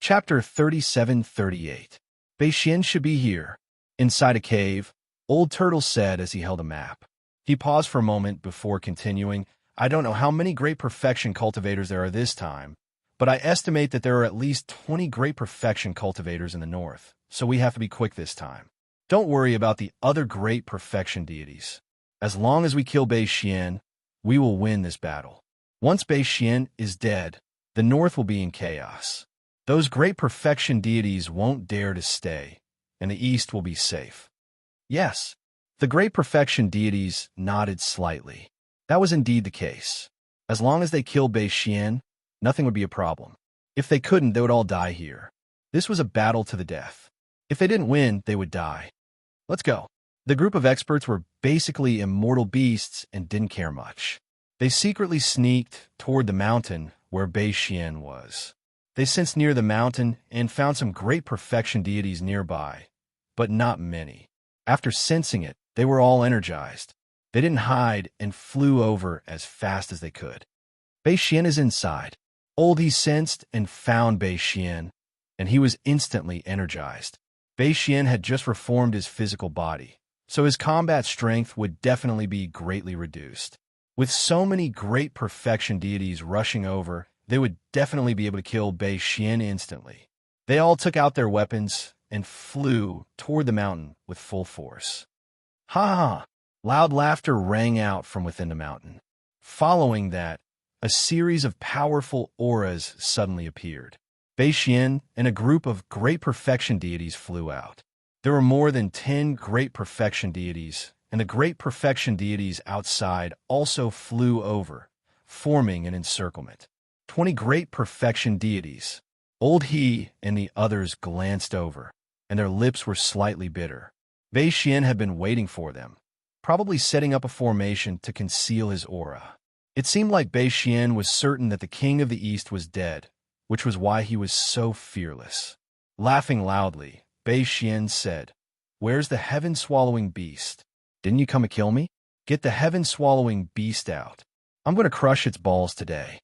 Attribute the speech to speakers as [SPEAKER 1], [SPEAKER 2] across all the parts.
[SPEAKER 1] Chapter 37-38. Xian should be here. Inside a cave, Old Turtle said as he held a map. He paused for a moment before continuing. I don't know how many great perfection cultivators there are this time, but I estimate that there are at least 20 great perfection cultivators in the north, so we have to be quick this time. Don't worry about the other great perfection deities. As long as we kill Xian, we will win this battle. Once Xian is dead, the north will be in chaos. Those great perfection deities won't dare to stay, and the east will be safe. Yes, the great perfection deities nodded slightly. That was indeed the case. As long as they killed Xian, nothing would be a problem. If they couldn't, they would all die here. This was a battle to the death. If they didn't win, they would die. Let's go. The group of experts were basically immortal beasts and didn't care much. They secretly sneaked toward the mountain where Xian was. They sensed near the mountain and found some great perfection deities nearby, but not many. After sensing it, they were all energized. They didn't hide and flew over as fast as they could. Xian is inside. Oldie sensed and found Xian, and he was instantly energized. Xian had just reformed his physical body, so his combat strength would definitely be greatly reduced. With so many great perfection deities rushing over, they would definitely be able to kill Xian instantly. They all took out their weapons and flew toward the mountain with full force. Ha ha! Loud laughter rang out from within the mountain. Following that, a series of powerful auras suddenly appeared. Xian and a group of great perfection deities flew out. There were more than 10 great perfection deities, and the great perfection deities outside also flew over, forming an encirclement. 20 great perfection deities. Old He and the others glanced over, and their lips were slightly bitter. Xian had been waiting for them, probably setting up a formation to conceal his aura. It seemed like Xian was certain that the king of the east was dead, which was why he was so fearless. Laughing loudly, Xian said, "Where's the heaven-swallowing beast? Didn't you come to kill me? Get the heaven-swallowing beast out. I'm going to crush its balls today."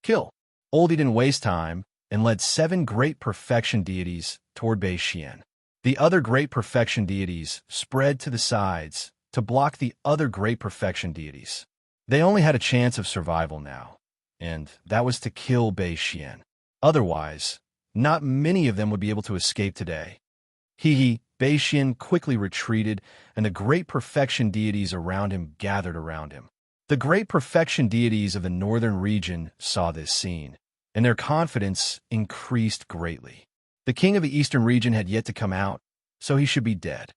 [SPEAKER 1] Kill. Oldie didn't waste time and led 7 great perfection deities toward Xian. The other great perfection deities spread to the sides to block the other great perfection deities. They only had a chance of survival now, and that was to kill Xian. Otherwise, not many of them would be able to escape today. Xian quickly retreated, and the great perfection deities around him gathered around him. The great perfection deities of the northern region saw this scene, and their confidence increased greatly. The king of the eastern region had yet to come out, so he should be dead.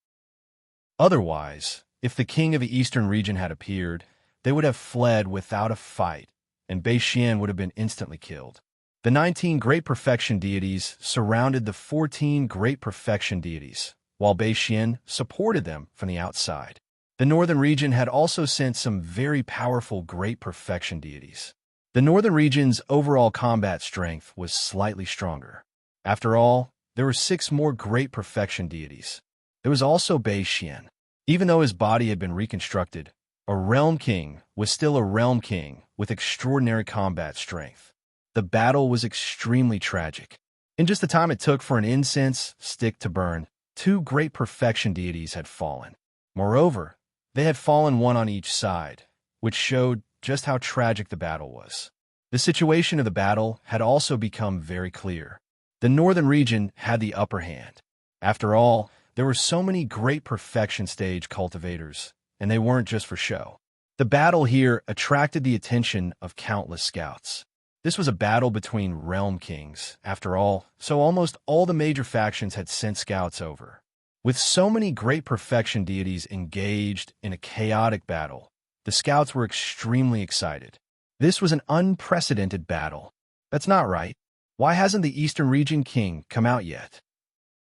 [SPEAKER 1] Otherwise, if the king of the eastern region had appeared, they would have fled without a fight, and Xian would have been instantly killed. The 19 great perfection deities surrounded the 14 great perfection deities, while Xian supported them from the outside. The northern region had also sent some very powerful great perfection deities. The northern region's overall combat strength was slightly stronger. After all, there were 6 more great perfection deities. There was also Xian. Even though his body had been reconstructed, a realm king was still a realm king with extraordinary combat strength. The battle was extremely tragic. In just the time it took for an incense stick to burn, 2 great perfection deities had fallen. Moreover, they had fallen one on each side, which showed just how tragic the battle was. The situation of the battle had also become very clear. The northern region had the upper hand. After all, there were so many great perfection stage cultivators, and they weren't just for show. The battle here attracted the attention of countless scouts. This was a battle between realm kings, after all, so almost all the major factions had sent scouts over. With so many great perfection deities engaged in a chaotic battle, the scouts were extremely excited. This was an unprecedented battle. That's not right. Why hasn't the Eastern Region King come out yet?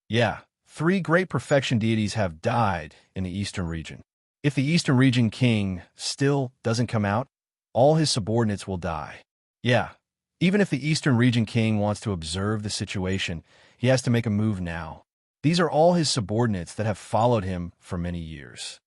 [SPEAKER 1] Yeah, 3 great perfection deities have died in the Eastern Region. If the Eastern Region King still doesn't come out, all his subordinates will die. Yeah, even if the Eastern Region King wants to observe the situation, he has to make a move now. These are all his subordinates that have followed him for many years.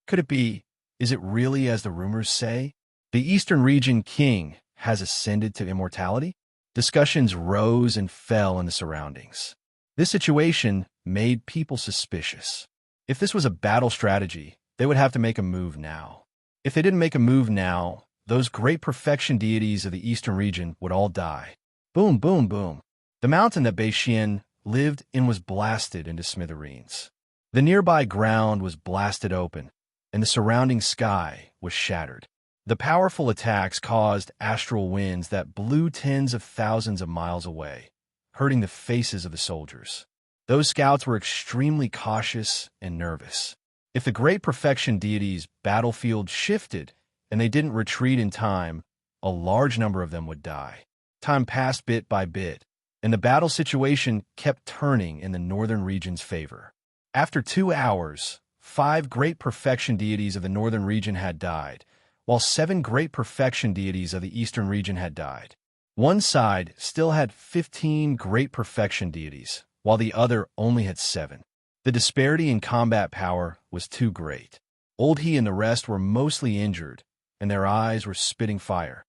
[SPEAKER 1] Could it be, is it really as the rumors say? The Eastern Region King has ascended to immortality? Discussions rose and fell in the surroundings. This situation made people suspicious. If this was a battle strategy, they would have to make a move now. If they didn't make a move now, those great perfection deities of the eastern region would all die. Boom, boom, boom. The mountain that Beixian lived in was blasted into smithereens. The nearby ground was blasted open, and the surrounding sky was shattered. The powerful attacks caused astral winds that blew tens of thousands of miles away, hurting the faces of the soldiers. Those scouts were extremely cautious and nervous. If the great perfection deities' battlefield shifted and they didn't retreat in time, a large number of them would die. Time passed bit by bit, and the battle situation kept turning in the northern region's favor. After 2 hours, 5 great perfection deities of the northern region had died, while 7 great perfection deities of the eastern region had died. One side still had 15 great perfection deities, while the other only had 7. The disparity in combat power was too great. Old He and the rest were mostly injured, and their eyes were spitting fire.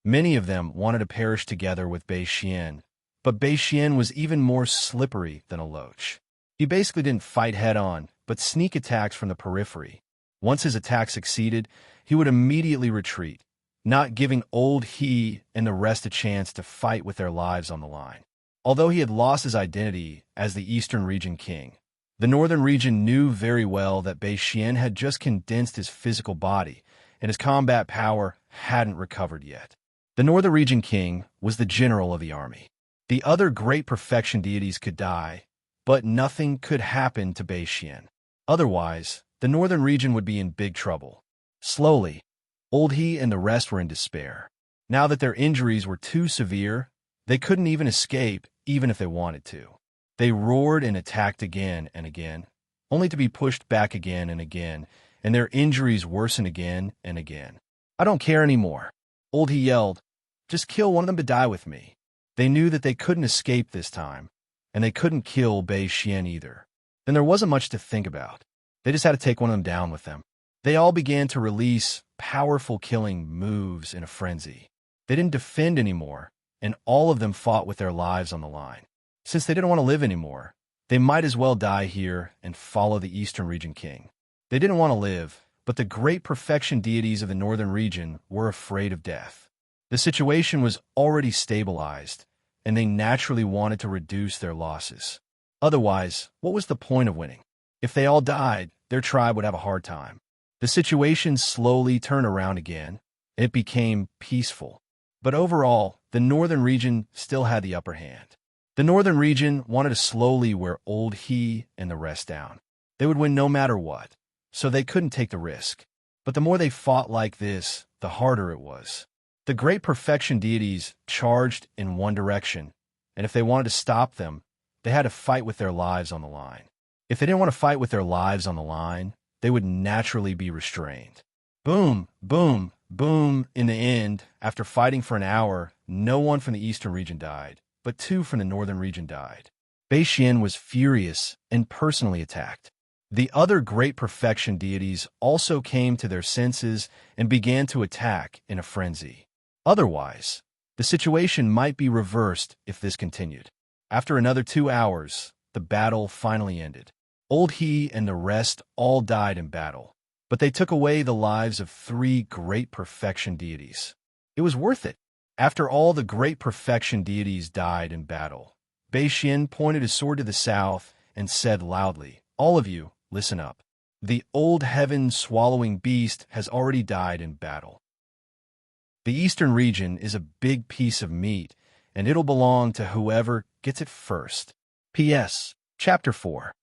[SPEAKER 1] Many of them wanted to perish together with Beixian, but Beixian was even more slippery than a loach. He basically didn't fight head-on, but sneak attacks from the periphery. Once his attack succeeded, he would immediately retreat, not giving Old He and the rest a chance to fight with their lives on the line. Although he had lost his identity as the Eastern Region King, the Northern Region knew very well that Beixian had just condensed his physical body, and his combat power hadn't recovered yet. The Northern Region King was the general of the army. The other great perfection deities could die, but nothing could happen to Beixian. Otherwise, the Northern Region would be in big trouble. Slowly, Old He and the rest were in despair. Now that their injuries were too severe, they couldn't even escape, even if they wanted to. They roared and attacked again and again, only to be pushed back again and again, and their injuries worsened again and again. "I don't care anymore," Old He yelled. "Just kill one of them to die with me." They knew that they couldn't escape this time, and they couldn't kill Beixian either. Then there wasn't much to think about. They just had to take one of them down with them. They all began to release powerful killing moves in a frenzy. They didn't defend anymore, and all of them fought with their lives on the line. Since they didn't want to live anymore, they might as well die here and follow the Eastern Region King. They didn't want to live, but the great perfection deities of the Northern Region were afraid of death. The situation was already stabilized, and they naturally wanted to reduce their losses. Otherwise, what was the point of winning? If they all died, their tribe would have a hard time. The situation slowly turned around again, and it became peaceful. But overall, the Northern Region still had the upper hand. The Northern Region wanted to slowly wear Old He and the rest down. They would win no matter what, so they couldn't take the risk. But the more they fought like this, the harder it was. The great perfection deities charged in one direction, and if they wanted to stop them, they had to fight with their lives on the line. If they didn't want to fight with their lives on the line, they would naturally be restrained. Boom, boom, boom. In the end, after fighting for an hour, no one from the Eastern Region died, but 2 from the Northern Region died. Beixian was furious and personally attacked. The other great perfection deities also came to their senses and began to attack in a frenzy. Otherwise, the situation might be reversed if this continued. After another 2 hours, the battle finally ended. Old He and the rest all died in battle, but they took away the lives of 3 great perfection deities. It was worth it. After all the great perfection deities died in battle, Beixian pointed his sword to the south and said loudly, "All of you, listen up. The old heaven-swallowing beast has already died in battle. The Eastern Region is a big piece of meat, and it'll belong to whoever gets it first." P.S. Chapter 4.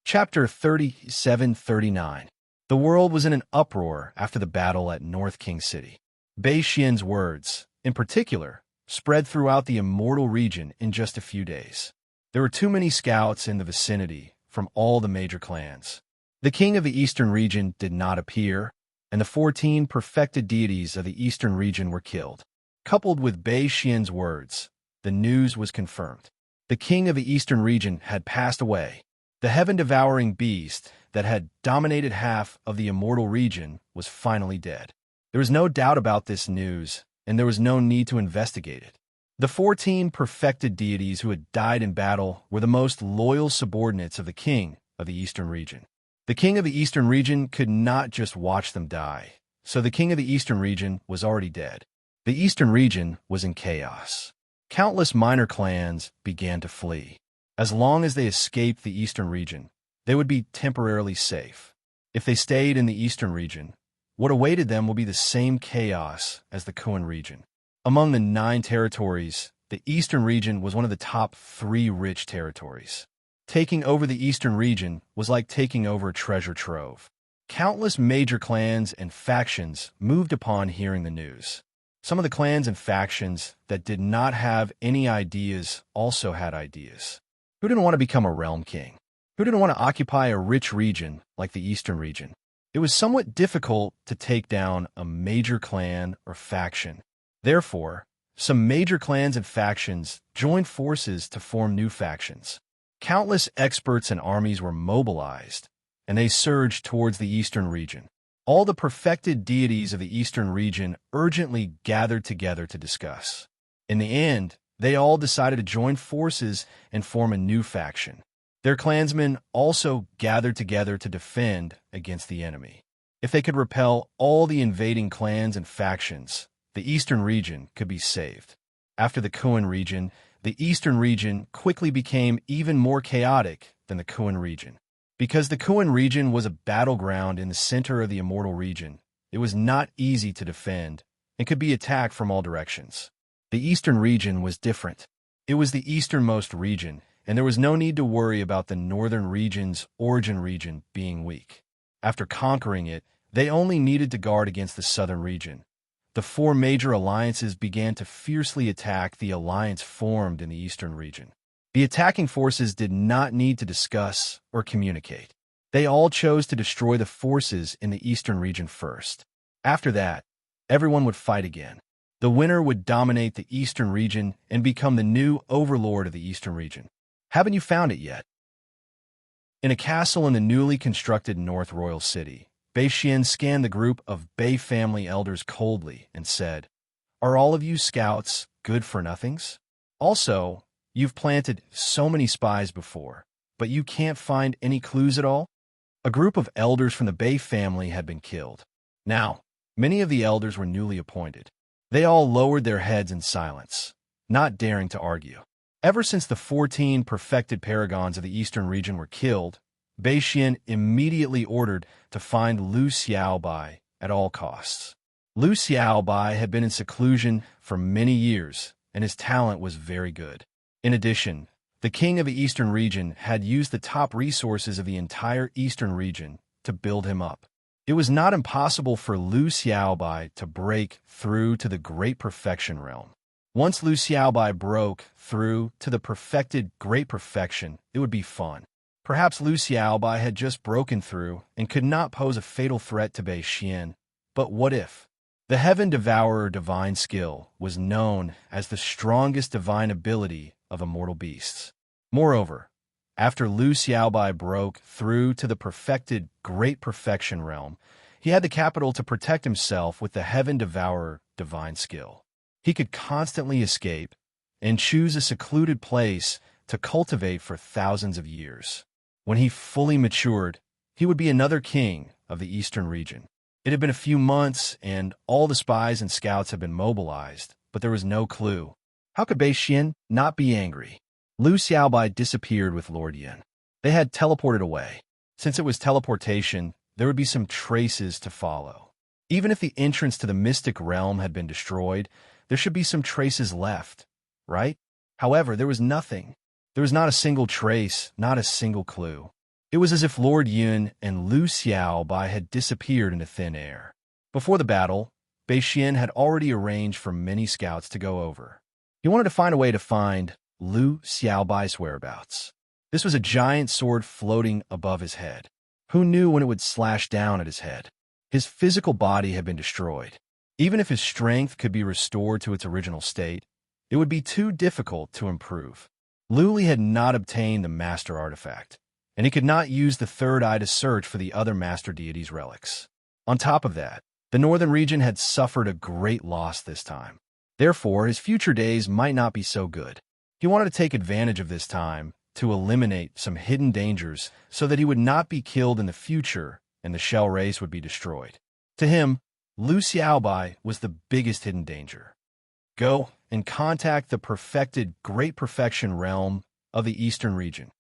[SPEAKER 1] Chapter 37-39. The world was in an uproar after the battle at North King City. Beixian's words, in particular, spread throughout the immortal region in just a few days. There were too many scouts in the vicinity from all the major clans. The king of the Eastern Region did not appear, and the 14 perfected deities of the Eastern Region were killed. Coupled with Beixian's words, the news was confirmed. The king of the Eastern Region had passed away. The heaven-devouring beast that had dominated half of the immortal region was finally dead. There was no doubt about this news, and there was no need to investigate it. The 14 perfected deities who had died in battle were the most loyal subordinates of the king of the Eastern region. The king of the Eastern region could not just watch them die, so the king of the Eastern region was already dead. The Eastern region was in chaos. Countless minor clans began to flee. As long as they escaped the Eastern region, they would be temporarily safe. If they stayed in the Eastern region, what awaited them will be the same chaos as the Kuan region. Among the 9 territories, the Eastern region was one of the top 3 rich territories. Taking over the Eastern region was like taking over a treasure trove. Countless major clans and factions moved upon hearing the news. Some of the clans and factions that did not have any ideas also had ideas. Who didn't want to become a realm king? Who didn't want to occupy a rich region like the Eastern region? It was somewhat difficult to take down a major clan or faction. Therefore, some major clans and factions joined forces to form new factions. Countless experts and armies were mobilized, and they surged towards the Eastern region. All the perfected deities of the Eastern region urgently gathered together to discuss. In the end, they all decided to join forces and form a new faction. Their clansmen also gathered together to defend against the enemy. If they could repel all the invading clans and factions, the Eastern region could be saved. After the Kuan region, the Eastern region quickly became even more chaotic than the Kuan region. Because the Kuan region was a battleground in the center of the immortal region, it was not easy to defend and could be attacked from all directions. The Eastern region was different. It was the easternmost region, and there was no need to worry about the northern region's origin region being weak. After conquering it, they only needed to guard against the southern region. The 4 major alliances began to fiercely attack the alliance formed in the Eastern region. The attacking forces did not need to discuss or communicate. They all chose to destroy the forces in the Eastern region first. After that, everyone would fight again. The winner would dominate the Eastern region and become the new overlord of the Eastern region. Haven't you found it yet? In a castle in the newly constructed North Royal City, Bei Xian scanned the group of Bei family elders coldly and said, "Are all of you scouts good for nothings? Also, you've planted so many spies before, but you can't find any clues at all?" A group of elders from the Bei family had been killed. Now, many of the elders were newly appointed. They all lowered their heads in silence, not daring to argue. Ever since the 14 perfected paragons of the Eastern region were killed, Bei Xian immediately ordered to find Lu Xiaobai at all costs. Lu Xiaobai had been in seclusion for many years, and his talent was very good. In addition, the king of the Eastern region had used the top resources of the entire Eastern region to build him up. It was not impossible for Lu Xiaobai to break through to the Great Perfection realm. Once Lu Xiaobai broke through to the perfected Great Perfection, it would be fun. Perhaps Lu Xiaobai had just broken through and could not pose a fatal threat to Bei Xian. But what if? The Heaven Devourer divine skill was known as the strongest divine ability of immortal beasts. Moreover, after Lu Xiaobai broke through to the perfected Great Perfection realm, he had the capital to protect himself with the Heaven Devourer divine skill. He could constantly escape and choose a secluded place to cultivate for thousands of years. When he fully matured, he would be another king of the Eastern region. It had been a few months, and all the spies and scouts had been mobilized, but there was no clue. How could Bei Xian not be angry? Lu Xiaobai disappeared with Lord Yin. They had teleported away. Since it was teleportation, there would be some traces to follow. Even if the entrance to the mystic realm had been destroyed, there should be some traces left, right? However, there was nothing. There was not a single trace, not a single clue. It was as if Lord Yun and Lu Xiaobai had disappeared into thin air. Before the battle, Bei Xian had already arranged for many scouts to go over. He wanted to find a way to find Lu Xiaobai's whereabouts. This was a giant sword floating above his head. Who knew when it would slash down at his head? His physical body had been destroyed. Even if his strength could be restored to its original state, it would be too difficult to improve. Lu Li had not obtained the Master Artifact, and he could not use the third eye to search for the other Master Deity's relics. On top of that, The northern region had suffered a great loss this time. Therefore, his future days might not be so good. He wanted to take advantage of this time to eliminate some hidden dangers so that he would not be killed in the future and the shell race would be destroyed. To him, Lu Xiaobai was the biggest hidden danger. Go and contact the perfected Great Perfection realm of the Eastern region.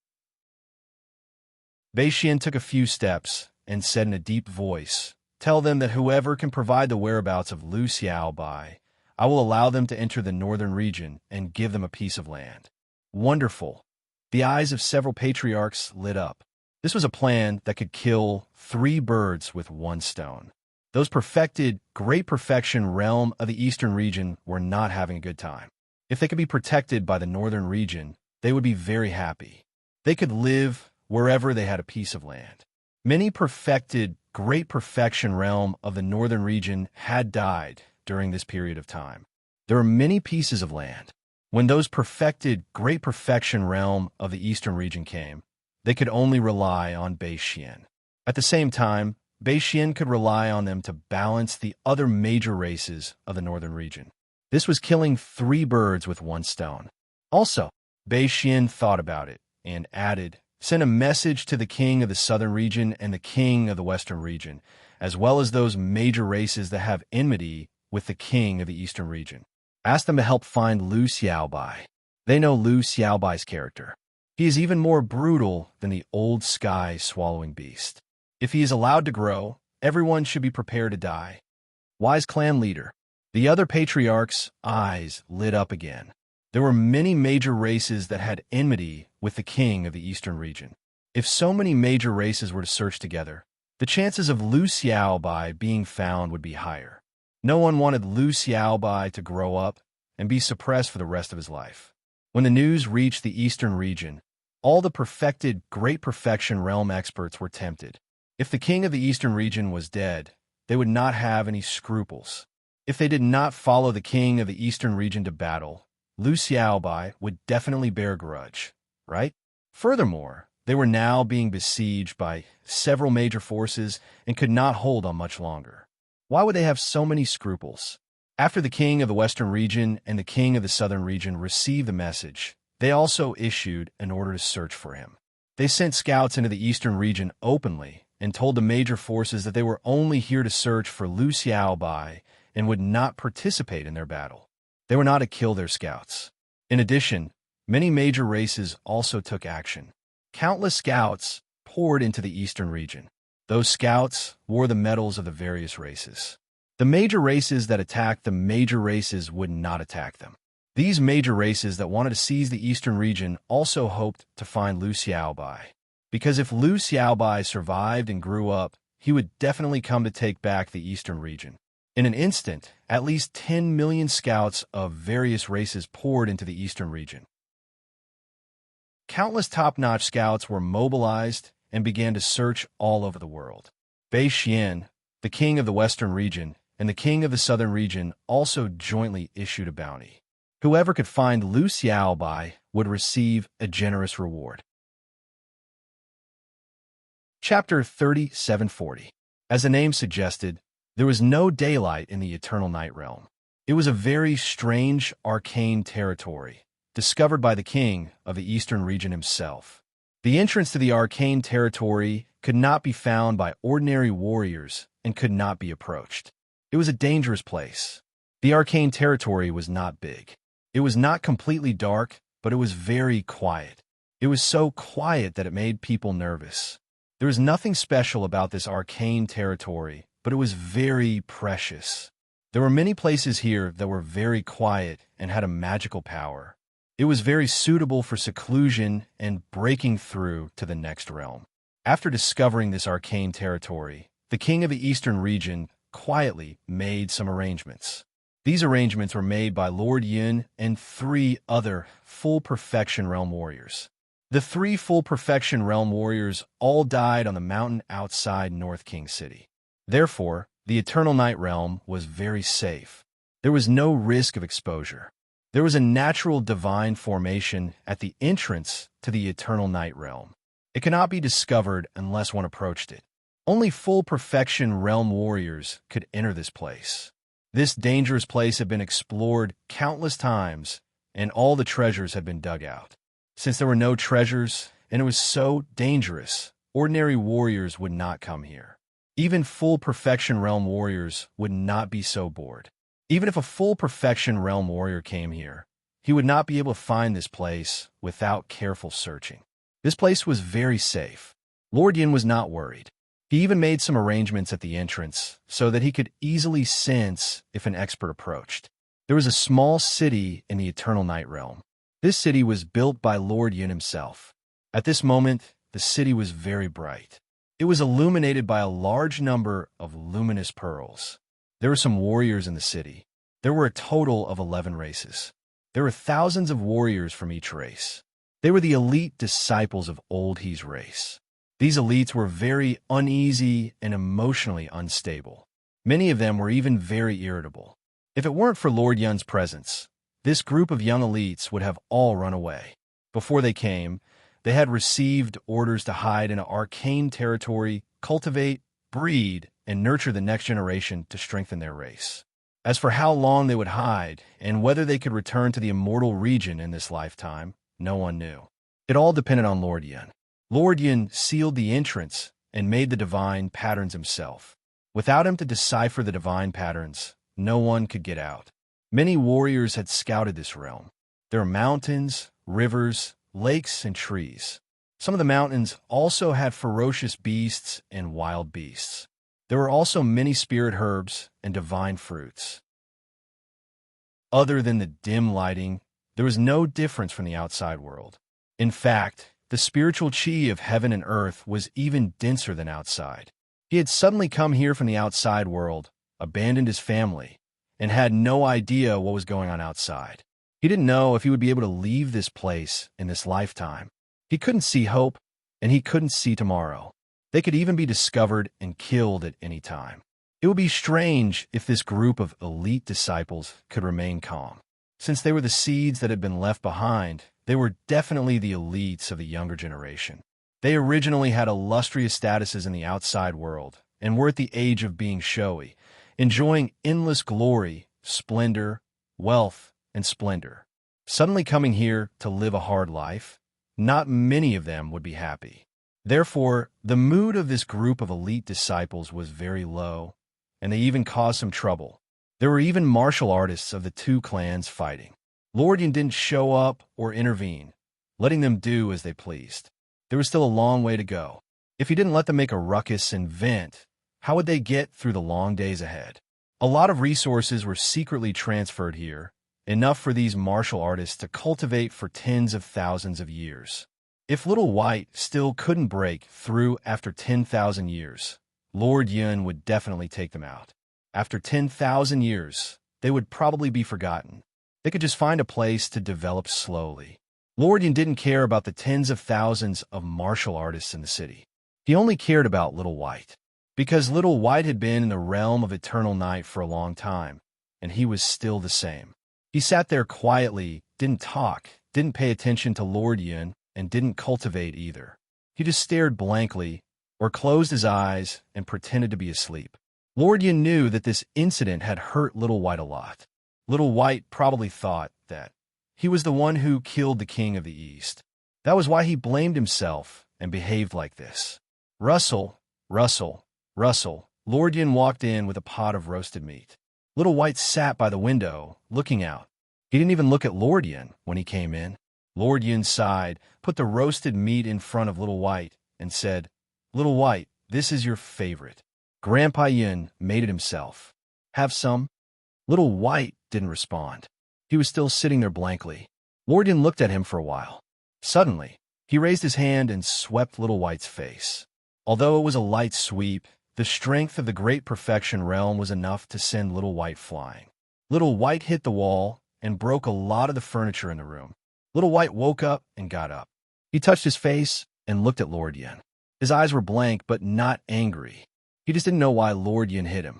[SPEAKER 1] Bei Xian took a few steps and said in a deep voice, "Tell them that whoever can provide the whereabouts of Lu Xiaobai, I will allow them to enter the northern region and give them a piece of land." Wonderful. The eyes of several patriarchs lit up. This was a plan that could kill 3 birds with 1 stone. Those perfected Great Perfection realm of the Eastern region were not having a good time. If they could be protected by the northern region, they would be very happy. They could live wherever they had a piece of land. Many perfected Great Perfection realm of the northern region had died during this period of time. There were many pieces of land. When those perfected Great Perfection realm of the Eastern region came, they could only rely on Bei Xian. At the same time, Bei Xian could rely on them to balance the other major races of the northern region. This was killing 3 birds with 1 stone. Also, Bei Xian thought about it and added, "Send a message to the king of the southern region and the king of the western region, as well as those major races that have enmity with the king of the eastern region. Ask them to help find Lu Xiaobai. They know Lu Xiaobai's character. He is even more brutal than the old sky-swallowing beast. If he is allowed to grow, everyone should be prepared to die." Wise clan leader. The other patriarch's eyes lit up again. There were many major races that had enmity with the king of the eastern region. If so many major races were to search together, the chances of Lu Xiaobai being found would be higher. No one wanted Lu Xiaobai to grow up and be suppressed for the rest of his life. When the news reached the eastern region, all the perfected Great Perfection realm experts were tempted. If the king of the eastern region was dead, they would not have any scruples. If they did not follow the king of the eastern region to battle, Lu Xiaobai would definitely bear a grudge, right? Furthermore, they were now being besieged by several major forces and could not hold on much longer. Why would they have so many scruples? After the king of the western region and the king of the southern region received the message, they also issued an order to search for him. They sent scouts into the eastern region openly and told the major forces that they were only here to search for Lu Xiaobai and would not participate in their battle. They were not to kill their scouts. In addition, many major races also took action. Countless scouts poured into the eastern region. Those scouts wore the medals of the various races. The major races that attacked the major races would not attack them. These major races that wanted to seize the eastern region also hoped to find Lu Xiaobai. Because if Lu Xiaobai survived and grew up, he would definitely come to take back the eastern region. In an instant, at least 10 million scouts of various races poured into the eastern region. Countless top-notch scouts were mobilized and began to search all over the world. Bei Xian, the king of the western region, and the king of the southern region also jointly issued a bounty. Whoever could find Lu Xiaobai would receive a generous reward. Chapter 3740. As the name suggested, there was no daylight in the Eternal Night Realm. It was a very strange, arcane territory, discovered by the king of the eastern region himself. The entrance to the arcane territory could not be found by ordinary warriors and could not be approached. It was a dangerous place. The arcane territory was not big. It was not completely dark, but it was very quiet. It was so quiet that it made people nervous. There was nothing special about this arcane territory, but it was very precious. There were many places here that were very quiet and had a magical power. It was very suitable for seclusion and breaking through to the next realm. After discovering this arcane territory, the king of the eastern region quietly made some arrangements. These arrangements were made by Lord Yun and 3 other full perfection realm warriors. The 3 full perfection realm warriors all died on the mountain outside North King City. Therefore, the Eternal Night Realm was very safe. There was no risk of exposure. There was a natural divine formation at the entrance to the Eternal Night Realm. It cannot be discovered unless one approached it. Only full perfection realm warriors could enter this place. This dangerous place had been explored countless times, and all the treasures had been dug out. Since there were no treasures, and it was so dangerous, ordinary warriors would not come here. Even full perfection realm warriors would not be so bored. Even if a full perfection realm warrior came here, he would not be able to find this place without careful searching. This place was very safe. Lord Yin was not worried. He even made some arrangements at the entrance so that he could easily sense if an expert approached. There was a small city in the Eternal Night Realm. This city was built by Lord Yin himself. At this moment, the city was very bright. It was illuminated by a large number of luminous pearls. There were some warriors in the city. There were a total of 11 races. There were thousands of warriors from each race. They were the elite disciples of Old He's race. These elites were very uneasy and emotionally unstable. Many of them were even very irritable. If it weren't for Lord Yun's presence, this group of young elites would have all run away. Before they came, they had received orders to hide in an arcane territory, cultivate, breed, and nurture the next generation to strengthen their race. As for how long they would hide and whether they could return to the immortal region in this lifetime, no one knew. It all depended on Lord Yun. Lord Yun sealed the entrance and made the divine patterns himself. Without him to decipher the divine patterns, no one could get out. Many warriors had scouted this realm. There are mountains, rivers, lakes, and trees. Some of the mountains also had ferocious beasts and wild beasts. There were also many spirit herbs and divine fruits. Other than the dim lighting, there was no difference from the outside world. In fact, the spiritual chi of heaven and earth was even denser than outside. He had suddenly come here from the outside world, abandoned his family, and had no idea what was going on outside. He didn't know if he would be able to leave this place in this lifetime. He couldn't see hope, and he couldn't see tomorrow. They could even be discovered and killed at any time. It would be strange if this group of elite disciples could remain calm. Since they were the seeds that had been left behind, they were definitely the elites of the younger generation. They originally had illustrious statuses in the outside world and were at the age of being showy, enjoying endless glory, splendor, wealth, and splendor. Suddenly coming here to live a hard life, not many of them would be happy. Therefore, the mood of this group of elite disciples was very low, and they even caused some trouble. There were even martial artists of the two clans fighting. Lord Yin didn't show up or intervene, letting them do as they pleased. There was still a long way to go. If he didn't let them make a ruckus and vent, how would they get through the long days ahead? A lot of resources were secretly transferred here, enough for these martial artists to cultivate for tens of thousands of years. If Little White still couldn't break through after 10,000 years, Lord Yun would definitely take them out. After 10,000 years, they would probably be forgotten. They could just find a place to develop slowly. Lord Yun didn't care about the tens of thousands of martial artists in the city. He only cared about Little White. Because Little White had been in the realm of eternal night for a long time, and he was still the same. He sat there quietly, didn't talk, didn't pay attention to Lord Yun, and didn't cultivate either. He just stared blankly, or closed his eyes and pretended to be asleep. Lord Yun knew that this incident had hurt Little White a lot. Little White probably thought that he was the one who killed the King of the East. That was why he blamed himself and behaved like this. Rustle, rustle, rustle. Lord Yun walked in with a pot of roasted meat. Little White sat by the window, looking out. He didn't even look at Lord Yun when he came in. Lord Yun sighed, put the roasted meat in front of Little White, and said, "Little White, this is your favorite. Grandpa Yun made it himself. Have some?" Little White didn't respond. He was still sitting there blankly. Lord Yun looked at him for a while. Suddenly, he raised his hand and swept Little White's face. Although it was a light sweep, the strength of the great perfection realm was enough to send Little White flying. Little White hit the wall and broke a lot of the furniture in the room. Little White woke up and got up. He touched his face and looked at Lord Yun. His eyes were blank but not angry. He just didn't know why Lord Yun hit him.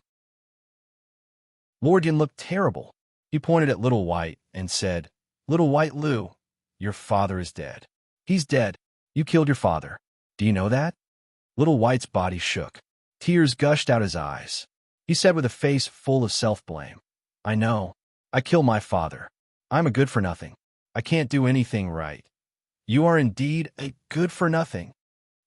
[SPEAKER 1] Lord Yun looked terrible. He pointed at Little White and said, "Little White Lou, your father is dead. He's dead. You killed your father. Do you know that?" Little White's body shook. Tears gushed out his eyes. He said with a face full of self-blame, "I know. I killed my father. I'm a good-for-nothing. I can't do anything right." "You are indeed a good-for-nothing,"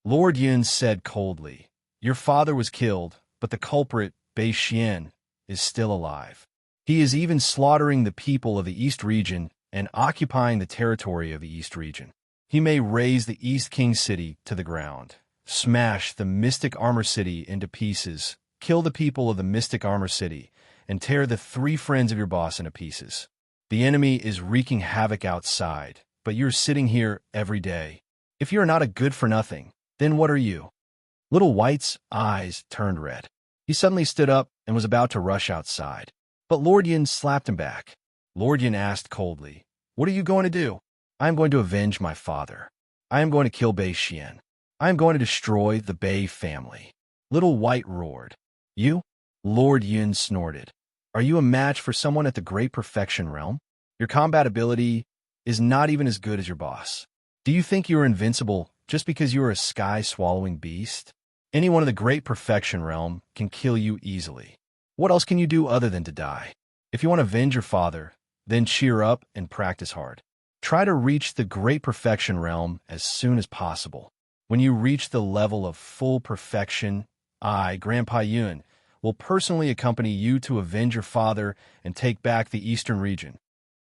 [SPEAKER 1] Lord Yun said coldly. "Your father was killed, but the culprit, Bei Xian, is still alive. He is even slaughtering the people of the East region and occupying the territory of the East region. He may raze the East King City to the ground, smash the Mystic Armor City into pieces, kill the people of the Mystic Armor City, and tear the 3 friends of your boss into pieces. The enemy is wreaking havoc outside, but you're sitting here every day. If you're not a good-for-nothing, then what are you?" Little White's eyes turned red. He suddenly stood up and was about to rush outside. But Lord Yin slapped him back. Lord Yin asked coldly, "What are you going to do?" "I am going to avenge my father. I am going to kill Bei Xian. I am going to destroy the Bei family." Little White roared. "You?" Lord Yin snorted. "Are you a match for someone at the Great Perfection Realm? Your combat ability is not even as good as your boss. Do you think you are invincible just because you are a sky-swallowing beast? Anyone in the Great Perfection Realm can kill you easily. What else can you do other than to die? If you want to avenge your father, then cheer up and practice hard. Try to reach the Great Perfection Realm as soon as possible. When you reach the level of full perfection, I, Grandpa Yun, will personally accompany you to avenge your father and take back the Eastern region."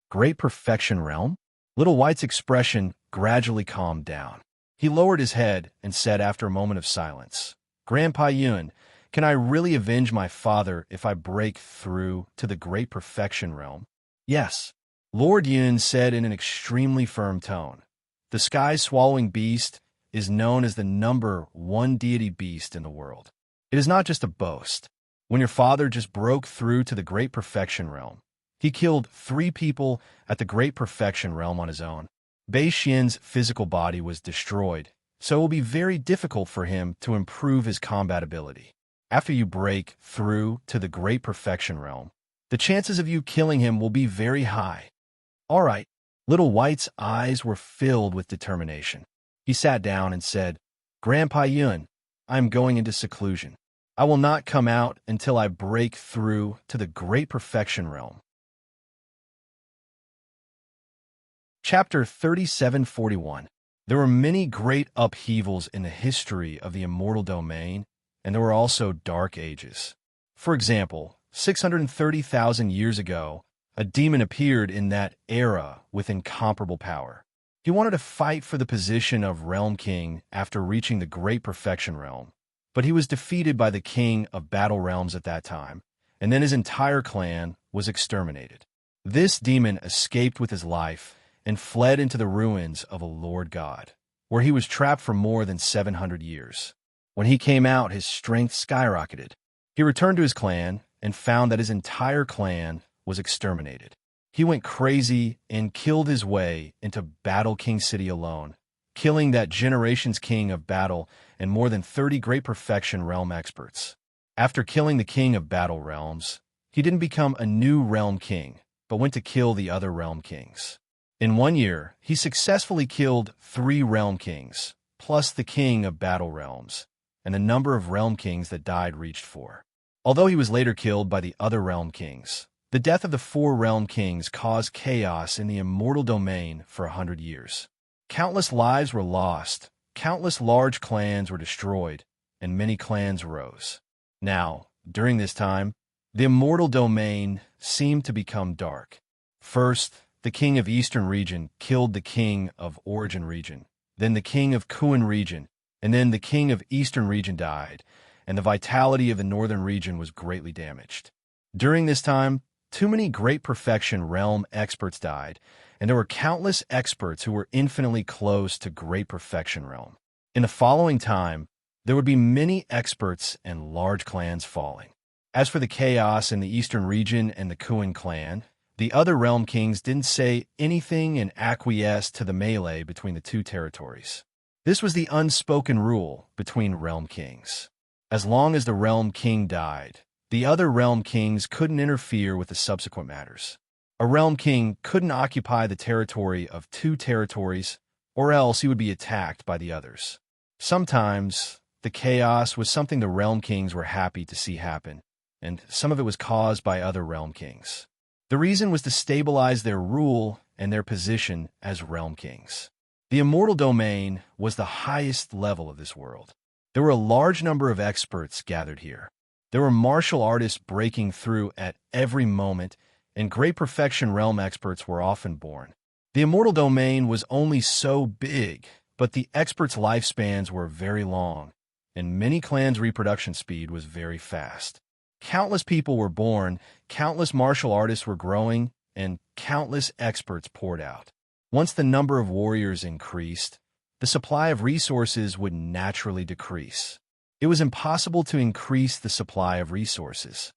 [SPEAKER 1] Great Perfection Realm? Little White's expression gradually calmed down. He lowered his head and said after a moment of silence, "Grandpa Yun, can I really avenge my father if I break through to the Great Perfection Realm?" "Yes," Lord Yun said in an extremely firm tone. "The sky-swallowing beast is known as the #1 deity beast in the world. It is not just a boast. When your father just broke through to the Great Perfection Realm, he killed 3 people at the Great Perfection Realm on his own. Bei Xian's physical body was destroyed, so it will be very difficult for him to improve his combat ability. After you break through to the Great Perfection Realm, the chances of you killing him will be very high." "All right." Little White's eyes were filled with determination. He sat down and said, "Grandpa Yun, I am going into seclusion. I will not come out until I break through to the Great Perfection Realm." Chapter 3741. There were many great upheavals in the history of the immortal domain, and there were also dark ages. For example, 630,000 years ago, a demon appeared in that era with incomparable power. He wanted to fight for the position of Realm King after reaching the Great Perfection Realm, but he was defeated by the King of Battle Realms at that time, and then his entire clan was exterminated. This demon escaped with his life and fled into the ruins of a Lord God, where he was trapped for more than 700 years. When he came out, his strength skyrocketed. He returned to his clan and found that his entire clan was exterminated. He went crazy and killed his way into Battle King City alone, killing that generation's king of battle and more than 30 Great Perfection Realm experts. After killing the king of Battle Realms, he didn't become a new Realm King, but went to kill the other Realm Kings. In 1 year, he successfully killed 3 Realm Kings, plus the king of Battle Realms, and the number of Realm Kings that died reached 4. Although he was later killed by the other Realm Kings, the death of the 4 Realm Kings caused chaos in the immortal domain for 100 years. Countless lives were lost, countless large clans were destroyed, and many clans rose. Now, during this time, the immortal domain seemed to become dark. First, the king of Eastern region killed the king of Origin region, then the king of Kuan region, and then the king of Eastern region died, and the vitality of the Northern region was greatly damaged. During this time, too many Great Perfection Realm experts died, and there were countless experts who were infinitely close to Great Perfection Realm. In the following time, there would be many experts and large clans falling. As for the chaos in the Eastern region and the Kuan clan, the other Realm Kings didn't say anything and acquiesced to the melee between the 2 territories. This was the unspoken rule between Realm Kings. As long as the Realm King died, the other Realm Kings couldn't interfere with the subsequent matters. A Realm King couldn't occupy the territory of 2 territories, or else he would be attacked by the others. Sometimes, the chaos was something the Realm Kings were happy to see happen, and some of it was caused by other Realm Kings. The reason was to stabilize their rule and their position as Realm Kings. The Immortal Domain was the highest level of this world. There were a large number of experts gathered here. There were martial artists breaking through at every moment, and great perfection realm experts were often born. The Immortal Domain was only so big, but the experts' lifespans were very long, and many clans' reproduction speed was very fast. Countless people were born, countless martial artists were growing, and countless experts poured out. Once the number of warriors increased, the supply of resources would naturally decrease. It was impossible to increase the supply of resources.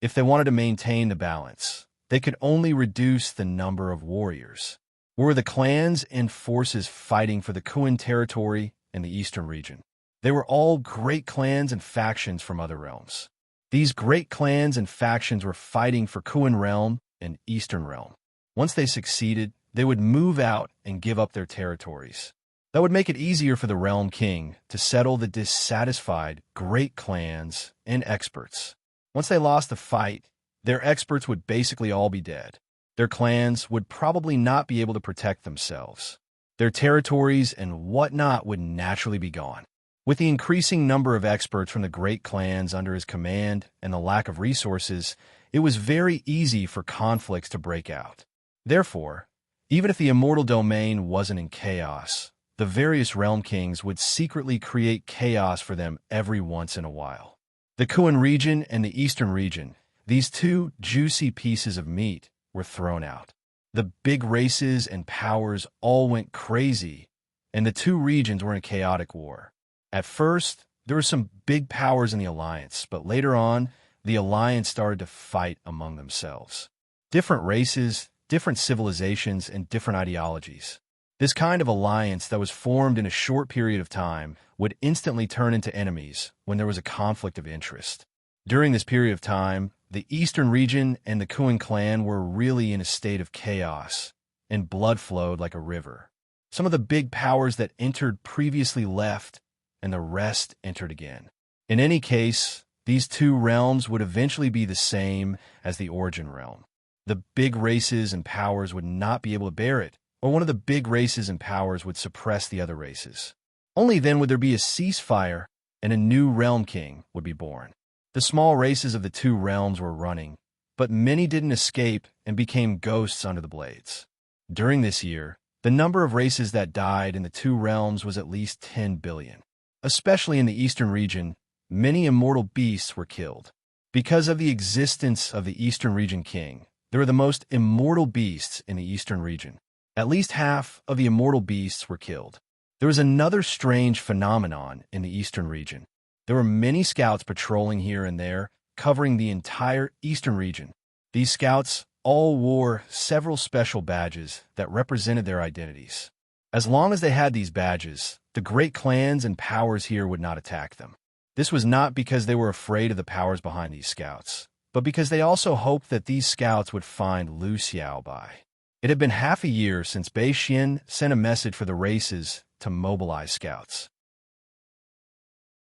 [SPEAKER 1] If they wanted to maintain the balance, they could only reduce the number of warriors. Were the clans and forces fighting for the Kuan territory in the eastern region? They were all great clans and factions from other realms. These great clans and factions were fighting for Kuan realm and Eastern realm. Once they succeeded, they would move out and give up their territories. That would make it easier for the Realm King to settle the dissatisfied great clans and experts. Once they lost the fight, their experts would basically all be dead. Their clans would probably not be able to protect themselves. Their territories and whatnot would naturally be gone. With the increasing number of experts from the great clans under his command and the lack of resources, it was very easy for conflicts to break out. Therefore, even if the Immortal Domain wasn't in chaos, the various Realm Kings would secretly create chaos for them every once in a while. The Kuan region and the Eastern region, these two juicy pieces of meat, were thrown out. The big races and powers all went crazy, and the two regions were in a chaotic war. At first, there were some big powers in the alliance, but later on, the alliance started to fight among themselves. Different races, different civilizations, and different ideologies. This kind of alliance that was formed in a short period of time would instantly turn into enemies when there was a conflict of interest. During this period of time, the Eastern region and the Kuan clan were really in a state of chaos, and blood flowed like a river. Some of the big powers that entered previously left, and the rest entered again. In any case, these two realms would eventually be the same as the origin realm. The big races and powers would not be able to bear it, or one of the big races and powers would suppress the other races. Only then would there be a ceasefire, and a new Realm King would be born. The small races of the two realms were running, but many didn't escape and became ghosts under the blades. During this year, the number of races that died in the two realms was at least 10 billion. Especially in the Eastern region, many immortal beasts were killed. Because of the existence of the Eastern region king, there were the most immortal beasts in the Eastern region. At least half of the immortal beasts were killed. There was another strange phenomenon in the Eastern region. There were many scouts patrolling here and there, covering the entire Eastern region. These scouts all wore several special badges that represented their identities. As long as they had these badges, the great clans and powers here would not attack them. This was not because they were afraid of the powers behind these scouts, but because they also hoped that these scouts would find Lu Xiaobai. It had been half a year since Bei Xian sent a message for the races to mobilize scouts.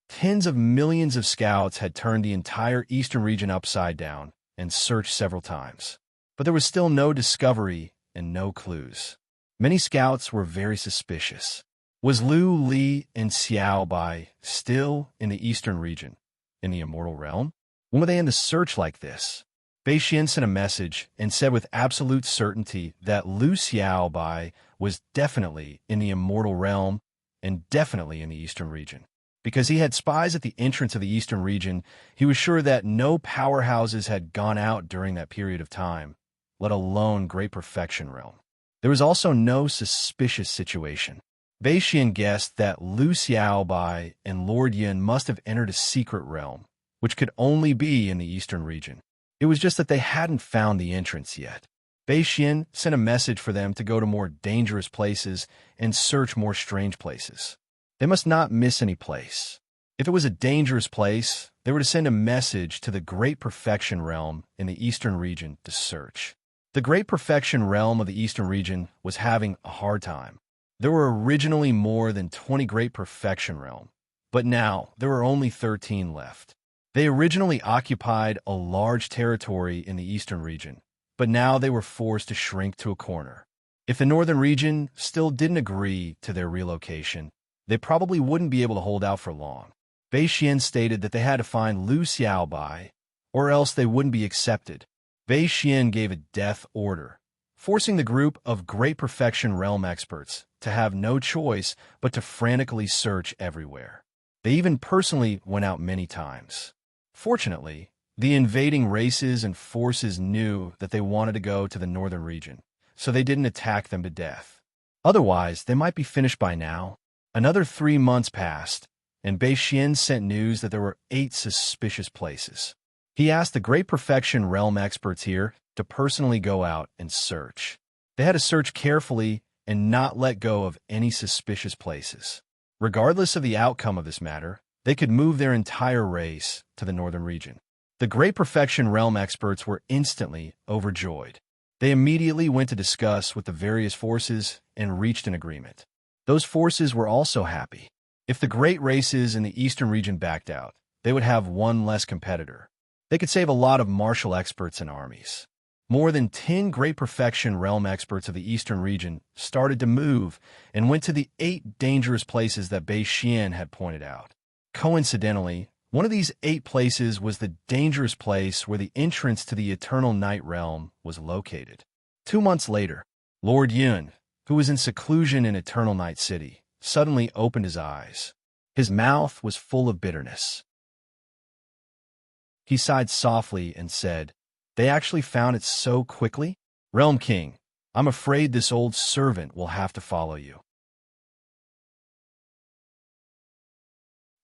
[SPEAKER 1] Tens of millions of scouts had turned the entire Eastern region upside down and searched several times. But there was still no discovery and no clues. Many scouts were very suspicious. Was Lu Li and Xiaobai still in the Eastern region, in the Immortal Realm? When were they in the search like this? Bei Xian sent a message and said with absolute certainty that Lu Xiaobai was definitely in the Immortal Realm and definitely in the Eastern region. Because he had spies at the entrance of the Eastern region, he was sure that no powerhouses had gone out during that period of time, let alone Great Perfection Realm. There was also no suspicious situation. Bei Xian guessed that Lu Xiaobai and Lord Yin must have entered a secret realm, which could only be in the Eastern region. It was just that they hadn't found the entrance yet. Bei Xian sent a message for them to go to more dangerous places and search more strange places. They must not miss any place. If it was a dangerous place, they were to send a message to the Great Perfection Realm in the Eastern region to search. The Great Perfection Realm of the Eastern region was having a hard time. There were originally more than 20 great perfection realms, but now there were only 13 left. They originally occupied a large territory in the eastern region, but now they were forced to shrink to a corner. If the northern region still didn't agree to their relocation, they probably wouldn't be able to hold out for long. Bei Xian stated that they had to find Lu Xiaobai, or else they wouldn't be accepted. Bei Xian gave a death order, forcing the group of Great Perfection Realm experts to have no choice but to frantically search everywhere. They even personally went out many times. Fortunately, the invading races and forces knew that they wanted to go to the northern region, so they didn't attack them to death. Otherwise, they might be finished by now. Another 3 months passed, and Bei Xian sent news that there were 8 suspicious places. He asked the Great Perfection Realm experts here to personally go out and search. They had to search carefully and not let go of any suspicious places. Regardless of the outcome of this matter, they could move their entire race to the northern region. The Great Perfection Realm experts were instantly overjoyed. They immediately went to discuss with the various forces and reached an agreement. Those forces were also happy. If the great races in the eastern region backed out, they would have one less competitor. They could save a lot of martial experts and armies. More than 10 Great Perfection Realm experts of the eastern region started to move and went to the 8 dangerous places that Bei Xian had pointed out. Coincidentally, one of these 8 places was the dangerous place where the entrance to the Eternal Night Realm was located. 2 months later, Lord Yun, who was in seclusion in Eternal Night City, suddenly opened his eyes. His mouth was full of bitterness. He sighed softly and said, "They actually found it so quickly? Realm King, I'm afraid this old servant will have to follow you."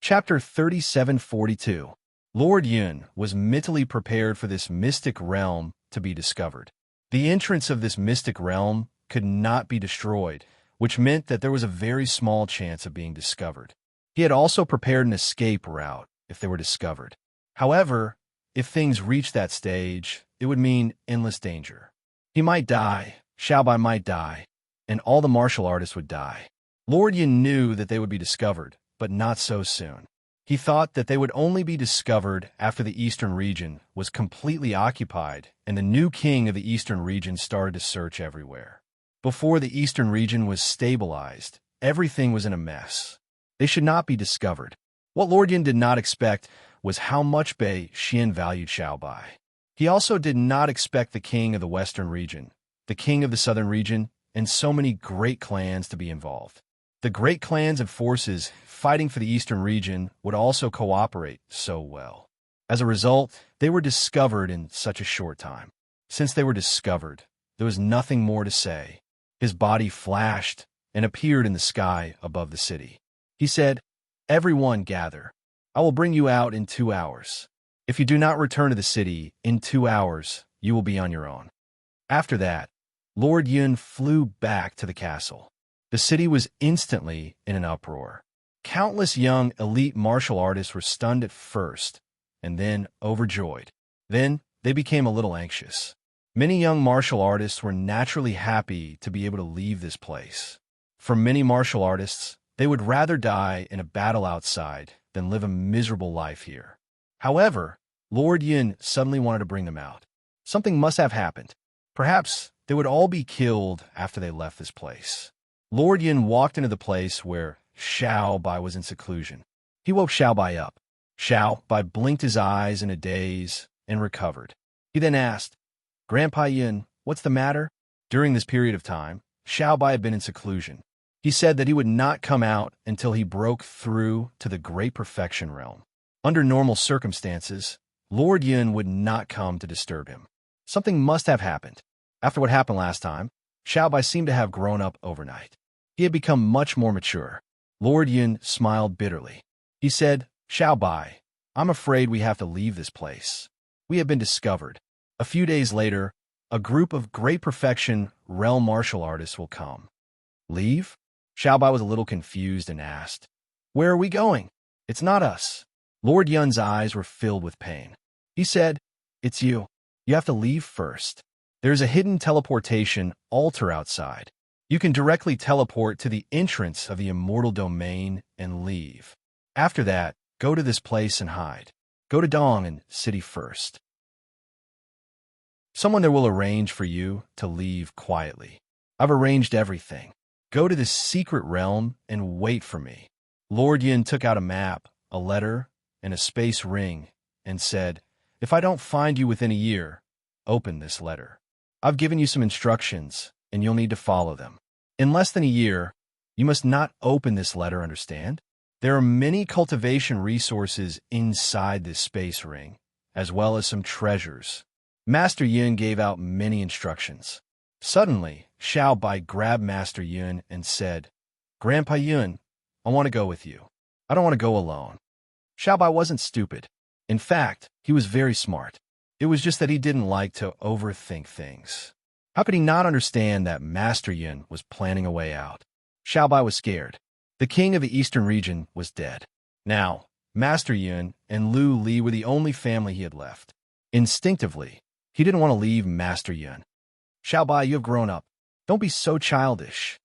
[SPEAKER 1] Chapter 3742. Lord Yun was mentally prepared for this mystic realm to be discovered. The entrance of this mystic realm could not be destroyed, which meant that there was a very small chance of being discovered. He had also prepared an escape route if they were discovered. However, if things reached that stage, it would mean endless danger. He might die, Xiaobai might die, and all the martial artists would die. Lord Yun knew that they would be discovered, but not so soon. He thought that they would only be discovered after the eastern region was completely occupied and the new king of the eastern region started to search everywhere. Before the eastern region was stabilized, everything was in a mess. They should not be discovered. What Lord Yun did not expect was how much Bei Xian valued Xiaobai. He also did not expect the king of the western region, the king of the southern region, and so many great clans to be involved. The great clans and forces fighting for the eastern region would also cooperate so well. As a result, they were discovered in such a short time. Since they were discovered, there was nothing more to say. His body flashed and appeared in the sky above the city. He said, "Everyone gather. I will bring you out in 2 hours. If you do not return to the city in 2 hours, you will be on your own." After that, Lord Yun flew back to the castle. The city was instantly in an uproar. Countless young elite martial artists were stunned at first, and then overjoyed. Then they became a little anxious. Many young martial artists were naturally happy to be able to leave this place. For many martial artists, they would rather die in a battle outside than live a miserable life here. However, Lord Yun suddenly wanted to bring them out. Something must have happened. Perhaps they would all be killed after they left this place. Lord Yun walked into the place where Xiaobai was in seclusion. He woke Xiaobai up. Xiaobai blinked his eyes in a daze and recovered. He then asked, "Grandpa Yun, what's the matter?" During this period of time, Xiaobai had been in seclusion. He said that he would not come out until he broke through to the Great Perfection Realm. Under normal circumstances, Lord Yun would not come to disturb him. Something must have happened. After what happened last time, Xiaobai seemed to have grown up overnight. He had become much more mature. Lord Yun smiled bitterly. He said, "Xiaobai, I'm afraid we have to leave this place. We have been discovered. A few days later, a group of Great Perfection Realm martial artists will come." "Leave?" Xiaobai was a little confused and asked, "Where are we going?" "It's not us." Lord Yun's eyes were filled with pain. He said, "It's you. You have to leave first. There's a hidden teleportation altar outside. You can directly teleport to the entrance of the immortal domain and leave. After that, go to this place and hide. Go to Dong and City first. Someone there will arrange for you to leave quietly. I've arranged everything. Go to this secret realm and wait for me. Lord Yin took out a map, a letter, and a space ring, and said, if I don't find you within a year, open this letter. I've given you some instructions, and you'll need to follow them. In less than a year, you must not open this letter, understand? There are many cultivation resources inside this space ring, as well as some treasures. Master Yun gave out many instructions. Suddenly, Xiao Bai grabbed Master Yun and said, Grandpa Yun, I want to go with you. I don't want to go alone. Xiao Bai wasn't stupid. In fact, he was very smart. It was just that he didn't like to overthink things. How could he not understand that Master Yun was planning a way out? Xiao Bai was scared. The king of the eastern region was dead. Now, Master Yun and Lu Li were the only family he had left. Instinctively, he didn't want to leave Master Yun. Xiao Bai, you have grown up. Don't be so childish.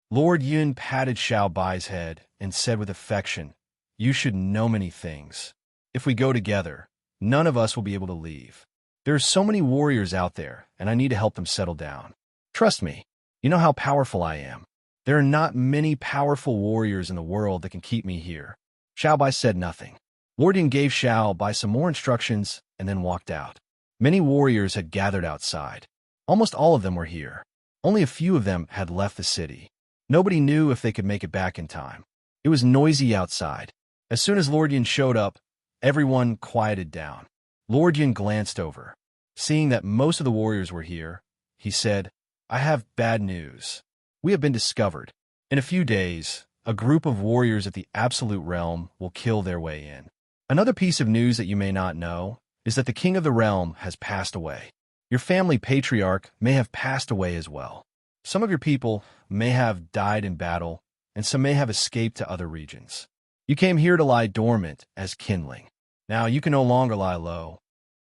[SPEAKER 1] Lord Yun patted Xiao Bai's head and said with affection, you should know many things. If we go together, none of us will be able to leave. There are so many warriors out there, and I need to help them settle down. Trust me, you know how powerful I am. There are not many powerful warriors in the world that can keep me here. Xiao Bai said nothing. Lord Yin gave Xiao Bai some more instructions and then walked out. Many warriors had gathered outside. Almost all of them were here. Only a few of them had left the city. Nobody knew if they could make it back in time. It was noisy outside. As soon as Lord Yin showed up, everyone quieted down. Lord Yin glanced over. Seeing that most of the warriors were here, he said, I have bad news. We have been discovered. In a few days, a group of warriors at the Absolute Realm will kill their way in. Another piece of news that you may not know is that the king of the realm has passed away. Your family patriarch may have passed away as well. Some of your people may have died in battle, and some may have escaped to other regions. You came here to lie dormant as kindling. Now you can no longer lie low.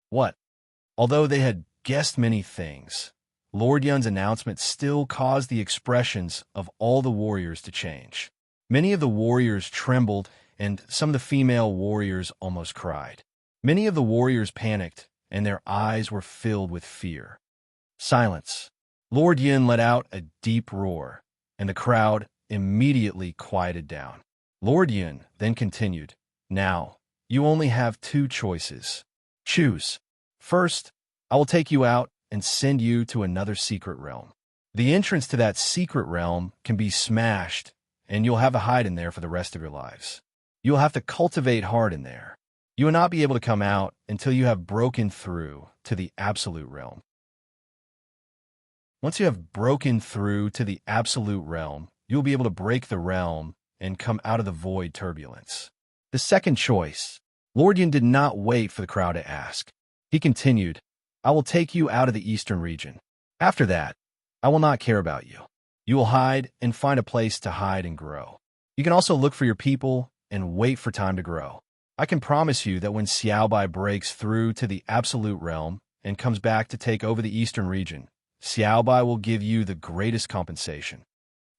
[SPEAKER 1] What? Although they had guessed many things, Lord Yun's announcement still caused the expressions of all the warriors to change. Many of the warriors trembled, and some of the female warriors almost cried. Many of the warriors panicked, and their eyes were filled with fear. Silence. Lord Yin let out a deep roar, and the crowd immediately quieted down. Lord Yin then continued, Now, you only have two choices. Choose. First, I will take you out and send you to another secret realm. The entrance to that secret realm can be smashed, and you'll have to hide in there for the rest of your lives. You'll have to cultivate hard in there. You will not be able to come out until you have broken through to the Absolute Realm. Once you have broken through to the Absolute Realm, you'll be able to break the realm and come out of the void turbulence. The second choice. Lord Yin did not wait for the crowd to ask. He continued, I will take you out of the eastern region. After that, I will not care about you. You will hide and find a place to hide and grow. You can also look for your people and wait for time to grow. I can promise you that when Xiao Bai breaks through to the Absolute Realm and comes back to take over the eastern region, Xiao Bai will give you the greatest compensation.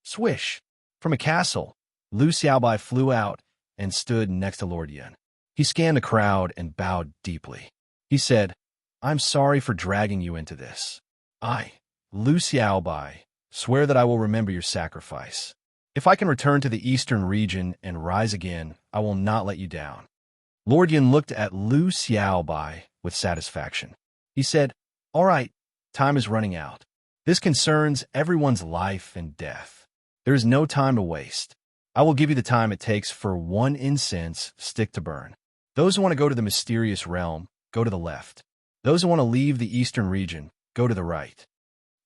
[SPEAKER 1] Swish! From a castle, Lu Xiaobai flew out and stood next to Lord Yin. He scanned the crowd and bowed deeply. He said, I'm sorry for dragging you into this. I, Lu Xiaobai, swear that I will remember your sacrifice. If I can return to the eastern region and rise again, I will not let you down. Lord Yin looked at Lu Xiaobai with satisfaction. He said, All right, time is running out. This concerns everyone's life and death. There is no time to waste. I will give you the time it takes for one incense stick to burn. Those who want to go to the mysterious realm, go to the left. Those who want to leave the eastern region, go to the right.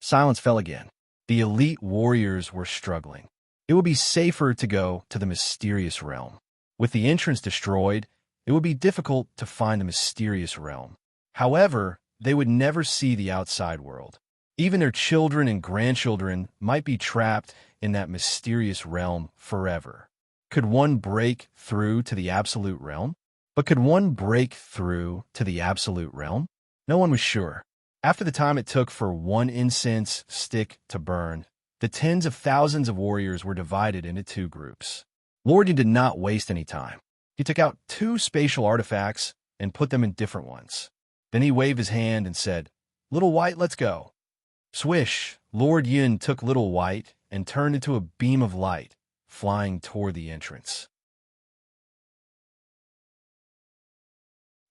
[SPEAKER 1] Silence fell again. The elite warriors were struggling. It would be safer to go to the mysterious realm. With the entrance destroyed, it would be difficult to find the mysterious realm. However, they would never see the outside world. Even their children and grandchildren might be trapped in that mysterious realm forever. Could one break through to the absolute realm? But could one break through to the absolute realm? No one was sure. After the time it took for one incense stick to burn, The tens of thousands of warriors were divided into two groups. Lord Yin did not waste any time. He took out two spatial artifacts and put them in different ones. Then he waved his hand and said, "Little White, let's go." Swish, Lord Yin took Little White and turned into a beam of light, flying toward the entrance.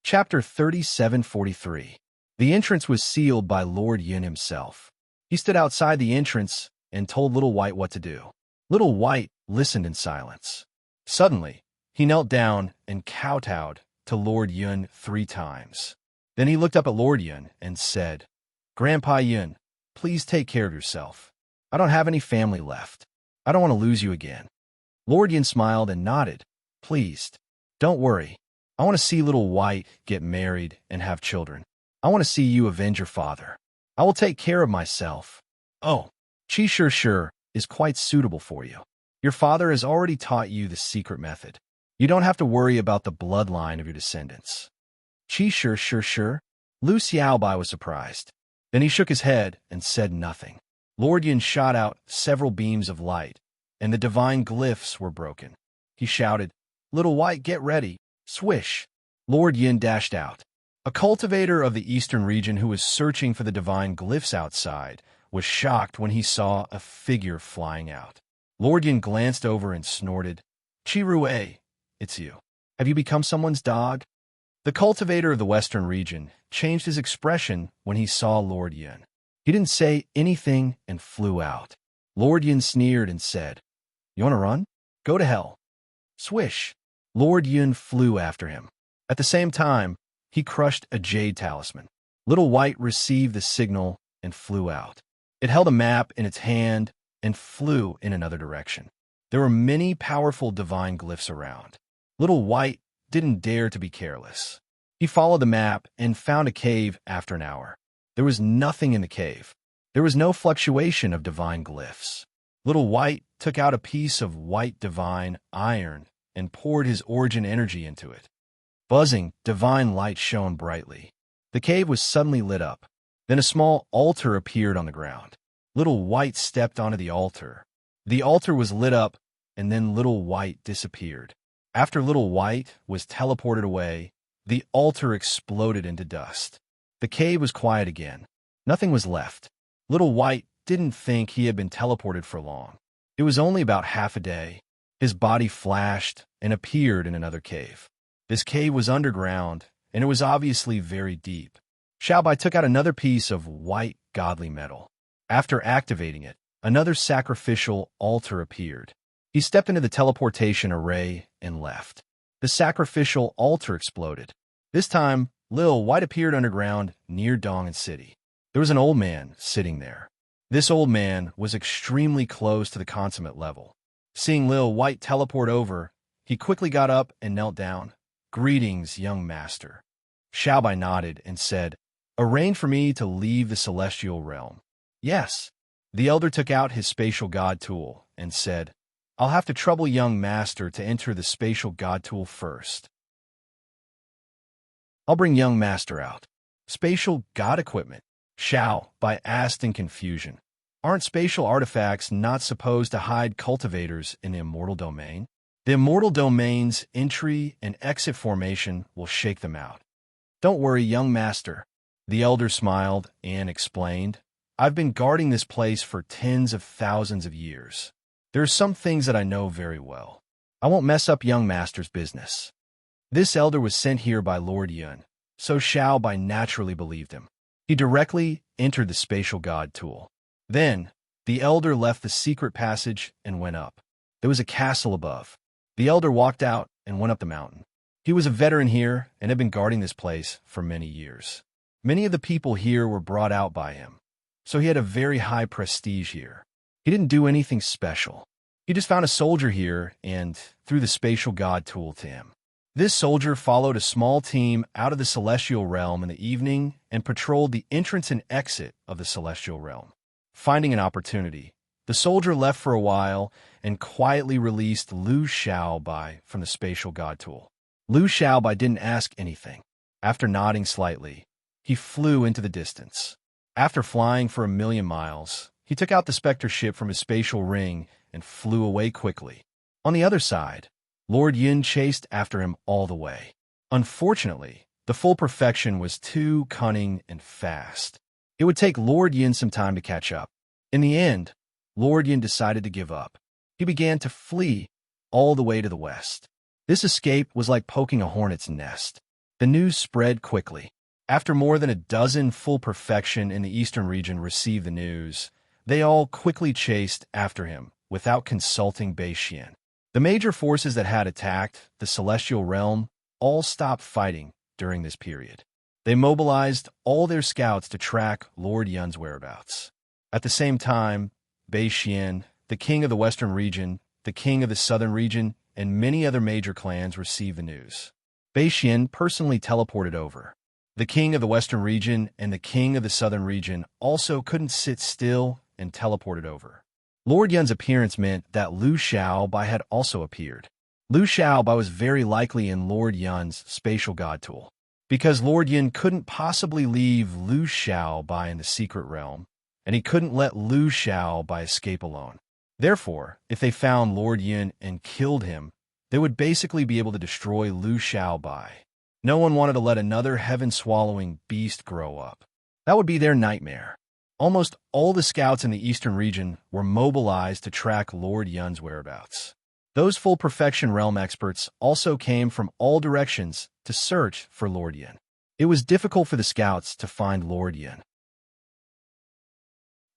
[SPEAKER 1] Chapter 3743. The entrance was sealed by Lord Yin himself. He stood outside the entrance and told Little White what to do. Little White listened in silence. Suddenly, he knelt down and kowtowed to Lord Yin 3 times. Then he looked up at Lord Yin and said, "Grandpa Yin, please take care of yourself. I don't have any family left. I don't want to lose you again." Lord Yin smiled and nodded, pleased. "Don't worry. I want to see Little White get married and have children. I want to see you avenge your father. I will take care of myself. Oh, Chi sure is quite suitable for you. Your father has already taught you the secret method. You don't have to worry about the bloodline of your descendants." Chi sure. Lu Xiaobai was surprised. Then he shook his head and said nothing. Lord Yin shot out several beams of light, and the divine glyphs were broken. He shouted, "Little White, get ready." Swish! Lord Yin dashed out. A cultivator of the eastern region who was searching for the divine glyphs outside was shocked when he saw a figure flying out. Lord Yin glanced over and snorted, "Chi-Rue, it's you. Have you become someone's dog?" The cultivator of the western region changed his expression when he saw Lord Yin. He didn't say anything and flew out. Lord Yin sneered and said, "You want to run? Go to hell." Swish! Lord Yin flew after him. At the same time, he crushed a jade talisman. Little White received the signal and flew out. It held a map in its hand and flew in another direction. There were many powerful divine glyphs around. Little White didn't dare to be careless. He followed the map and found a cave after an hour. There was nothing in the cave. There was no fluctuation of divine glyphs. Little White took out a piece of white divine iron and poured his origin energy into it. Buzzing, divine light shone brightly. The cave was suddenly lit up. Then a small altar appeared on the ground. Little White stepped onto the altar. The altar was lit up, and then Little White disappeared. After Little White was teleported away, the altar exploded into dust. The cave was quiet again. Nothing was left. Little White didn't think he had been teleported for long. It was only about half a day. His body flashed and appeared in another cave. This cave was underground, and it was obviously very deep. Xiaobai took out another piece of white godly metal. After activating it, another sacrificial altar appeared. He stepped into the teleportation array and left. The sacrificial altar exploded. This time, Lil White appeared underground near Dong'an City. There was an old man sitting there. This old man was extremely close to the consummate level. Seeing Lil White teleport over, he quickly got up and knelt down. "Greetings, young master." Xiaobai nodded and said, "Arrange for me to leave the celestial realm." "Yes." The elder took out his spatial god tool and said, "I'll have to trouble young master to enter the spatial god tool first." "I'll bring young master out." "Spatial god equipment?" Xiaobai asked in confusion. "Aren't spatial artifacts not supposed to hide cultivators in the immortal domain? The immortal domain's entry and exit formation will shake them out." "Don't worry, young master." The elder smiled and explained, "I've been guarding this place for tens of thousands of years. There are some things that I know very well. I won't mess up young master's business." This elder was sent here by Lord Yin, so Xiaobai naturally believed him. He directly entered the spatial god tool. Then, the elder left the secret passage and went up. There was a castle above. The elder walked out and went up the mountain. He was a veteran here and had been guarding this place for many years. Many of the people here were brought out by him, so he had a very high prestige here. He didn't do anything special. He just found a soldier here and threw the spatial god tool to him. This soldier followed a small team out of the celestial realm in the evening and patrolled the entrance and exit of the celestial realm. Finding an opportunity, the soldier left for a while and quietly released Lu Xiaobai from the spatial god tool. Lu Xiaobai didn't ask anything. After nodding slightly, he flew into the distance. After flying for 1,000,000 miles, He took out the specter ship from his spatial ring and flew away quickly. On the other side, Lord Yin chased after him all the way. Unfortunately, the full perfection was too cunning and fast. It would take Lord Yin some time to catch up. In the end, Lord Yin decided to give up. He began to flee all the way to the west. This escape was like poking a hornet's nest. The news spread quickly. After more than a dozen full perfection in the eastern region received the news, they all quickly chased after him without consulting Bei Xian. The major forces that had attacked the celestial realm all stopped fighting during this period. They mobilized all their scouts to track Lord Yun's whereabouts. At the same time, Bei Xian, the king of the western region, the king of the southern region, and many other major clans received the news. Bei Xian personally teleported over. The king of the western region and the king of the southern region also couldn't sit still and teleported over. Lord Yun's appearance meant that Liu Xiaobai had also appeared. Liu Xiaobai was very likely in Lord Yun's spatial god tool. Because Lord Yun couldn't possibly leave Liu Xiaobai in the secret realm, and he couldn't let Liu Xiaobai escape alone. Therefore, if they found Lord Yun and killed him, they would basically be able to destroy Liu Xiaobai. No one wanted to let another heaven-swallowing beast grow up. That would be their nightmare. Almost all the scouts in the eastern region were mobilized to track Lord Yun's whereabouts. Those full perfection realm experts also came from all directions to search for Lord Yun. It was difficult for the scouts to find Lord Yun.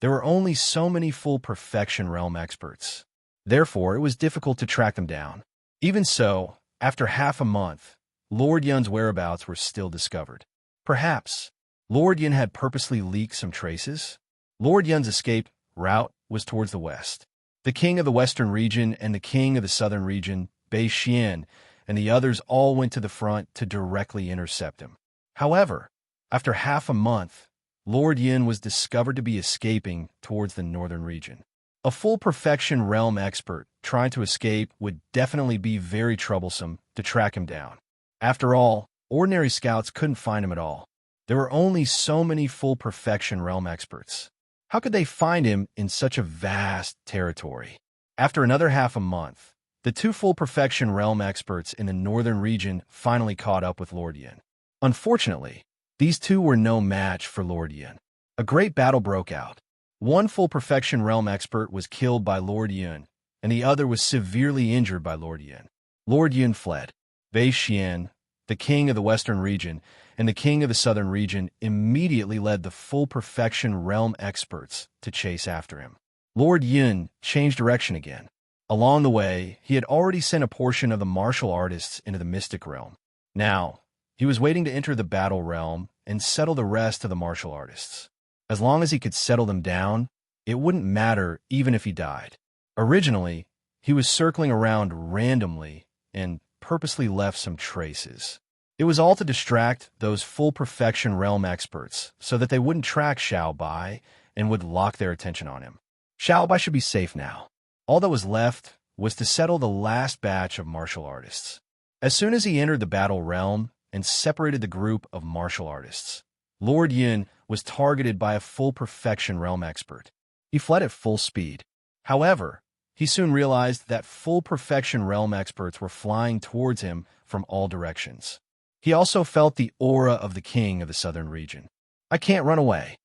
[SPEAKER 1] There were only so many full perfection realm experts. Therefore, it was difficult to track them down. Even so, after half a month, Lord Yun's whereabouts were still discovered. Perhaps Lord Yun had purposely leaked some traces. Lord Yun's escape route was towards the west. The king of the western region and the king of the southern region, Bei Xian, and the others all went to the front to directly intercept him. However, after half a month, Lord Yun was discovered to be escaping towards the northern region. A full perfection realm expert trying to escape would definitely be very troublesome to track him down. After all, ordinary scouts couldn't find him at all. There were only so many full perfection realm experts. How could they find him in such a vast territory? After another half a month, the two full perfection realm experts in the northern region finally caught up with Lord Yun. Unfortunately, these two were no match for Lord Yun. A great battle broke out. One full perfection realm expert was killed by Lord Yun, and the other was severely injured by Lord Yun. Lord Yun fled. Bei Xian, the king of the western region, and the king of the southern region immediately led the full perfection realm experts to chase after him. Lord Yun changed direction again. Along the way, he had already sent a portion of the martial artists into the mystic realm. Now, he was waiting to enter the battle realm and settle the rest of the martial artists. As long as he could settle them down, it wouldn't matter even if he died. Originally, he was circling around randomly and purposely left some traces. It was all to distract those full perfection realm experts so that they wouldn't track Xiao Bai and would lock their attention on him. Xiao Bai should be safe now. All that was left was to settle the last batch of martial artists. As soon as he entered the battle realm and separated the group of martial artists, Lord Yun was targeted by a full perfection realm expert. He fled at full speed. However, he soon realized that full perfection realm experts were flying towards him from all directions. He also felt the aura of the king of the southern region. I can't run away.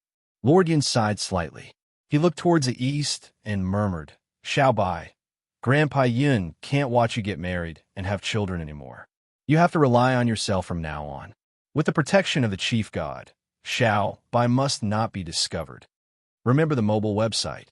[SPEAKER 1] Lord Yun sighed slightly. He looked towards the east and murmured, Xiao Bai, Grandpa Yun can't watch you get married and have children anymore. You have to rely on yourself from now on. With the protection of the chief god, Xiao Bai must not be discovered. Remember the mobile website.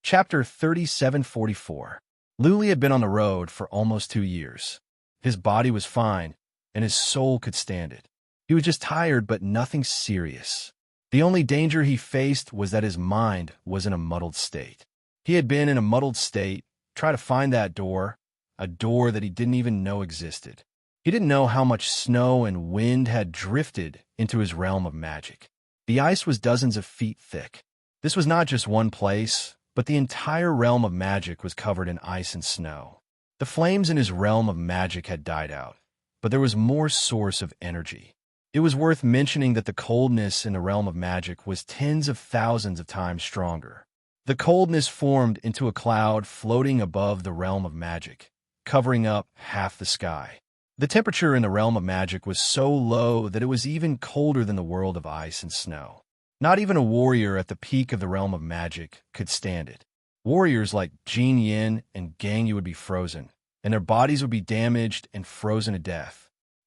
[SPEAKER 1] Chapter 3744. Luli had been on the road for almost 2 years. His body was fine, and his soul could stand it. He was just tired, but nothing serious. The only danger he faced was that his mind was in a muddled state. He had been in a muddled state, trying to find that door, a door that he didn't even know existed. He didn't know how much snow and wind had drifted into his realm of magic. The ice was dozens of feet thick. This was not just one place, but the entire realm of magic was covered in ice and snow. The flames in his realm of magic had died out, but there was more source of energy. It was worth mentioning that the coldness in the realm of magic was tens of thousands of times stronger. The coldness formed into a cloud floating above the realm of magic, covering up half the sky. The temperature in the realm of magic was so low that it was even colder than the world of ice and snow. Not even a warrior at the peak of the realm of magic could stand it. Warriors like Jin Yin and Gang Yu would be frozen, and their bodies would be damaged and frozen to death.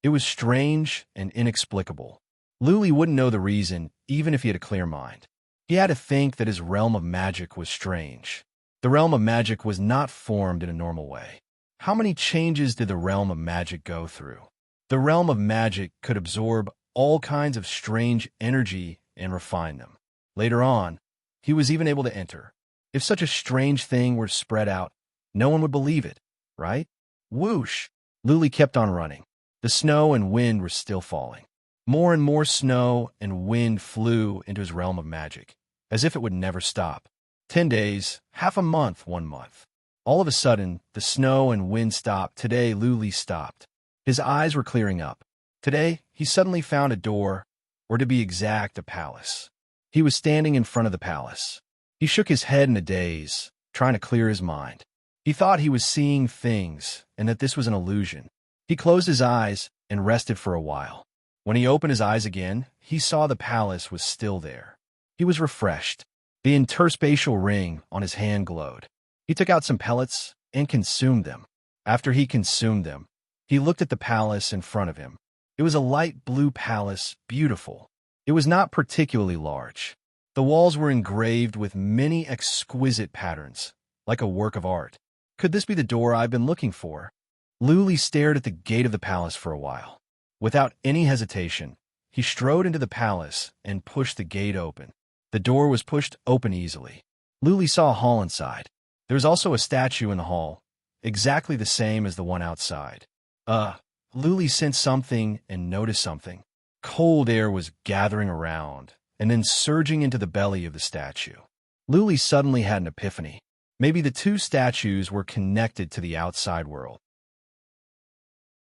[SPEAKER 1] It was strange and inexplicable. Luli wouldn't know the reason, even if he had a clear mind. He had to think that his realm of magic was strange. The realm of magic was not formed in a normal way. How many changes did the realm of magic go through? The realm of magic could absorb all kinds of strange energy and refine them. Later on, he was even able to enter. If such a strange thing were spread out, no one would believe it, right? Whoosh! Luli kept on running. The snow and wind were still falling. More and more snow and wind flew into his realm of magic, as if it would never stop. 10 days, half a month, 1 month. All of a sudden, the snow and wind stopped. Today, Luli stopped. His eyes were clearing up. Today, he suddenly found a door, or to be exact, a palace. He was standing in front of the palace. He shook his head in a daze, trying to clear his mind. He thought he was seeing things, and that this was an illusion. He closed his eyes and rested for a while. When he opened his eyes again, he saw the palace was still there. He was refreshed. The interspatial ring on his hand glowed. He took out some pellets and consumed them. After he consumed them, he looked at the palace in front of him. It was a light blue palace, beautiful. It was not particularly large. The walls were engraved with many exquisite patterns, like a work of art. Could this be the door I've been looking for? Luli stared at the gate of the palace for a while. Without any hesitation, he strode into the palace and pushed the gate open. The door was pushed open easily. Luli saw a hall inside. There was also a statue in the hall, exactly the same as the one outside. Luli sensed something and noticed something. Cold air was gathering around and then surging into the belly of the statue. Luli suddenly had an epiphany. Maybe the two statues were connected to the outside world.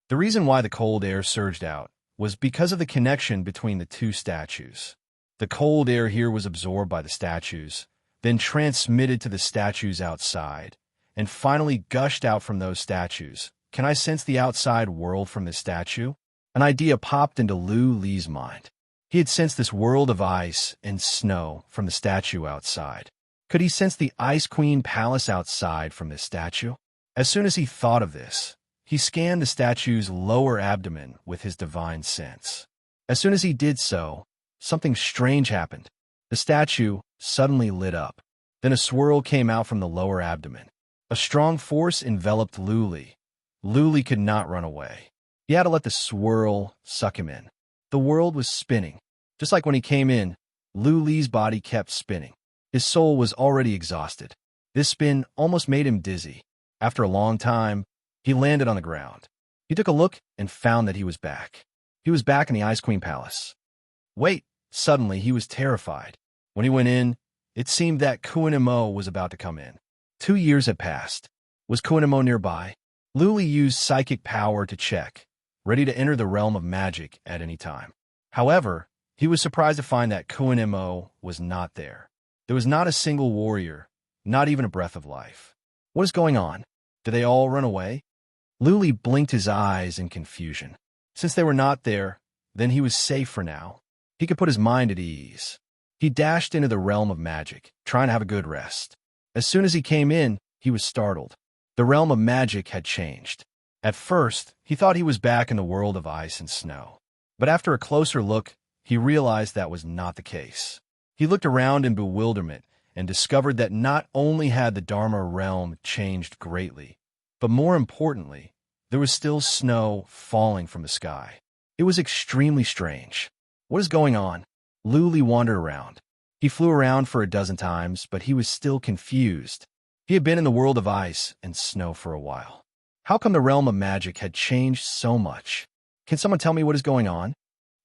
[SPEAKER 1] The reason why the cold air surged out was because of the connection between the two statues. The cold air here was absorbed by the statues, then transmitted to the statues outside, and finally gushed out from those statues. Can I sense the outside world from this statue? An idea popped into Luli's mind. He had sensed this world of ice and snow from the statue outside. Could he sense the Ice Queen Palace outside from this statue? As soon as he thought of this, he scanned the statue's lower abdomen with his divine sense. As soon as he did so, something strange happened. The statue suddenly lit up. Then a swirl came out from the lower abdomen. A strong force enveloped Luli. Luli could not run away. He had to let the swirl suck him in. The world was spinning. Just like when he came in, Luli's body kept spinning. His soul was already exhausted. This spin almost made him dizzy. After a long time, he landed on the ground. He took a look and found that he was back. He was back in the Ice Queen Palace. Wait! Suddenly, he was terrified. When he went in, it seemed that Kuinimo was about to come in. 2 years had passed. Was Kuinimo nearby? Luli used psychic power to check, ready to enter the realm of magic at any time. However, he was surprised to find that Kuinimo was not there. There was not a single warrior, not even a breath of life. What is going on? Did they all run away? Luli blinked his eyes in confusion. Since they were not there, then he was safe for now. He could put his mind at ease. He dashed into the realm of magic, trying to have a good rest. As soon as he came in, he was startled. The realm of magic had changed. At first, he thought he was back in the world of ice and snow. But after a closer look, he realized that was not the case. He looked around in bewilderment and discovered that not only had the Dharma realm changed greatly, but more importantly, there was still snow falling from the sky. It was extremely strange. What is going on? Luli wandered around. He flew around for a dozen times, but he was still confused. He had been in the world of ice and snow for a while. How come the realm of magic had changed so much? Can someone tell me what is going on?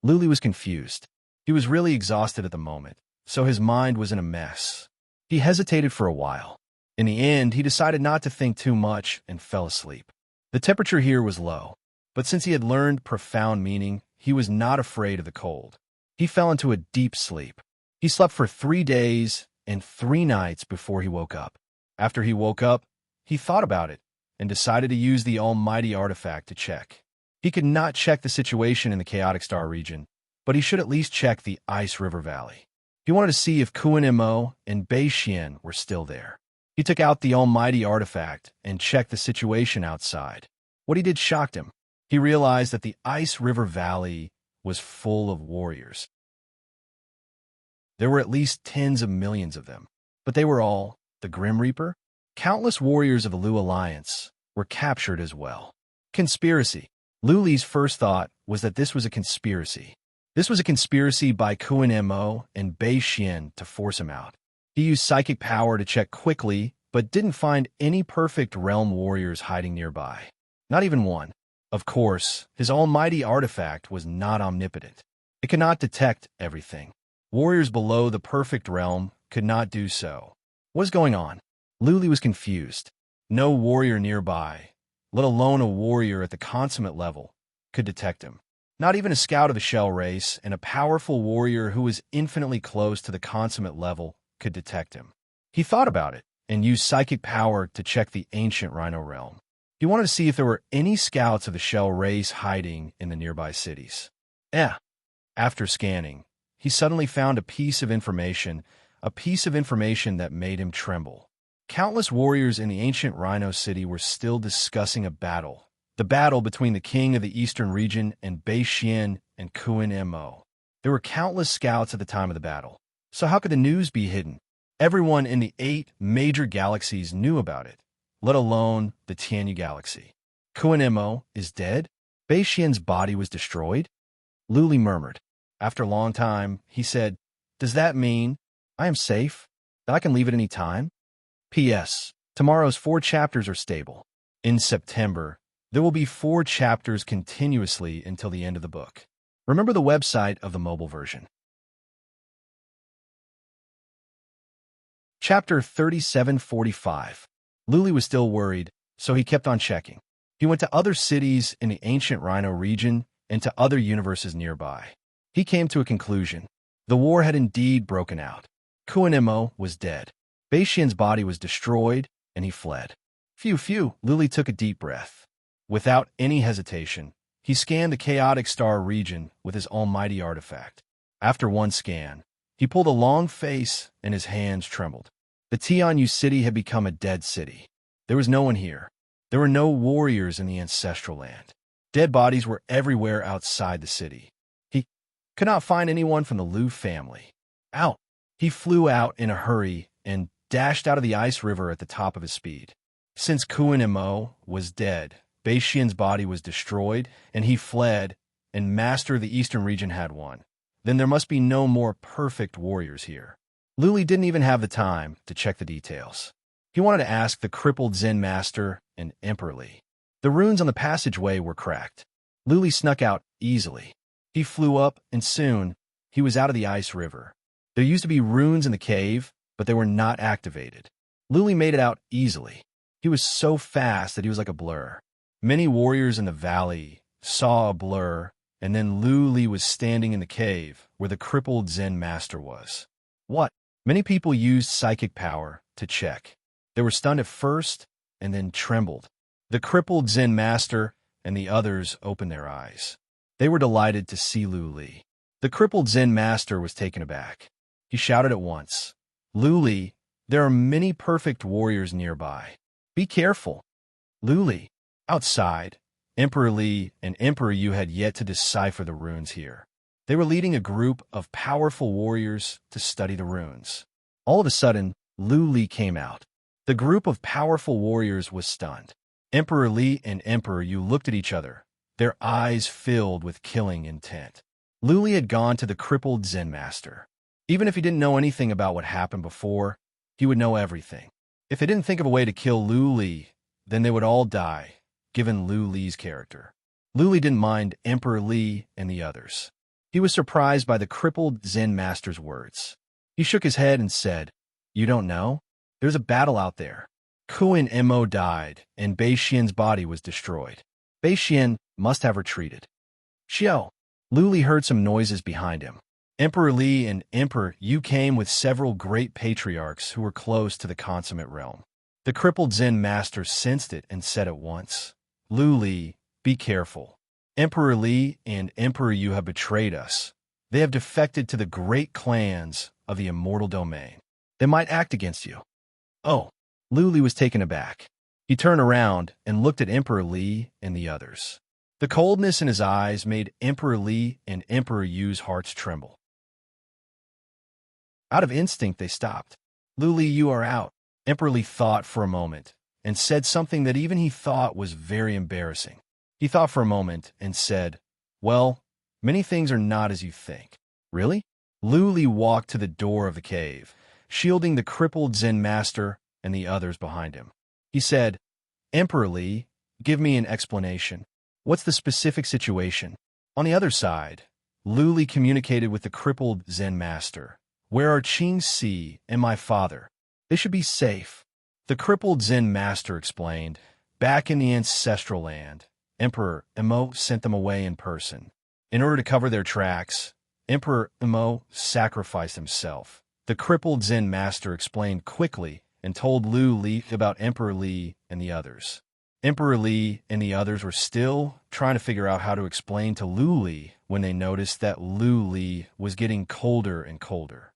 [SPEAKER 1] Luli was confused. He was really exhausted at the moment, so his mind was in a mess. He hesitated for a while. In the end, he decided not to think too much and fell asleep. The temperature here was low, but since he had learned profound meaning, he was not afraid of the cold. He fell into a deep sleep. He slept for 3 days and 3 nights before he woke up. After he woke up, he thought about it and decided to use the almighty artifact to check. He could not check the situation in the Chaotic Star region, but he should at least check the Ice River Valley. He wanted to see if Kuan-Mo and Bei-Xian were still there. He took out the almighty artifact and checked the situation outside. What he did shocked him. He realized that the Ice River Valley was full of warriors. There were at least tens of millions of them, but they were all the Grim Reaper. Countless warriors of the Lu Alliance were captured as well. Conspiracy. Lu Li's first thought was that this was a conspiracy. This was a conspiracy by Kuan-Mo and Bei-Xian to force him out. He used psychic power to check quickly, but didn't find any perfect realm warriors hiding nearby. Not even one. Of course, his almighty artifact was not omnipotent. It could not detect everything. Warriors below the perfect realm could not do so. What is going on? Lu Li was confused. No warrior nearby, let alone a warrior at the consummate level, could detect him. Not even a scout of the Shell race and a powerful warrior who was infinitely close to the consummate level could detect him. He thought about it and used psychic power to check the ancient Rhino realm. He wanted to see if there were any scouts of the Shell race hiding in the nearby cities. After scanning, he suddenly found a piece of information that made him tremble. Countless warriors in the ancient Rhino city were still discussing a battle. The battle between the king of the eastern region and Bei-Xian and Kuan-Mo. There were countless scouts at the time of the battle. So how could the news be hidden? Everyone in the 8 major galaxies knew about it, let alone the Tianyu galaxy. Kuan-Mo is dead? Bei-Xian's body was destroyed? Lu Li murmured. After a long time, he said, "Does that mean I am safe? That I can leave at any time?" P.S. Tomorrow's 4 chapters are stable. In September, there will be 4 chapters continuously until the end of the book. Remember the website of the mobile version. Chapter 3745. Lu Li was still worried, so he kept on checking. He went to other cities in the ancient Rhino region and to other universes nearby. He came to a conclusion. The war had indeed broken out. Kuan-Mo was dead. Bei-Xian's body was destroyed, and he fled. Phew, Lu Li took a deep breath. Without any hesitation, he scanned the Chaotic Star region with his almighty artifact. After one scan, he pulled a long face and his hands trembled. The Tianyu city had become a dead city. There was no one here. There were no warriors in the ancestral land. Dead bodies were everywhere outside the city. He could not find anyone from the Lu family. Out! He flew out in a hurry and dashed out of the ice river at the top of his speed. Since Kuan-Mo was dead, Bei-Xian's body was destroyed, and he fled, and Master of the Eastern region had won. Then there must be no more perfect warriors here. Lu Li didn't even have the time to check the details. He wanted to ask the crippled Zen Master and Emperor Li. The runes on the passageway were cracked. Lu Li snuck out easily. He flew up, and soon he was out of the ice river. There used to be runes in the cave, but they were not activated. Lu Li made it out easily. He was so fast that he was like a blur. Many warriors in the valley saw a blur, and then Lu Li was standing in the cave where the crippled Zen Master was. What? Many people used psychic power to check. They were stunned at first and then trembled. The crippled Zen Master and the others opened their eyes. They were delighted to see Lu Li. The crippled Zen Master was taken aback. He shouted at once, "Lu Li, there are many perfect warriors nearby. Be careful." Lu Li. Outside, Emperor Li and Emperor Yu had yet to decipher the runes here. They were leading a group of powerful warriors to study the runes. All of a sudden, Lu Li came out. The group of powerful warriors was stunned. Emperor Li and Emperor Yu looked at each other, their eyes filled with killing intent. Lu Li had gone to the crippled Zen Master. Even if he didn't know anything about what happened before, he would know everything. If they didn't think of a way to kill Lu Li, then they would all die, given Lu Li's character. Lu Li didn't mind Emperor Li and the others. He was surprised by the crippled Zen Master's words. He shook his head and said, "You don't know? There's a battle out there. Kuan-Mo died, and Bei-Xian's body was destroyed. Bei-Xian must have retreated." "Xiao, Luli heard some noises behind him. Emperor Li and Emperor Yu came with several great patriarchs who were close to the consummate realm. The crippled Zen master sensed it and said at once, Luli, be careful. Emperor Li and Emperor Yu have betrayed us. They have defected to the great clans of the immortal domain. They might act against you. Oh, Luli was taken aback. He turned around and looked at Emperor Li and the others. The coldness in his eyes made Emperor Li and Emperor Yu's hearts tremble. Out of instinct, they stopped. Luli, you are out. Emperor Li thought for a moment and said something that even he thought was very embarrassing. He thought for a moment and said, well, many things are not as you think. Really? Luli walked to the door of the cave, shielding the crippled Zen master and the others behind him. He said, Emperor Li, give me an explanation. What's the specific situation? On the other side, Luli communicated with the crippled Zen master. Where are Qing Si and my father? They should be safe. The crippled Zen master explained, back in the ancestral land, Emperor Emo sent them away in person. In order to cover their tracks, Emperor Emo sacrificed himself. The crippled Zen master explained quickly and told Lu Li about Emperor Li and the others. Emperor Li and the others were still trying to figure out how to explain to Lu Li when they noticed that Lu Li was getting colder and colder.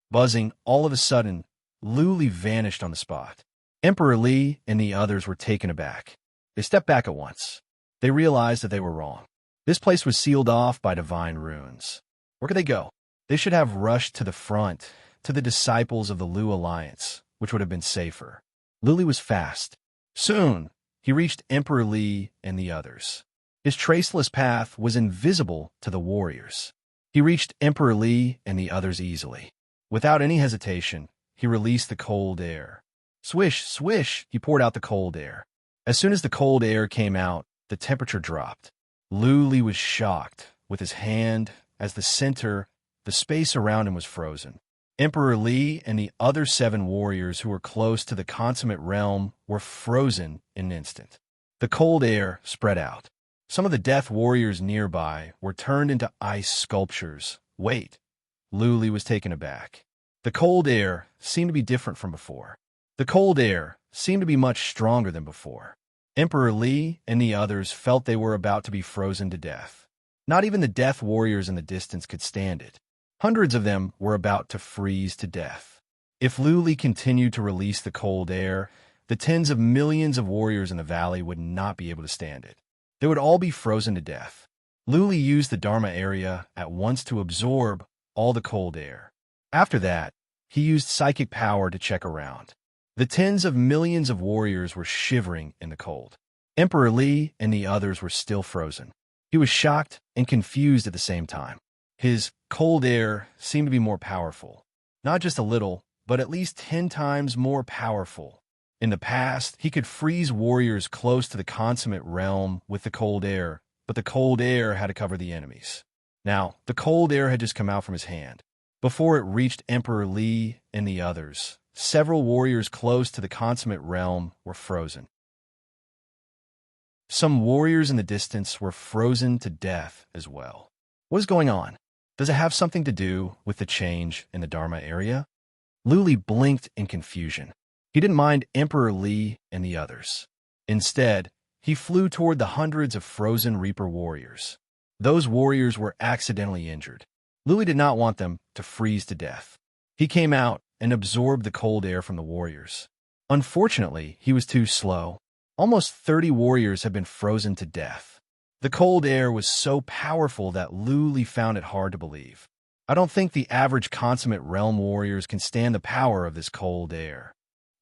[SPEAKER 1] Buzzing, all of a sudden, Lu Li vanished on the spot. Emperor Li and the others were taken aback. They stepped back at once. They realized that they were wrong. This place was sealed off by divine runes. Where could they go? They should have rushed to the front, to the disciples of the Lu Alliance, which would have been safer. Luli was fast. Soon, he reached Emperor Li and the others. His traceless path was invisible to the warriors. He reached Emperor Li and the others easily. Without any hesitation, he released the cold air. Swish, swish, he poured out the cold air. As soon as the cold air came out, the temperature dropped. Luli was shocked, with his hand, as the space around him was frozen. Emperor Li and the other 7 warriors who were close to the consummate realm were frozen in an instant. The cold air spread out. Some of the death warriors nearby were turned into ice sculptures. Wait. Luli was taken aback. The cold air seemed to be different from before. The cold air seemed to be much stronger than before. Emperor Li and the others felt they were about to be frozen to death. Not even the death warriors in the distance could stand it. Hundreds of them were about to freeze to death. If Luli continued to release the cold air, the tens of millions of warriors in the valley would not be able to stand it. They would all be frozen to death. Luli used the Dharma area at once to absorb all the cold air. After that, he used psychic power to check around. The tens of millions of warriors were shivering in the cold. Emperor Li and the others were still frozen. He was shocked and confused at the same time. His cold air seemed to be more powerful. Not just a little, but at least 10 times more powerful. In the past, he could freeze warriors close to the consummate realm with the cold air, but the cold air had to cover the enemies. Now, the cold air had just come out from his hand. Before it reached Emperor Li and the others, several warriors close to the consummate realm were frozen. Some warriors in the distance were frozen to death as well. What is going on? Does it have something to do with the change in the Dharma area? Luli blinked in confusion. He didn't mind Emperor Li and the others. Instead, he flew toward the hundreds of frozen Reaper warriors. Those warriors were accidentally injured. Luli did not want them to freeze to death. He came out and absorbed the cold air from the warriors. Unfortunately, he was too slow. Almost 30 warriors had been frozen to death. The cold air was so powerful that Luli found it hard to believe. I don't think the average consummate realm warriors can stand the power of this cold air.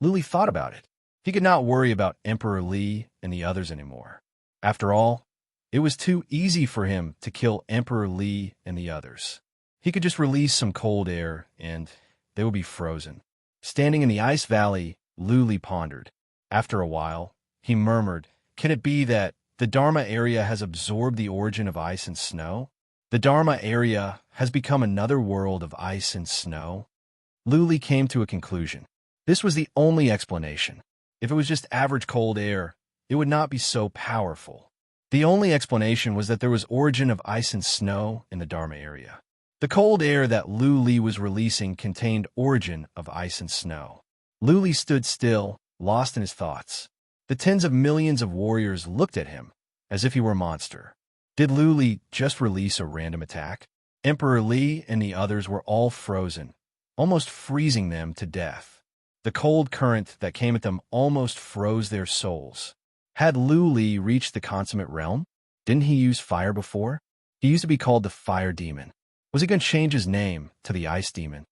[SPEAKER 1] Luli thought about it. He could not worry about Emperor Li and the others anymore. After all, it was too easy for him to kill Emperor Li and the others. He could just release some cold air, and they would be frozen. Standing in the ice valley, Luli pondered. After a while, he murmured, "Can it be that the Dharma area has absorbed the origin of ice and snow? The Dharma area has become another world of ice and snow?" Luli came to a conclusion. This was the only explanation. If it was just average cold air, it would not be so powerful. The only explanation was that there was origin of ice and snow in the Dharma area. The cold air that Lu Li was releasing contained origin of ice and snow. Lu Li stood still, lost in his thoughts. The tens of millions of warriors looked at him, as if he were a monster. Did Lu Li just release a random attack? Emperor Li and the others were all frozen, almost freezing them to death. The cold current that came at them almost froze their souls. Had Lu Li reached the consummate realm? Didn't he use fire before? He used to be called the Fire Demon. Was he going to change his name to the Ice Demon?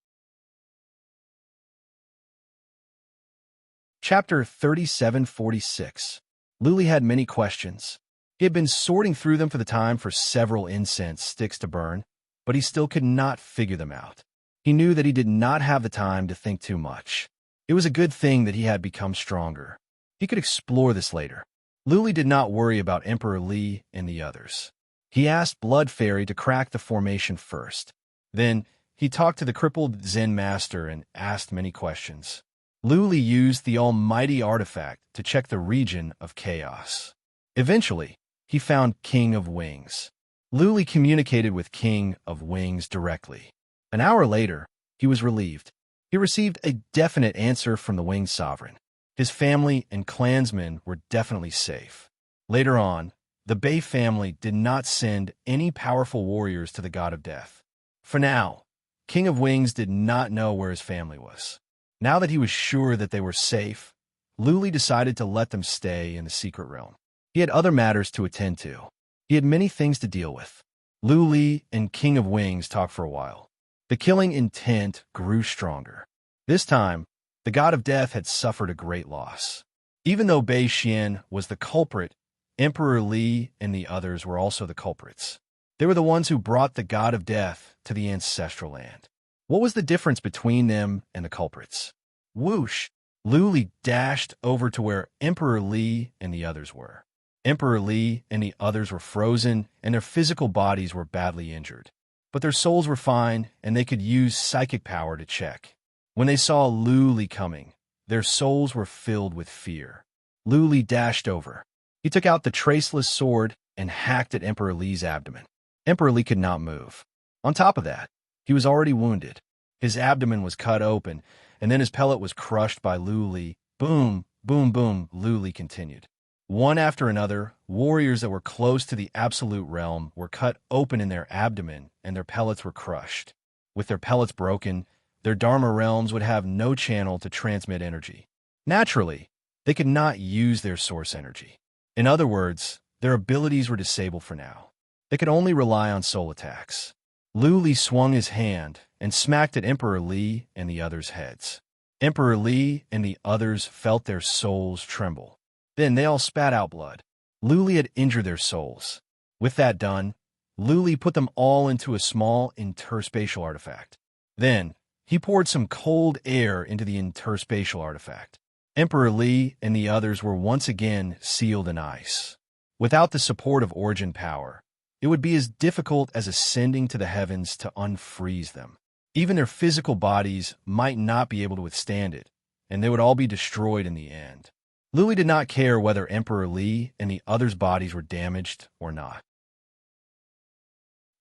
[SPEAKER 1] Chapter 3746. Lu Li had many questions. He had been sorting through them for the time for several incense sticks to burn, but he still could not figure them out. He knew that he did not have the time to think too much. It was a good thing that he had become stronger. He could explore this later. Lu Li did not worry about Emperor Li and the others. He asked Blood Fairy to crack the formation first. Then, he talked to the crippled Zen master and asked many questions. Lu Li used the almighty artifact to check the region of chaos. Eventually, he found King of Wings. Lu Li communicated with King of Wings directly. An hour later, he was relieved. He received a definite answer from the Winged Sovereign. His family and clansmen were definitely safe. Later on, the Bei family did not send any powerful warriors to the God of Death. For now, King of Wings did not know where his family was. Now that he was sure that they were safe, Lu Li decided to let them stay in the secret realm. He had other matters to attend to. He had many things to deal with. Lu Li and King of Wings talked for a while. The killing intent grew stronger. This time, the God of Death had suffered a great loss. Even though Bei Xian was the culprit, Emperor Li and the others were also the culprits. They were the ones who brought the God of Death to the ancestral land. What was the difference between them and the culprits? Whoosh! Lu Li dashed over to where Emperor Li and the others were. Emperor Li and the others were frozen, and their physical bodies were badly injured. But their souls were fine, and they could use psychic power to check. When they saw Lu Li coming, their souls were filled with fear. Lu Li dashed over. He took out the traceless sword and hacked at Emperor Li's abdomen. Emperor Li could not move. On top of that, he was already wounded. His abdomen was cut open, and then his pellet was crushed by Lu Li. Boom, boom, boom, Lu Li continued. One after another, warriors that were close to the absolute realm were cut open in their abdomen, and their pellets were crushed. With their pellets broken, their Dharma realms would have no channel to transmit energy. Naturally, they could not use their source energy. In other words, their abilities were disabled for now. They could only rely on soul attacks. Lu Li swung his hand and smacked at Emperor Li and the others' heads. Emperor Li and the others felt their souls tremble. Then they all spat out blood. Lu Li had injured their souls. With that done, Lu Li put them all into a small interspatial artifact. Then, he poured some cold air into the interspatial artifact. Emperor Li and the others were once again sealed in ice. Without the support of origin power, it would be as difficult as ascending to the heavens to unfreeze them. Even their physical bodies might not be able to withstand it, and they would all be destroyed in the end. Lu Li did not care whether Emperor Li and the others' bodies were damaged or not.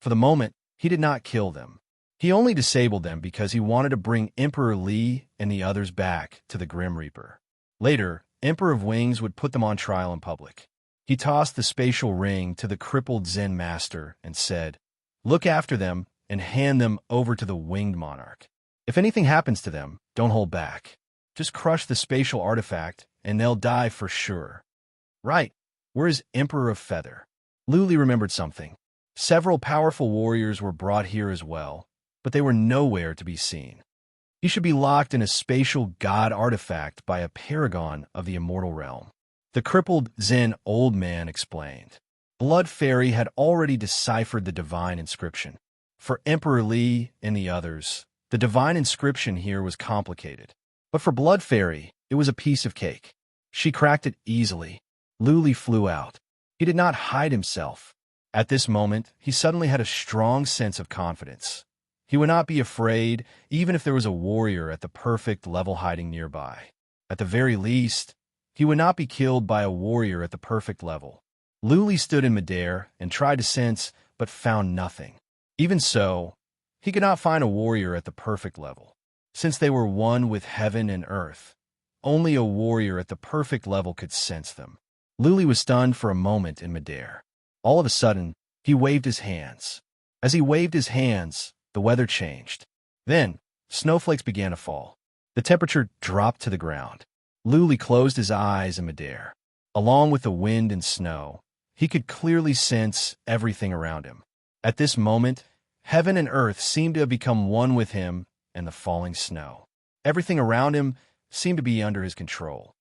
[SPEAKER 1] For the moment, he did not kill them. He only disabled them because he wanted to bring Emperor Li and the others back to the Grim Reaper. Later, Emperor of Wings would put them on trial in public. He tossed the spatial ring to the crippled Zen master and said, "Look after them and hand them over to the Winged Monarch. If anything happens to them, don't hold back. Just crush the spatial artifact and they'll die for sure." Right, where is Emperor of Feather? Lu Li remembered something. Several powerful warriors were brought here as well, but they were nowhere to be seen. He should be locked in a spatial god artifact by a paragon of the immortal realm. The crippled Zen old man explained. Blood Fairy had already deciphered the divine inscription. For Emperor Li and the others, the divine inscription here was complicated. But for Blood Fairy, it was a piece of cake. She cracked it easily. Lu Li flew out. He did not hide himself. At this moment, he suddenly had a strong sense of confidence. He would not be afraid, even if there was a warrior at the perfect level hiding nearby. At the very least, he would not be killed by a warrior at the perfect level. Luli stood in midair and tried to sense, but found nothing. Even so, he could not find a warrior at the perfect level. Since they were one with heaven and earth, only a warrior at the perfect level could sense them. Luli was stunned for a moment in midair. All of a sudden, he waved his hands. As he waved his hands, the weather changed. Then, snowflakes began to fall. The temperature dropped to the ground. Luli closed his eyes in midair. Along with the wind and snow, he could clearly sense everything around him. At this moment, heaven and earth seemed to have become one with him and the falling snow. Everything around him seemed to be under his control.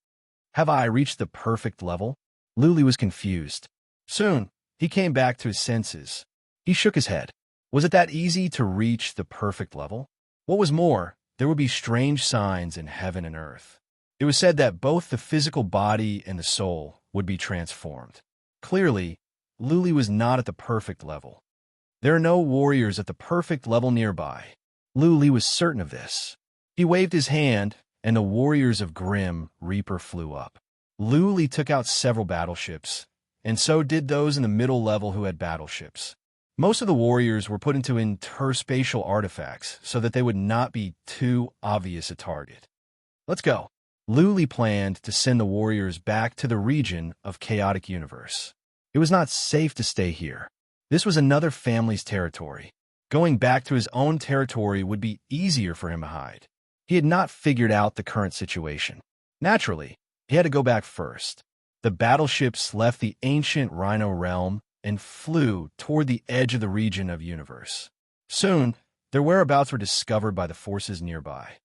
[SPEAKER 1] Have I reached the perfect level? Luli was confused. Soon, he came back to his senses. He shook his head. Was it that easy to reach the perfect level? What was more, there would be strange signs in heaven and earth. It was said that both the physical body and the soul would be transformed. Clearly, Luli was not at the perfect level. There are no warriors at the perfect level nearby. Luli was certain of this. He waved his hand, and the warriors of Grim Reaper flew up. Luli took out several battleships, and so did those in the middle level who had battleships. Most of the warriors were put into interspatial artifacts so that they would not be too obvious a target. Let's go. Luli planned to send the warriors back to the region of chaotic universe. It was not safe to stay here. This was another family's territory. Going back to his own territory would be easier for him to hide. He had not figured out the current situation. Naturally, he had to go back first. The battleships left the ancient Rhino realm and flew toward the edge of the region of universe. Soon, their whereabouts were discovered by the forces nearby.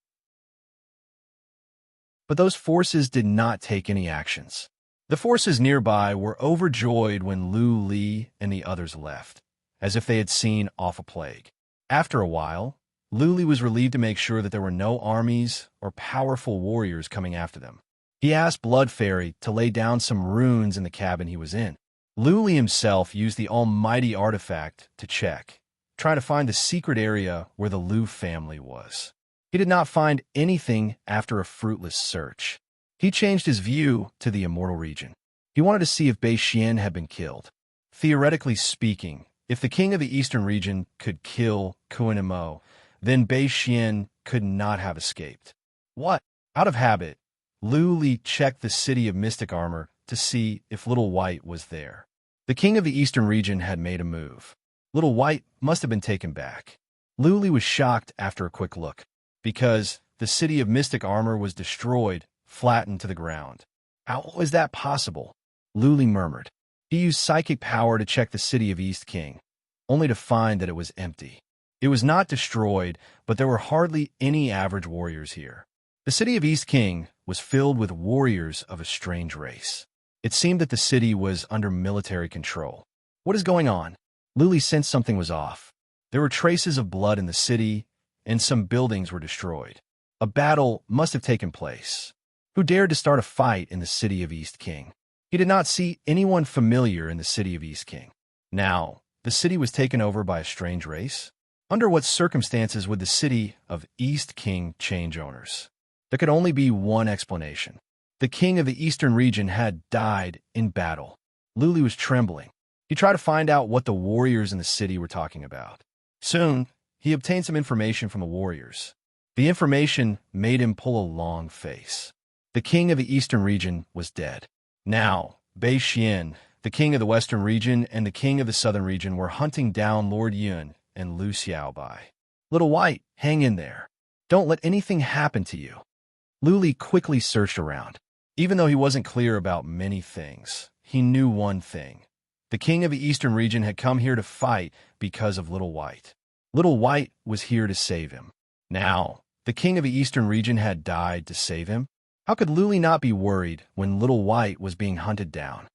[SPEAKER 1] But those forces did not take any actions. The forces nearby were overjoyed when Luli and the others left, as if they had seen off a plague. After a while, Luli was relieved to make sure that there were no armies or powerful warriors coming after them. He asked Blood Fairy to lay down some runes in the cabin he was in. Luli himself used the almighty artifact to check, trying to find the secret area where the Lu family was. He did not find anything after a fruitless search. He changed his view to the immortal region. He wanted to see if Bei Xian had been killed. Theoretically speaking, if the king of the eastern region could kill Kuan-Imo, then Bei Xian could not have escaped. What? Out of habit, Luli checked the city of mystic armor to see if Little White was there. The king of the eastern region had made a move. Little White must have been taken back. Luli was shocked after a quick look, because the city of mystic armor was destroyed, flattened to the ground. How was that possible? Luli murmured. He used psychic power to check the city of East King, only to find that it was empty. It was not destroyed, but there were hardly any average warriors here. The city of East King was filled with warriors of a strange race. It seemed that the city was under military control. What is going on? Luli sensed something was off. There were traces of blood in the city, and some buildings were destroyed. A battle must have taken place. Who dared to start a fight in the city of East King? He did not see anyone familiar in the city of East King. Now, the city was taken over by a strange race? Under what circumstances would the city of East King change owners? There could only be one explanation. The king of the eastern region had died in battle. Luli was trembling. He tried to find out what the warriors in the city were talking about. Soon, he obtained some information from the warriors. The information made him pull a long face. The king of the eastern region was dead. Now, Bei Xian, the king of the western region, and the king of the southern region were hunting down Lord Yun and Lu Xiaobai. Little White, hang in there. Don't let anything happen to you. Luli quickly searched around. Even though he wasn't clear about many things, he knew one thing. The king of the eastern region had come here to fight because of Little White. Little White was here to save him. Now, the king of the eastern region had died to save him? How could Luli not be worried when Little White was being hunted down?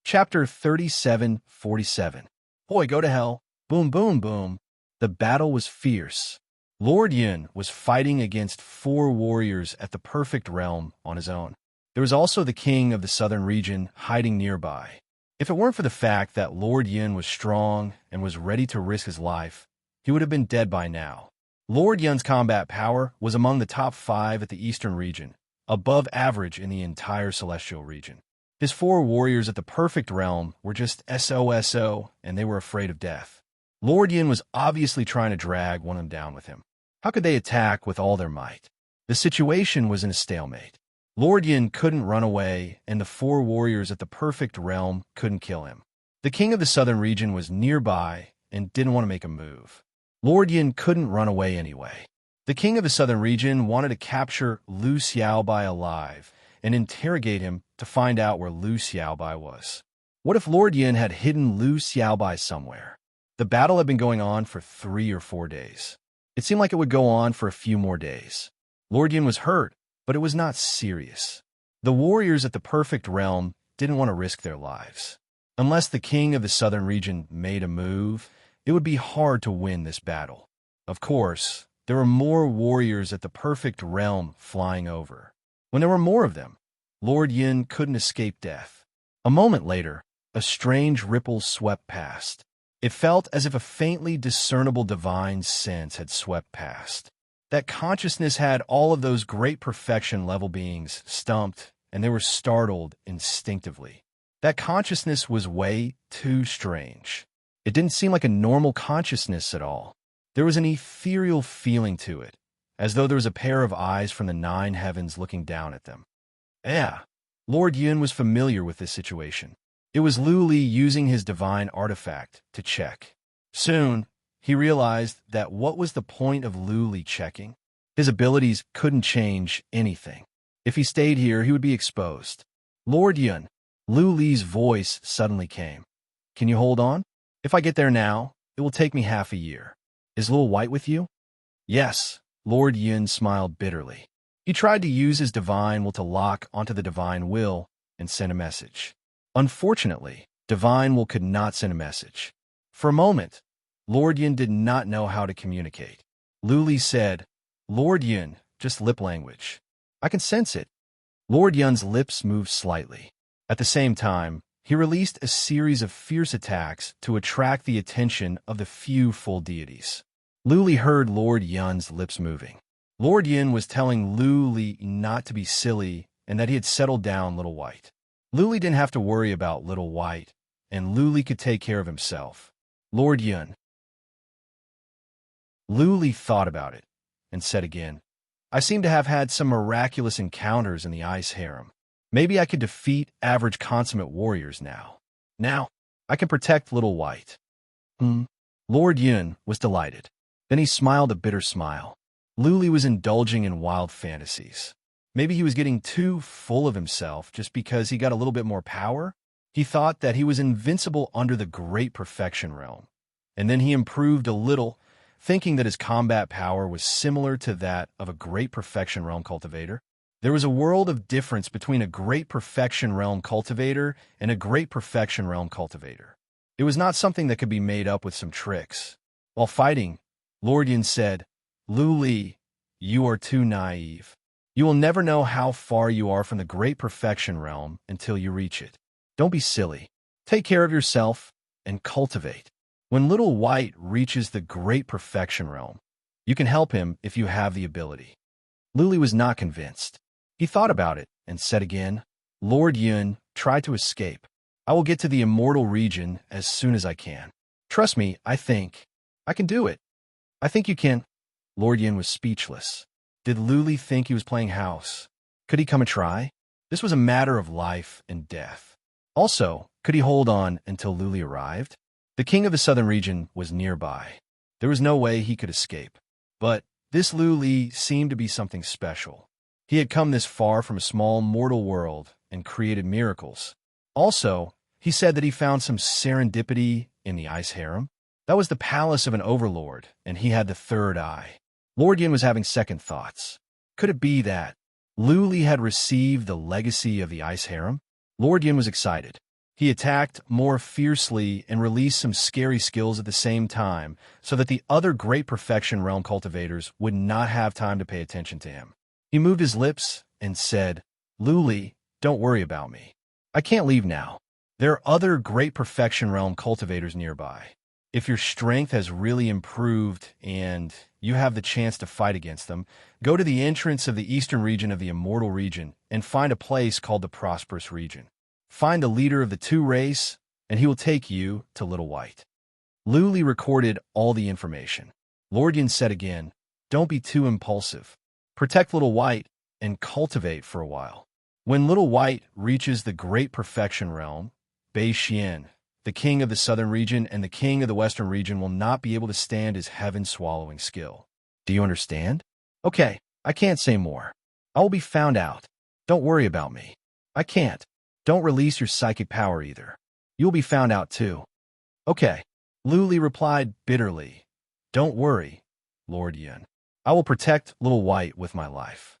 [SPEAKER 1] Chapter 37:47. Boy, go to hell. Boom, boom, boom. The battle was fierce. Lord Yun was fighting against 4 warriors at the perfect realm on his own. There was also the king of the southern region hiding nearby. If it weren't for the fact that Lord Yun was strong and was ready to risk his life, he would have been dead by now. Lord Yun's combat power was among the top 5 at the eastern region, above average in the entire celestial region. His 4 warriors at the perfect realm were just SOSO, and they were afraid of death. Lord Yin was obviously trying to drag one of them down with him. How could they attack with all their might? The situation was in a stalemate. Lord Yin couldn't run away, and the 4 warriors at the perfect realm couldn't kill him. The king of the southern region was nearby and didn't want to make a move. Lord Yin couldn't run away anyway. The king of the southern region wanted to capture Lu Xiaobai alive and interrogate him to find out where Lu Xiaobai was. What if Lord Yin had hidden Lu Xiaobai somewhere? The battle had been going on for 3 or 4 days. It seemed like it would go on for a few more days. Lord Yin was hurt, but it was not serious. The warriors at the perfect realm didn't want to risk their lives. Unless the king of the southern region made a move, it would be hard to win this battle. Of course, there were more warriors at the perfect realm flying over. When there were more of them, Lord Yin couldn't escape death. A moment later, a strange ripple swept past. It felt as if a faintly discernible divine sense had swept past. That consciousness had all of those great perfection level beings stumped, and they were startled instinctively. That consciousness was way too strange. It didn't seem like a normal consciousness at all. There was an ethereal feeling to it, as though there was a pair of eyes from the 9 heavens looking down at them. Lord Yin was familiar with this situation. It was Lu Li using his divine artifact to check. Soon, he realized that what was the point of Lu Li checking? His abilities couldn't change anything. If he stayed here, he would be exposed. Lord Yin, Lu Li's voice suddenly came. Can you hold on? If I get there now, it will take me half a year. Is Lil White with you? Yes, Lord Yin smiled bitterly. He tried to use his divine will to lock onto the divine will and send a message. Unfortunately, divine will could not send a message. For a moment, Lord Yin did not know how to communicate. Lu Li said, Lord Yin, just lip language. I can sense it. Lord Yin's lips moved slightly. At the same time, he released a series of fierce attacks to attract the attention of the few full deities. Lu Li heard Lord Yin's lips moving. Lord Yin was telling Lu Li not to be silly and that he had settled down Little White. Lu Li didn't have to worry about Little White, and Lu Li could take care of himself. Lord Yin. Lu Li thought about it and said again, I seem to have had some miraculous encounters in the ice harem. Maybe I could defeat average consummate warriors now. Now, I can protect Little White. Lord Yin was delighted. Then he smiled a bitter smile. Lu Li was indulging in wild fantasies. Maybe he was getting too full of himself just because he got a little bit more power. He thought that he was invincible under the great perfection realm. And then he improved a little, thinking that his combat power was similar to that of a great perfection realm cultivator. There was a world of difference between a great perfection realm cultivator and a great perfection realm cultivator. It was not something that could be made up with some tricks. While fighting, Lord Yin said, Lu Li, you are too naive. You will never know how far you are from the great perfection realm until you reach it. Don't be silly. Take care of yourself and cultivate. When Little White reaches the great perfection realm, you can help him if you have the ability. Lu Li was not convinced. He thought about it and said again, Lord Yin, try to escape. I will get to the immortal region as soon as I can. Trust me, I think I can do it. I think you can. Lord Yin was speechless. Did Lu Li think he was playing house? Could he come and try? This was a matter of life and death. Also, could he hold on until Lu Li arrived? The king of the southern region was nearby. There was no way he could escape. But this Lu Li seemed to be something special. He had come this far from a small mortal world and created miracles. Also, he said that he found some serendipity in the ice harem. That was the palace of an overlord, and he had the third eye. Lord Yin was having second thoughts. Could it be that Lu Li had received the legacy of the ice harem? Lord Yin was excited. He attacked more fiercely and released some scary skills at the same time so that the other great perfection realm cultivators would not have time to pay attention to him. He moved his lips and said, Lu Li, don't worry about me. I can't leave now. There are other great perfection realm cultivators nearby. If your strength has really improved and you have the chance to fight against them, go to the entrance of the eastern region of the immortal region and find a place called the prosperous region. Find the leader of the two race, and he will take you to Little White. Luli recorded all the information. Lord Yin said again, don't be too impulsive. Protect Little White and cultivate for a while. When Little White reaches the great perfection realm, Bei Xian, the king of the southern region and the king of the western region, will not be able to stand his heaven-swallowing skill. Do you understand? Okay, I can't say more. I will be found out. Don't worry about me. I can't. Don't release your psychic power either. You'll be found out too. Okay. Luli replied bitterly. Don't worry, Lord Yin. I will protect Little White with my life.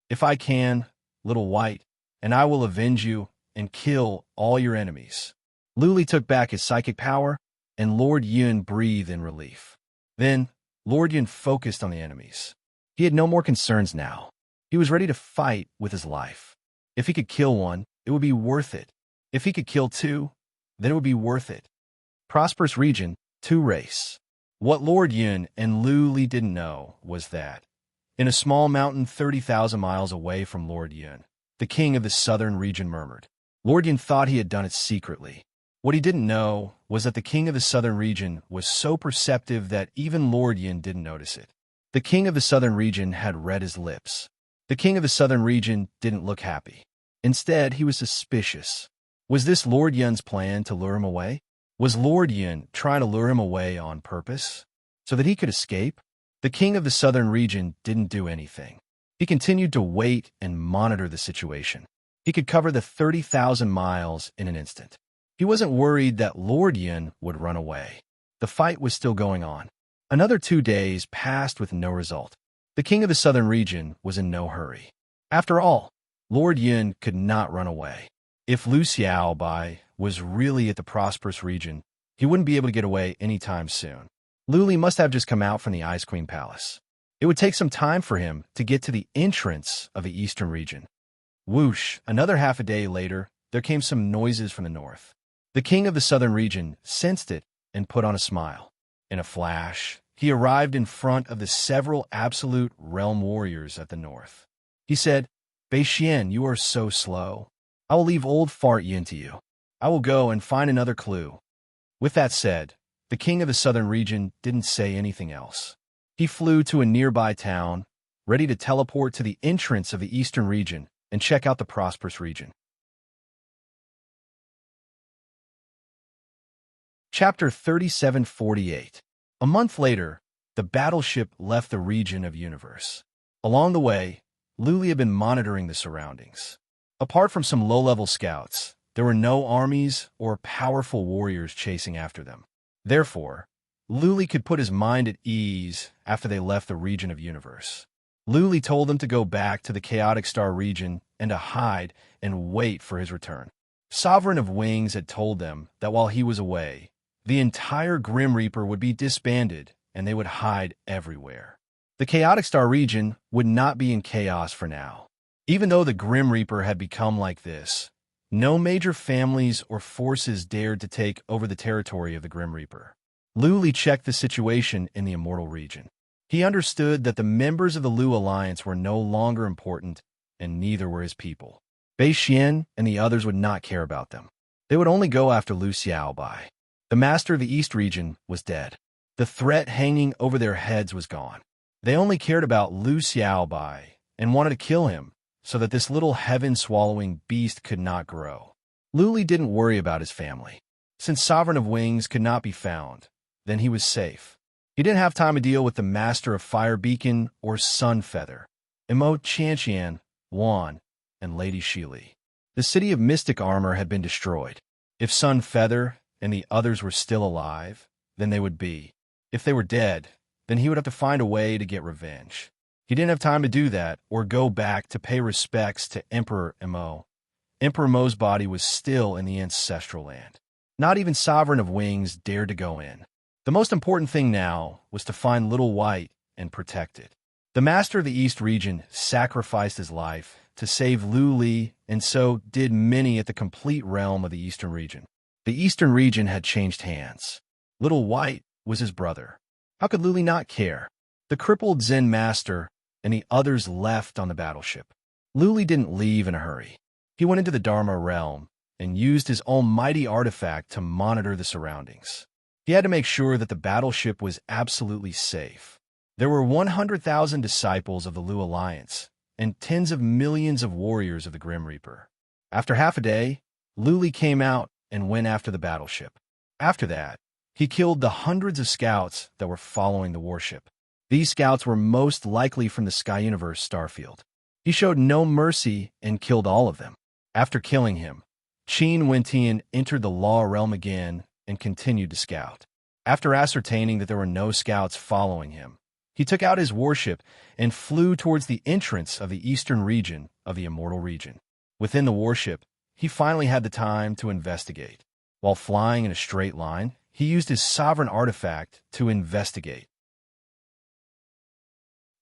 [SPEAKER 1] If I can, Little White, and I will avenge you and kill all your enemies. Luli took back his psychic power, and Lord Yin breathed in relief. Then, Lord Yin focused on the enemies. He had no more concerns now. He was ready to fight with his life. If he could kill one, it would be worth it. If he could kill two, then it would be worth it. Prosperous region, two race. What Lord Yin and Luli didn't know was that, in a small mountain 30,000 miles away from Lord Yin, the king of the southern region murmured. Lord Yin thought he had done it secretly. What he didn't know was that the king of the southern region was so perceptive that even Lord Yin didn't notice it. The king of the southern region had read his lips. The king of the southern region didn't look happy. Instead, he was suspicious. Was this Lord Yin's plan to lure him away? Was Lord Yin trying to lure him away on purpose, so that he could escape? The king of the southern region didn't do anything. He continued to wait and monitor the situation. He could cover the 30,000 miles in an instant. He wasn't worried that Lord Yin would run away. The fight was still going on. Another 2 days passed with no result. The king of the southern region was in no hurry. After all, Lord Yin could not run away. If Lu Xiaobai was really at the prosperous region, he wouldn't be able to get away anytime soon. Luli must have just come out from the Ice Queen Palace. It would take some time for him to get to the entrance of the eastern region. Whoosh! Another half a day later, there came some noises from the north. The king of the southern region sensed it and put on a smile. In a flash, he arrived in front of the several absolute realm warriors at the north. He said, Bei Xian, you are so slow. I will leave old Fart Yin to you. I will go and find another clue. With that said, the king of the southern region didn't say anything else. He flew to a nearby town, ready to teleport to the entrance of the eastern region and check out the prosperous region. Chapter 3748. A month later, the battleship left the region of universe. Along the way, Luli had been monitoring the surroundings. Apart from some low-level scouts, there were no armies or powerful warriors chasing after them. Therefore, Luli could put his mind at ease after they left the region of universe. Luli told them to go back to the chaotic star region and to hide and wait for his return. Sovereign of Wings had told them that while he was away, the entire Grim Reaper would be disbanded and they would hide everywhere. The chaotic star region would not be in chaos for now. Even though the Grim Reaper had become like this, no major families or forces dared to take over the territory of the Grim Reaper. Luli checked the situation in the immortal region. He understood that the members of the Lu Alliance were no longer important, and neither were his people. Bei Xian and the others would not care about them. They would only go after Lu Xiaobai. The master of the East region was dead. The threat hanging over their heads was gone. They only cared about Lu Xiaobai and wanted to kill him so that this little heaven-swallowing beast could not grow. Luli didn't worry about his family. Since Sovereign of Wings could not be found, then he was safe. He didn't have time to deal with the Master of Fire Beacon or Sun Feather, Emo Chanchian, Wan, and Lady Shili. The city of Mystic Armor had been destroyed. If Sun Feather and the others were still alive, then they would be. If they were dead, then he would have to find a way to get revenge. He didn't have time to do that or go back to pay respects to Emperor Emo. Emperor Mo's body was still in the ancestral land. Not even Sovereign of Wings dared to go in. The most important thing now was to find Little White and protect it. The Master of the East region sacrificed his life to save Lu Li, and so did many at the complete realm of the Eastern region. The eastern region had changed hands. Little White was his brother. How could Luli not care? The crippled Zen master and the others left on the battleship. Luli didn't leave in a hurry. He went into the Dharma realm and used his almighty artifact to monitor the surroundings. He had to make sure that the battleship was absolutely safe. There were 100,000 disciples of the Lu Alliance and tens of millions of warriors of the Grim Reaper. After half a day, Luli came out and went after the battleship. After that, he killed the hundreds of scouts that were following the warship. These scouts were most likely from the Sky Universe starfield. He showed no mercy and killed all of them. After killing him, Qin Wentian entered the Law realm again and continued to scout. After ascertaining that there were no scouts following him, he took out his warship and flew towards the entrance of the eastern region of the Immortal Region. Within the warship, he finally had the time to investigate. While flying in a straight line, he used his sovereign artifact to investigate.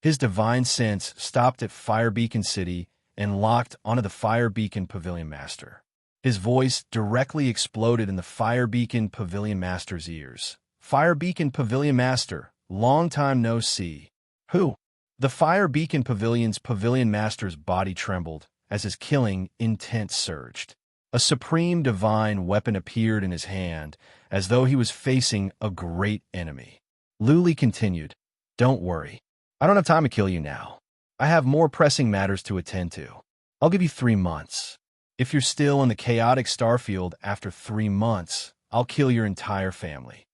[SPEAKER 1] His divine sense stopped at Fire Beacon City and locked onto the Fire Beacon Pavilion Master. His voice directly exploded in the Fire Beacon Pavilion Master's ears. Fire Beacon Pavilion Master, long time no see. Who? The Fire Beacon Pavilion's Pavilion Master's body trembled as his killing intent surged. A supreme divine weapon appeared in his hand, as though he was facing a great enemy. Luli continued, "Don't worry. I don't have time to kill you now. I have more pressing matters to attend to. I'll give you 3 months. If you're still in the chaotic starfield after 3 months, I'll kill your entire family."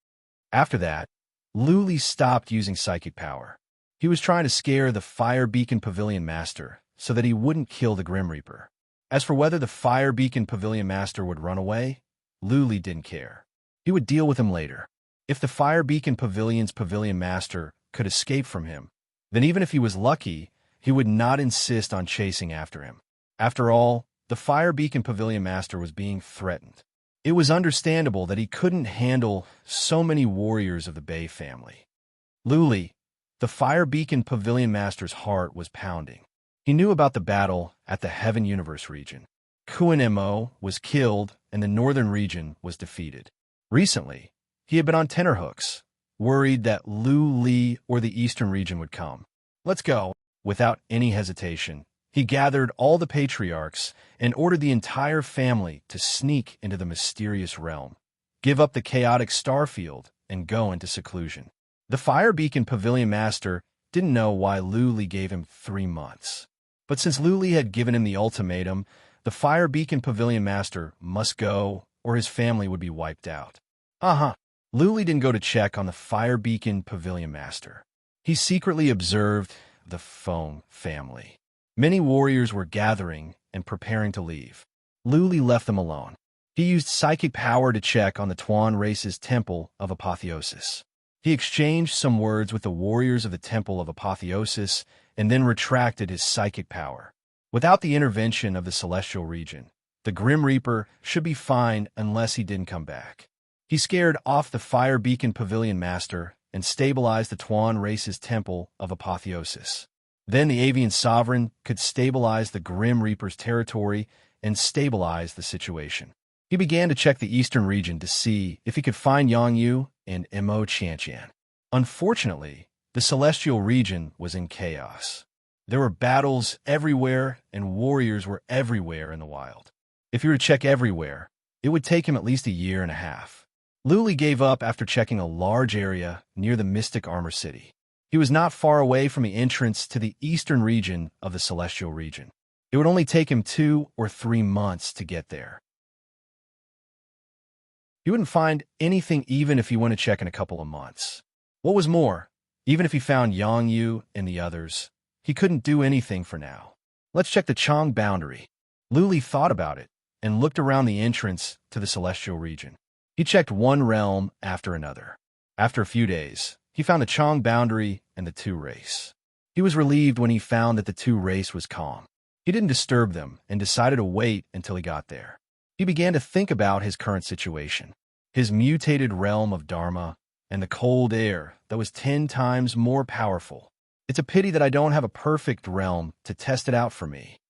[SPEAKER 1] After that, Luli stopped using psychic power. He was trying to scare the Fire Beacon Pavilion Master so that he wouldn't kill the Grim Reaper. As for whether the Fire Beacon Pavilion Master would run away, Luli didn't care. He would deal with him later. If the Fire Beacon Pavilion's Pavilion Master could escape from him, then even if he was lucky, he would not insist on chasing after him. After all, the Fire Beacon Pavilion Master was being threatened. It was understandable that he couldn't handle so many warriors of the Bay family. Luli, the Fire Beacon Pavilion Master's heart was pounding. He knew about the battle at the Heaven Universe region. Kuan Mo was killed and the northern region was defeated. Recently, he had been on tenterhooks, worried that Lu Li or the eastern region would come. "Let's go." Without any hesitation, he gathered all the patriarchs and ordered the entire family to sneak into the mysterious realm, give up the chaotic starfield, and go into seclusion. The Fire Beacon Pavilion Master didn't know why Luli gave him 3 months. But since Luli had given him the ultimatum, the Fire Beacon Pavilion Master must go or his family would be wiped out. Luli didn't go to check on the Fire Beacon Pavilion Master. He secretly observed the Phone family. Many warriors were gathering and preparing to leave. Luli left them alone. He used psychic power to check on the Tuan race's Temple of Apotheosis. He exchanged some words with the warriors of the Temple of Apotheosis and then retracted his psychic power. Without the intervention of the Celestial Region, the Grim Reaper should be fine unless he didn't come back. He scared off the Fire Beacon Pavilion Master and stabilized the Tuan race's Temple of Apotheosis. Then the Avian Sovereign could stabilize the Grim Reaper's territory and stabilize the situation. He began to check the eastern region to see if he could find Yang Yu and Mo Qianqian. Unfortunately, the celestial region was in chaos. There were battles everywhere and warriors were everywhere in the wild. If he were to check everywhere, it would take him at least 1.5 years. Luli gave up after checking a large area near the Mystic Armor City. He was not far away from the entrance to the eastern region of the celestial region. It would only take him 2 or 3 months to get there. He wouldn't find anything even if he went to check in a couple of months. What was more, even if he found Yang Yu and the others, he couldn't do anything for now. Let's check the Chang boundary. Luli thought about it and looked around the entrance to the celestial region. He checked one realm after another. After a few days, he found the Chang boundary and the Tu race. He was relieved when he found that the Tu race was calm. He didn't disturb them and decided to wait until he got there. He began to think about his current situation, his mutated realm of Dharma, and the cold air that was 10 times more powerful. It's a pity that I don't have a perfect realm to test it out for me.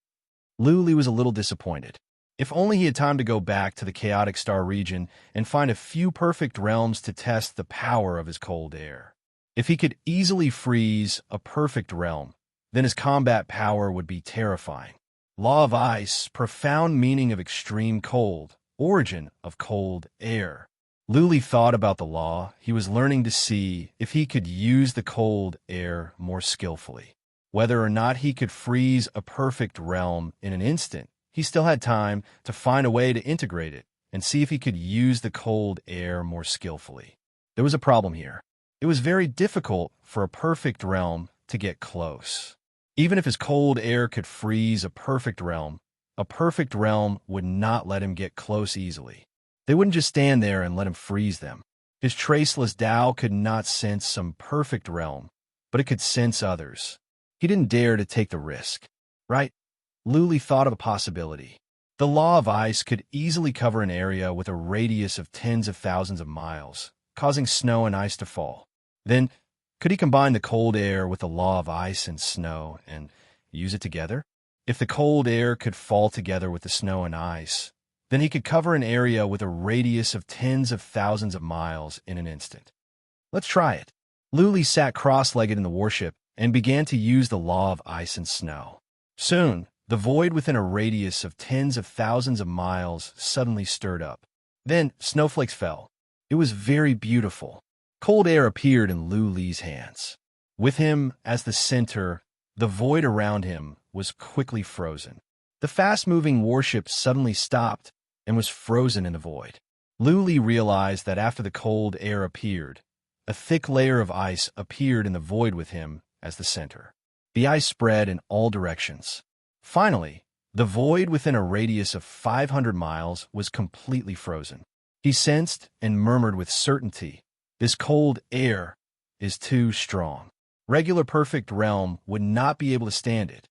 [SPEAKER 1] Luli was a little disappointed. If only he had time to go back to the chaotic star region and find a few perfect realms to test the power of his cold air. If he could easily freeze a perfect realm, then his combat power would be terrifying. Law of ice, profound meaning of extreme cold, origin of cold air. Luli thought about the law. He was learning to see if he could use the cold air more skillfully. Whether or not he could freeze a perfect realm in an instant, he still had time to find a way to integrate it and see if he could use the cold air more skillfully. There was a problem here. It was very difficult for a perfect realm to get close. Even if his cold air could freeze a perfect realm would not let him get close easily. They wouldn't just stand there and let him freeze them. His traceless Tao could not sense some perfect realm, but it could sense others. He didn't dare to take the risk, right? Luli thought of a possibility. The law of ice could easily cover an area with a radius of tens of thousands of miles, causing snow and ice to fall. Then, could he combine the cold air with the law of ice and snow and use it together? If the cold air could fall together with the snow and ice, then he could cover an area with a radius of tens of thousands of miles in an instant. Let's try it. Luli sat cross-legged in the warship and began to use the law of ice and snow. Soon, the void within a radius of tens of thousands of miles suddenly stirred up. Then, snowflakes fell. It was very beautiful. Cold air appeared in Luli's hands. With him as the center, the void around him was quickly frozen. The fast-moving warship suddenly stopped and was frozen in the void. Luli realized that after the cold air appeared, a thick layer of ice appeared in the void with him as the center. The ice spread in all directions. Finally, the void within a radius of 500 miles was completely frozen. He sensed and murmured with certainty, "This cold air is too strong. Regular perfect realm would not be able to stand it."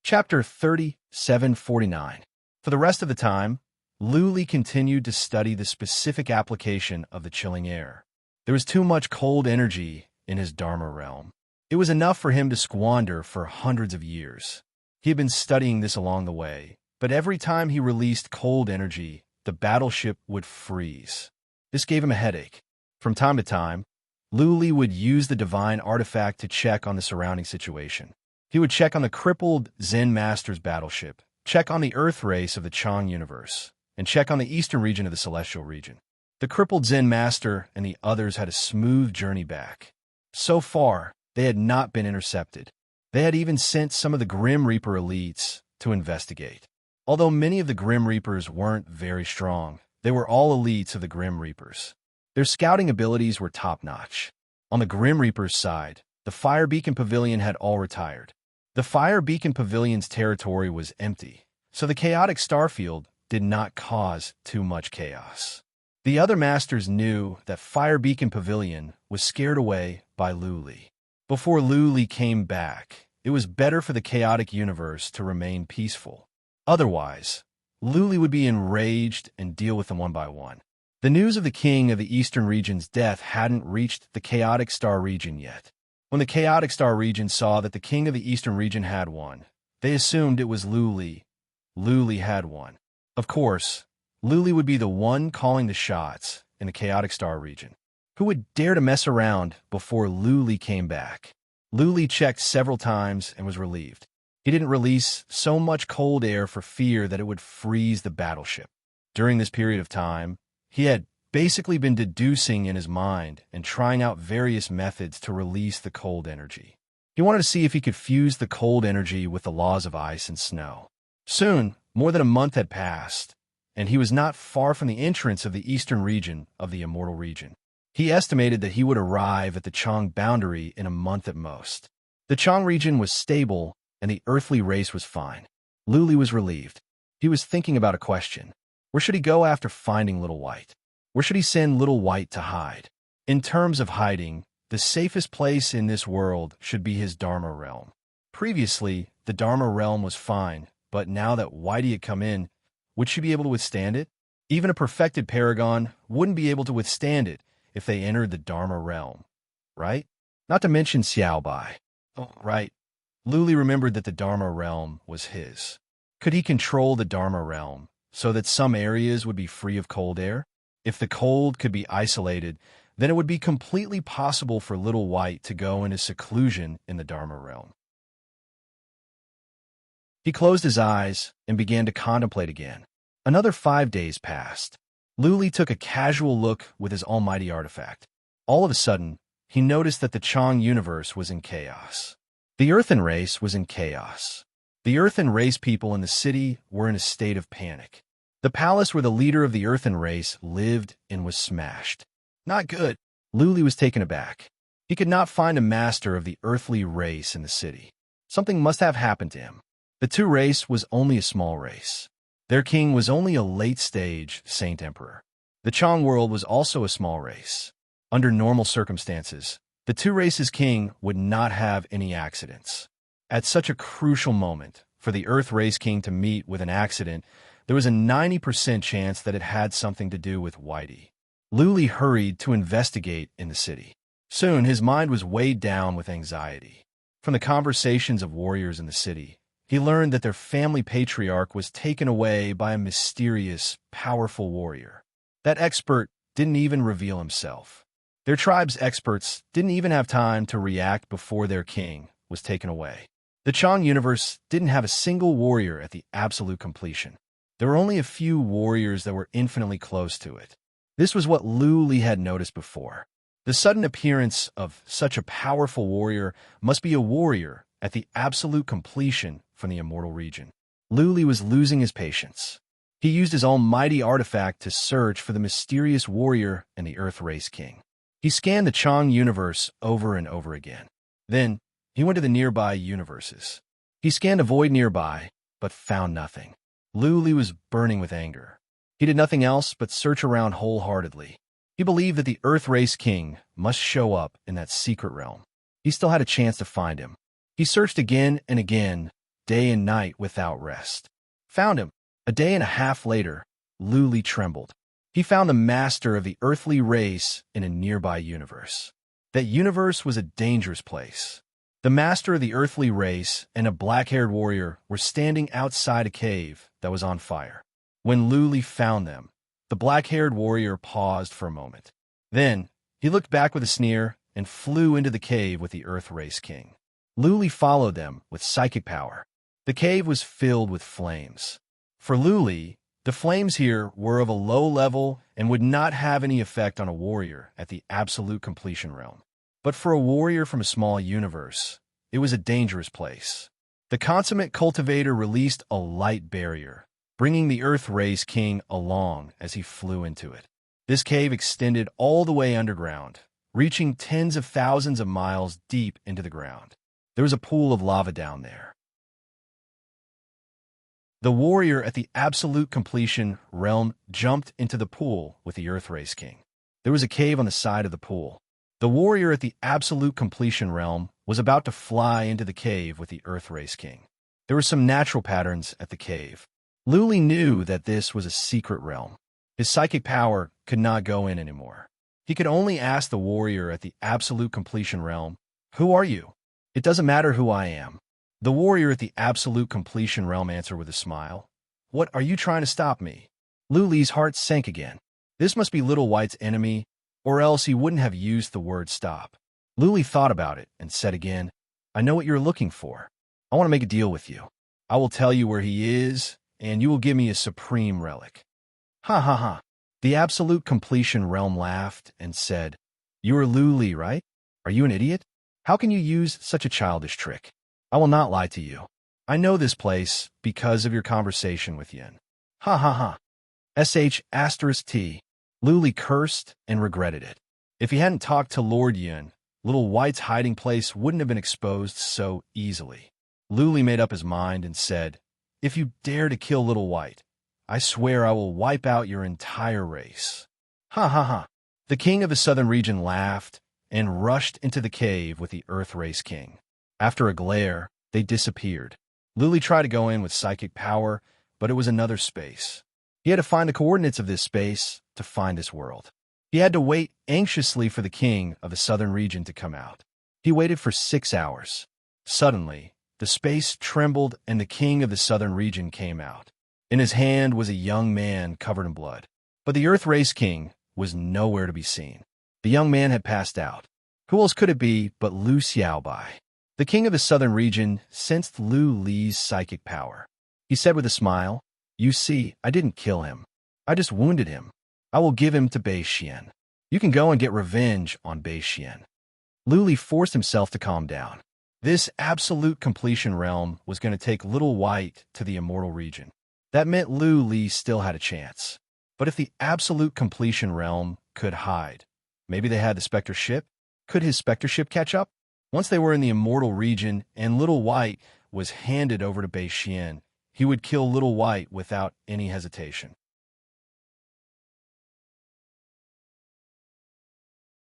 [SPEAKER 1] Chapter 3749. For the rest of the time, Luli continued to study the specific application of the chilling air. There was too much cold energy in his Dharma realm. It was enough for him to squander for hundreds of years. He had been studying this along the way, but every time he released cold energy, the battleship would freeze. This gave him a headache. From time to time, Luli would use the divine artifact to check on the surrounding situation. He would check on the crippled Zen Master's battleship, check on the Earth race of the Chang universe, and check on the eastern region of the celestial region. The crippled Zen Master and the others had a smooth journey back. So far, they had not been intercepted. They had even sent some of the Grim Reaper elites to investigate. Although many of the Grim Reapers weren't very strong, they were all elites of the Grim Reapers. Their scouting abilities were top-notch. On the Grim Reapers' side, the Fire Beacon Pavilion had all retired. The Fire Beacon Pavilion's territory was empty, so the chaotic starfield did not cause too much chaos. The other masters knew that Fire Beacon Pavilion was scared away by Luli. Before Luli came back, it was better for the chaotic universe to remain peaceful. Otherwise, Luli would be enraged and deal with them one by one. The news of the king of the eastern region's death hadn't reached the chaotic star region yet. When the chaotic star region saw that the king of the eastern region had won, they assumed it was Luli. Luli had won. Of course, Luli would be the one calling the shots in the chaotic star region. Who would dare to mess around before Luli came back? Luli checked several times and was relieved. He didn't release so much cold air for fear that it would freeze the battleship. During this period of time, he had basically been deducing in his mind and trying out various methods to release the cold energy. He wanted to see if he could fuse the cold energy with the laws of ice and snow. Soon, more than a month had passed, and he was not far from the entrance of the eastern region of the immortal region. He estimated that he would arrive at the Chang boundary in a month at most. The Chang region was stable, and the earthly race was fine. Luli was relieved. He was thinking about a question. Where should he go after finding Little White? Where should he send Little White to hide? In terms of hiding, the safest place in this world should be his Dharma realm. Previously, the Dharma realm was fine, but now that Whitey had come in, would she be able to withstand it? Even a perfected paragon wouldn't be able to withstand it if they entered the Dharma realm, right? Not to mention Xiaobai. Oh, right. Luli remembered that the Dharma realm was his. Could he control the Dharma realm so that some areas would be free of cold air? If the cold could be isolated, then it would be completely possible for Little White to go into seclusion in the Dharma realm. He closed his eyes and began to contemplate again. Another 5 days passed. Luli took a casual look with his almighty artifact. All of a sudden, he noticed that the Chang universe was in chaos. The earthen race was in chaos. The earthen race people in the city were in a state of panic. The palace where the leader of the earthen race lived and was smashed. Not good. Luli was taken aback. He could not find a master of the earthly race in the city. Something must have happened to him. The two race was only a small race. Their king was only a late-stage Saint Emperor. The Chang world was also a small race. Under normal circumstances, the two races' king would not have any accidents. At such a crucial moment, for the Earth race king to meet with an accident, there was a 90% chance that it had something to do with Whitey. Luli hurried to investigate in the city. Soon his mind was weighed down with anxiety. From the conversations of warriors in the city, he learned that their family patriarch was taken away by a mysterious, powerful warrior. That expert didn't even reveal himself. Their tribe's experts didn't even have time to react before their king was taken away. The Chang universe didn't have a single warrior at the absolute completion. There were only a few warriors that were infinitely close to it. This was what Luli had noticed before. The sudden appearance of such a powerful warrior must be a warrior at the absolute completion from the immortal region. Luli was losing his patience. He used his almighty artifact to search for the mysterious warrior and the Earth Race King. He scanned the Chang universe over and over again. Then, he went to the nearby universes. He scanned a void nearby, but found nothing. Luli was burning with anger. He did nothing else but search around wholeheartedly. He believed that the Earth Race King must show up in that secret realm. He still had a chance to find him. He searched again and again, day and night without rest. Found him. A day and a half later, Luli trembled. He found the master of the earthly race in a nearby universe. That universe was a dangerous place. The master of the earthly race and a black-haired warrior were standing outside a cave that was on fire. When Luli found them, the black-haired warrior paused for a moment. Then, he looked back with a sneer and flew into the cave with the Earth Race King. Luli followed them with psychic power. The cave was filled with flames. For Luli, the flames here were of a low level and would not have any effect on a warrior at the absolute completion realm. But for a warrior from a small universe, it was a dangerous place. The consummate cultivator released a light barrier, bringing the Earth Race King along as he flew into it. This cave extended all the way underground, reaching tens of thousands of miles deep into the ground. There was a pool of lava down there. The warrior at the absolute completion realm jumped into the pool with the Earth Race King. There was a cave on the side of the pool. The warrior at the absolute completion realm was about to fly into the cave with the Earth Race King. There were some natural patterns at the cave. Luli knew that this was a secret realm. His psychic power could not go in anymore. He could only ask the warrior at the absolute completion realm, "Who are you?" "It doesn't matter who I am." The warrior at the absolute completion realm answered with a smile, "What are you trying to stop me?" Luli's heart sank again. This must be Little White's enemy, or else he wouldn't have used the word stop. Luli thought about it and said again, "I know what you're looking for. I want to make a deal with you. I will tell you where he is, and you will give me a supreme relic." Ha ha ha. The absolute completion realm laughed and said, "You are Luli, right? Are you an idiot? How can you use such a childish trick? I will not lie to you. I know this place because of your conversation with Yin." Ha ha ha. *T. Luli cursed and regretted it. If he hadn't talked to Lord Yin, Little White's hiding place wouldn't have been exposed so easily. Luli made up his mind and said, "If you dare to kill Little White, I swear I will wipe out your entire race." Ha ha ha. The king of the southern region laughed and rushed into the cave with the Earth Race King. After a glare, they disappeared. Luli tried to go in with psychic power, but it was another space. He had to find the coordinates of this space to find this world. He had to wait anxiously for the king of the southern region to come out. He waited for 6 hours. Suddenly, The space trembled, and the king of the southern region came out. In his hand was a young man covered in blood. But the Earth Race King was nowhere to be seen. The young man had passed out. Who else could it be but Lu Xiaobai? The king of the southern region sensed Lu Li's psychic power. He said with a smile, "You see, I didn't kill him. I just wounded him. I will give him to Bei Xian. You can go and get revenge on Bei Xian." Lu Li forced himself to calm down. This absolute completion realm was going to take Little White to the immortal region. That meant Lu Li still had a chance. But if the absolute completion realm could hide, maybe they had the Spectre ship? Could his Spectre ship catch up? Once they were in the immortal region and Little White was handed over to Bei Xian, he would kill Little White without any hesitation.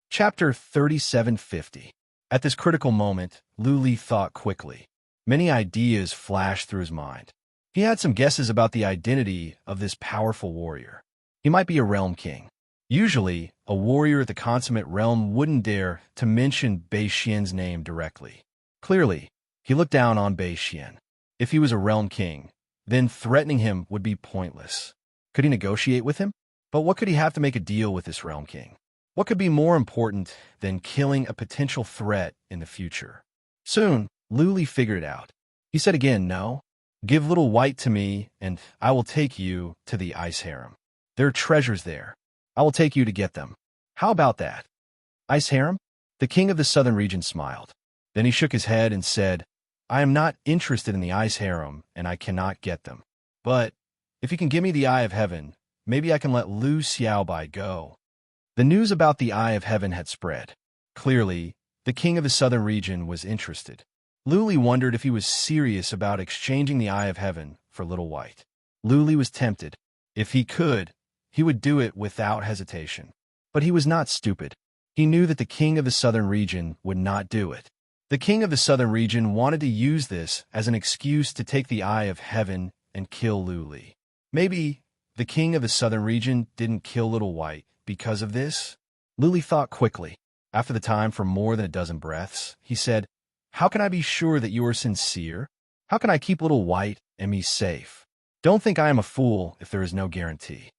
[SPEAKER 1] Chapter 3750. At this critical moment, Lu Li thought quickly. Many ideas flashed through his mind. He had some guesses about the identity of this powerful warrior. He might be a realm king. Usually, a warrior at the consummate realm wouldn't dare to mention Bei Xian's name directly. Clearly, he looked down on Bei Xian. If he was a realm king, then threatening him would be pointless. Could he negotiate with him? But what could he have to make a deal with this realm king? What could be more important than killing a potential threat in the future? Soon, Lu Li figured it out. He said again, "No. Give Little White to me, and I will take you to the Ice Harem. There are treasures there. I will take you to get them. How about that?" Ice Harem? The king of the southern region smiled. Then he shook his head and said, "I am not interested in the Ice Harem, and I cannot get them. But if you can give me the Eye of Heaven, maybe I can let Lu Xiaobai go." The news about the Eye of Heaven had spread. Clearly, the king of the southern region was interested. Lu Li wondered if he was serious about exchanging the Eye of Heaven for Little White. Lu Li was tempted. If he could, he would do it without hesitation. But he was not stupid. He knew that the king of the southern region would not do it. The king of the southern region wanted to use this as an excuse to take the Eye of Heaven and kill Lu Li. Maybe the king of the southern region didn't kill Little White because of this? Lu Li thought quickly. After the time for more than a dozen breaths, he said, "How can I be sure that you are sincere? How can I keep Little White and me safe? Don't think I am a fool if there is no guarantee."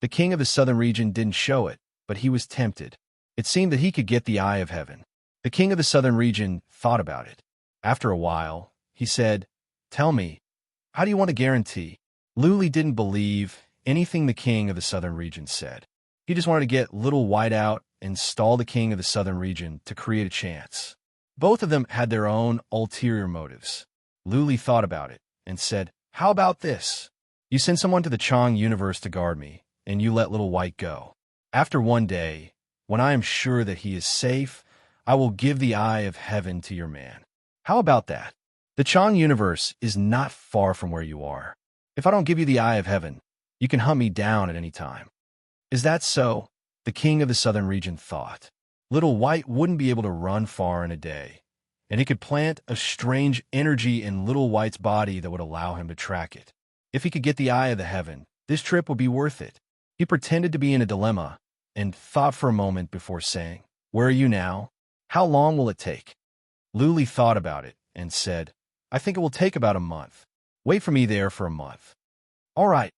[SPEAKER 1] The king of the southern region didn't show it, but he was tempted. It seemed that he could get the Eye of Heaven. The king of the southern region thought about it. After a while, he said, "Tell me, how do you want a guarantee?" Lu Li didn't believe anything the king of the southern region said. He just wanted to get Little White out and stall the king of the southern region to create a chance. Both of them had their own ulterior motives. Lu Li thought about it and said, "How about this? You send someone to the Chang universe to guard me, and you let Little White go. After one day, when I am sure that he is safe, I will give the Eye of Heaven to your man. How about that? The Chang universe is not far from where you are. If I don't give you the Eye of Heaven, you can hunt me down at any time." Is that so? The king of the southern region thought. Little White wouldn't be able to run far in a day, and he could plant a strange energy in Little White's body that would allow him to track it. If he could get the Eye of the Heaven, this trip would be worth it. He pretended to be in a dilemma and thought for a moment before saying, "Where are you now? How long will it take?" Lu Li thought about it and said, "I think it will take about a month. Wait for me there for a month." "All right."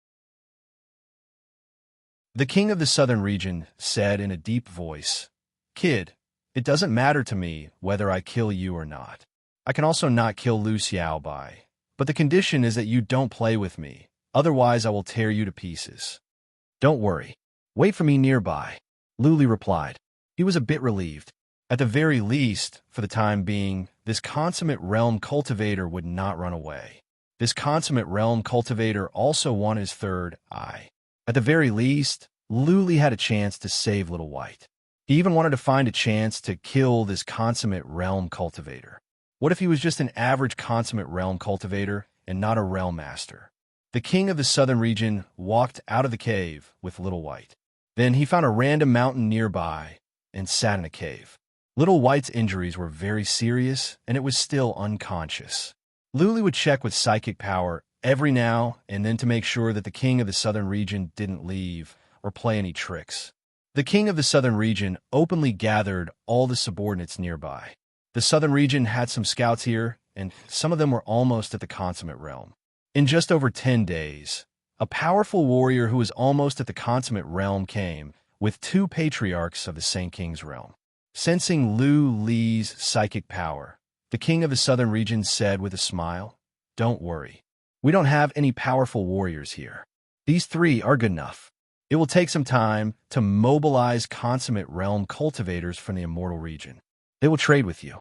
[SPEAKER 1] The king of the southern region said in a deep voice, "Kid, it doesn't matter to me whether I kill you or not. I can also not kill Lu Xiaobai, but the condition is that you don't play with me, otherwise I will tear you to pieces." "Don't worry. Wait for me nearby," Lu Li replied. He was a bit relieved. At the very least, for the time being, this consummate realm cultivator would not run away. This consummate realm cultivator also wanted his third eye. At the very least, Lu Li had a chance to save Little White. He even wanted to find a chance to kill this consummate realm cultivator. What if he was just an average consummate realm cultivator and not a realm master? The king of the southern region walked out of the cave with Little White. Then he found a random mountain nearby and sat in a cave. Little White's injuries were very serious, and it was still unconscious. Lu Li would check with psychic power every now and then to make sure that the king of the southern region didn't leave or play any tricks. The king of the southern region openly gathered all the subordinates nearby. The southern region had some scouts here, and some of them were almost at the consummate realm. In just over 10 days, a powerful warrior who was almost at the consummate realm came, with 2 patriarchs of the Saint King's realm. Sensing Lu Li's psychic power, the king of the southern region said with a smile, "Don't worry. We don't have any powerful warriors here. These 3 are good enough. It will take some time to mobilize consummate realm cultivators from the immortal region. They will trade with you."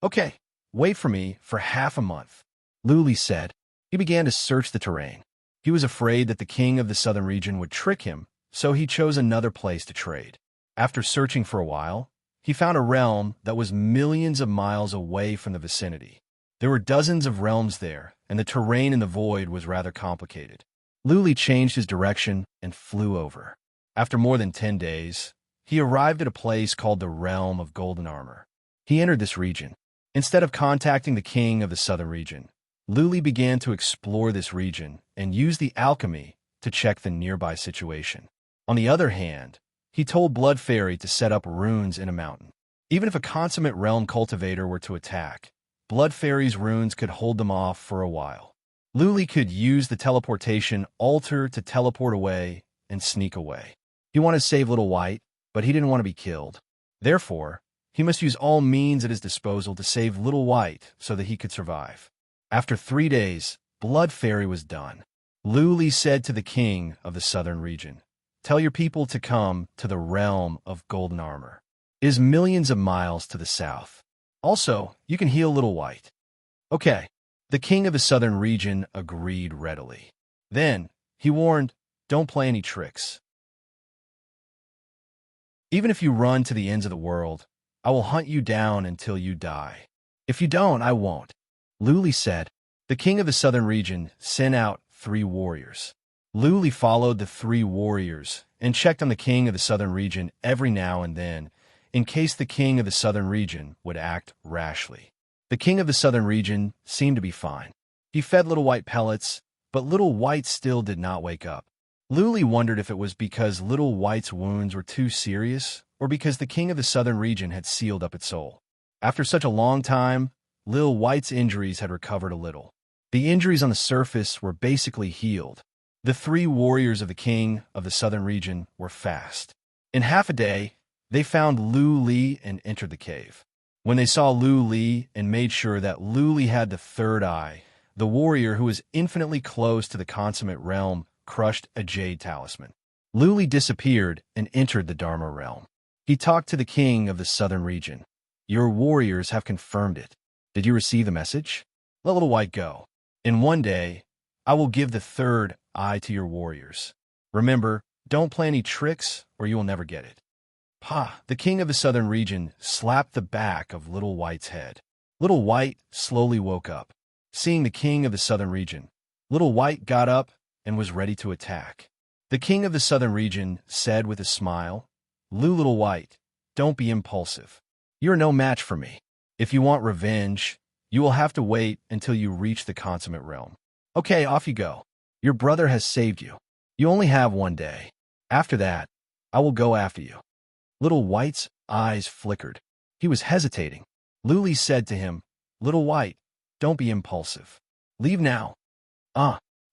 [SPEAKER 1] "Okay, wait for me for half a month," Lu Li said. He began to search the terrain. He was afraid that the king of the southern region would trick him, so he chose another place to trade. After searching for a while, he found a realm that was millions of miles away from the vicinity. There were dozens of realms there, and the terrain in the void was rather complicated. Lu Li changed his direction and flew over. After more than 10 days, he arrived at a place called the Realm of Golden Armor. He entered this region. Instead of contacting the king of the southern region, Lu Li began to explore this region and use the alchemy to check the nearby situation. On the other hand, he told Blood Fairy to set up runes in a mountain. Even if a consummate realm cultivator were to attack, Blood Fairy's runes could hold them off for a while. Lu Li could use the teleportation altar to teleport away and sneak away. He wanted to save Little White, but he didn't want to be killed. Therefore, he must use all means at his disposal to save Little White so that he could survive. After 3 days, Blood Fairy was done. Lu Li said to the king of the southern region, "Tell your people to come to the Realm of Golden Armor. It is millions of miles to the south. Also, you can heal Little White." "Okay." The king of the southern region agreed readily. Then, he warned, "Don't play any tricks. Even if you run to the ends of the world, I will hunt you down until you die. If you don't, I won't." Lu Li said. The king of the southern region sent out 3 warriors. Lu Li followed the 3 warriors and checked on the king of the southern region every now and then, in case the king of the southern region would act rashly. The king of the southern region seemed to be fine. He fed Little White pellets, but Little White still did not wake up. Lu Li wondered if it was because Little White's wounds were too serious or because the king of the southern region had sealed up its soul. After such a long time, Little White's injuries had recovered a little. The injuries on the surface were basically healed. The 3 warriors of the king of the southern region were fast. In half a day, they found Lu Li and entered the cave. When they saw Lu Li and made sure that Lu Li had the 3rd eye, the warrior who was infinitely close to the consummate realm crushed a jade talisman. Lu Li disappeared and entered the Dharma realm. He talked to the king of the southern region. "Your warriors have confirmed it. Did you receive the message? Let Little White go. In 1 day, I will give the 3rd eye to your warriors. Remember, don't play any tricks or you will never get it." "Pa!" The king of the southern region slapped the back of Little White's head. Little White slowly woke up. Seeing the king of the southern region, Little White got up and was ready to attack. The king of the southern region said with a smile, Little White, don't be impulsive. You're no match for me. If you want revenge, you will have to wait until you reach the consummate realm. Okay, off you go. Your brother has saved you. You only have 1 day. After that, I will go after you." Little White's eyes flickered. He was hesitating. Lu Li said to him, "Little White, don't be impulsive. Leave now."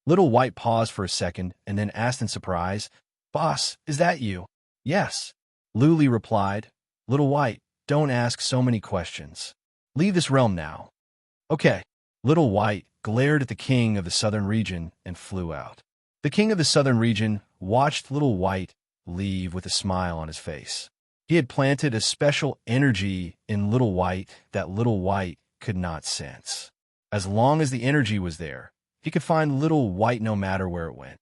[SPEAKER 1] Little White paused for a second and then asked in surprise, "Boss, is that you?" "Yes." Lu Li replied, "Little White, don't ask so many questions. Leave this realm now." "Okay." Little White glared at the king of the southern region and flew out. The king of the southern region watched Little White leave with a smile on his face. He had planted a special energy in Little White that Little White could not sense. As long as the energy was there, he could find Little White no matter where it went.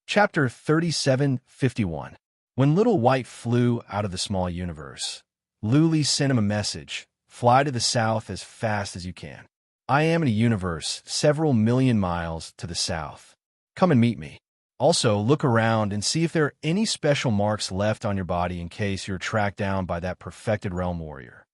[SPEAKER 1] Chapter 37:51. When Little White flew out of the small universe, Lu Li sent him a message: "Fly to the south as fast as you can. I am in a universe several million miles to the south. Come and meet me. Also, look around and see if there are any special marks left on your body in case you're tracked down by that perfected realm warrior."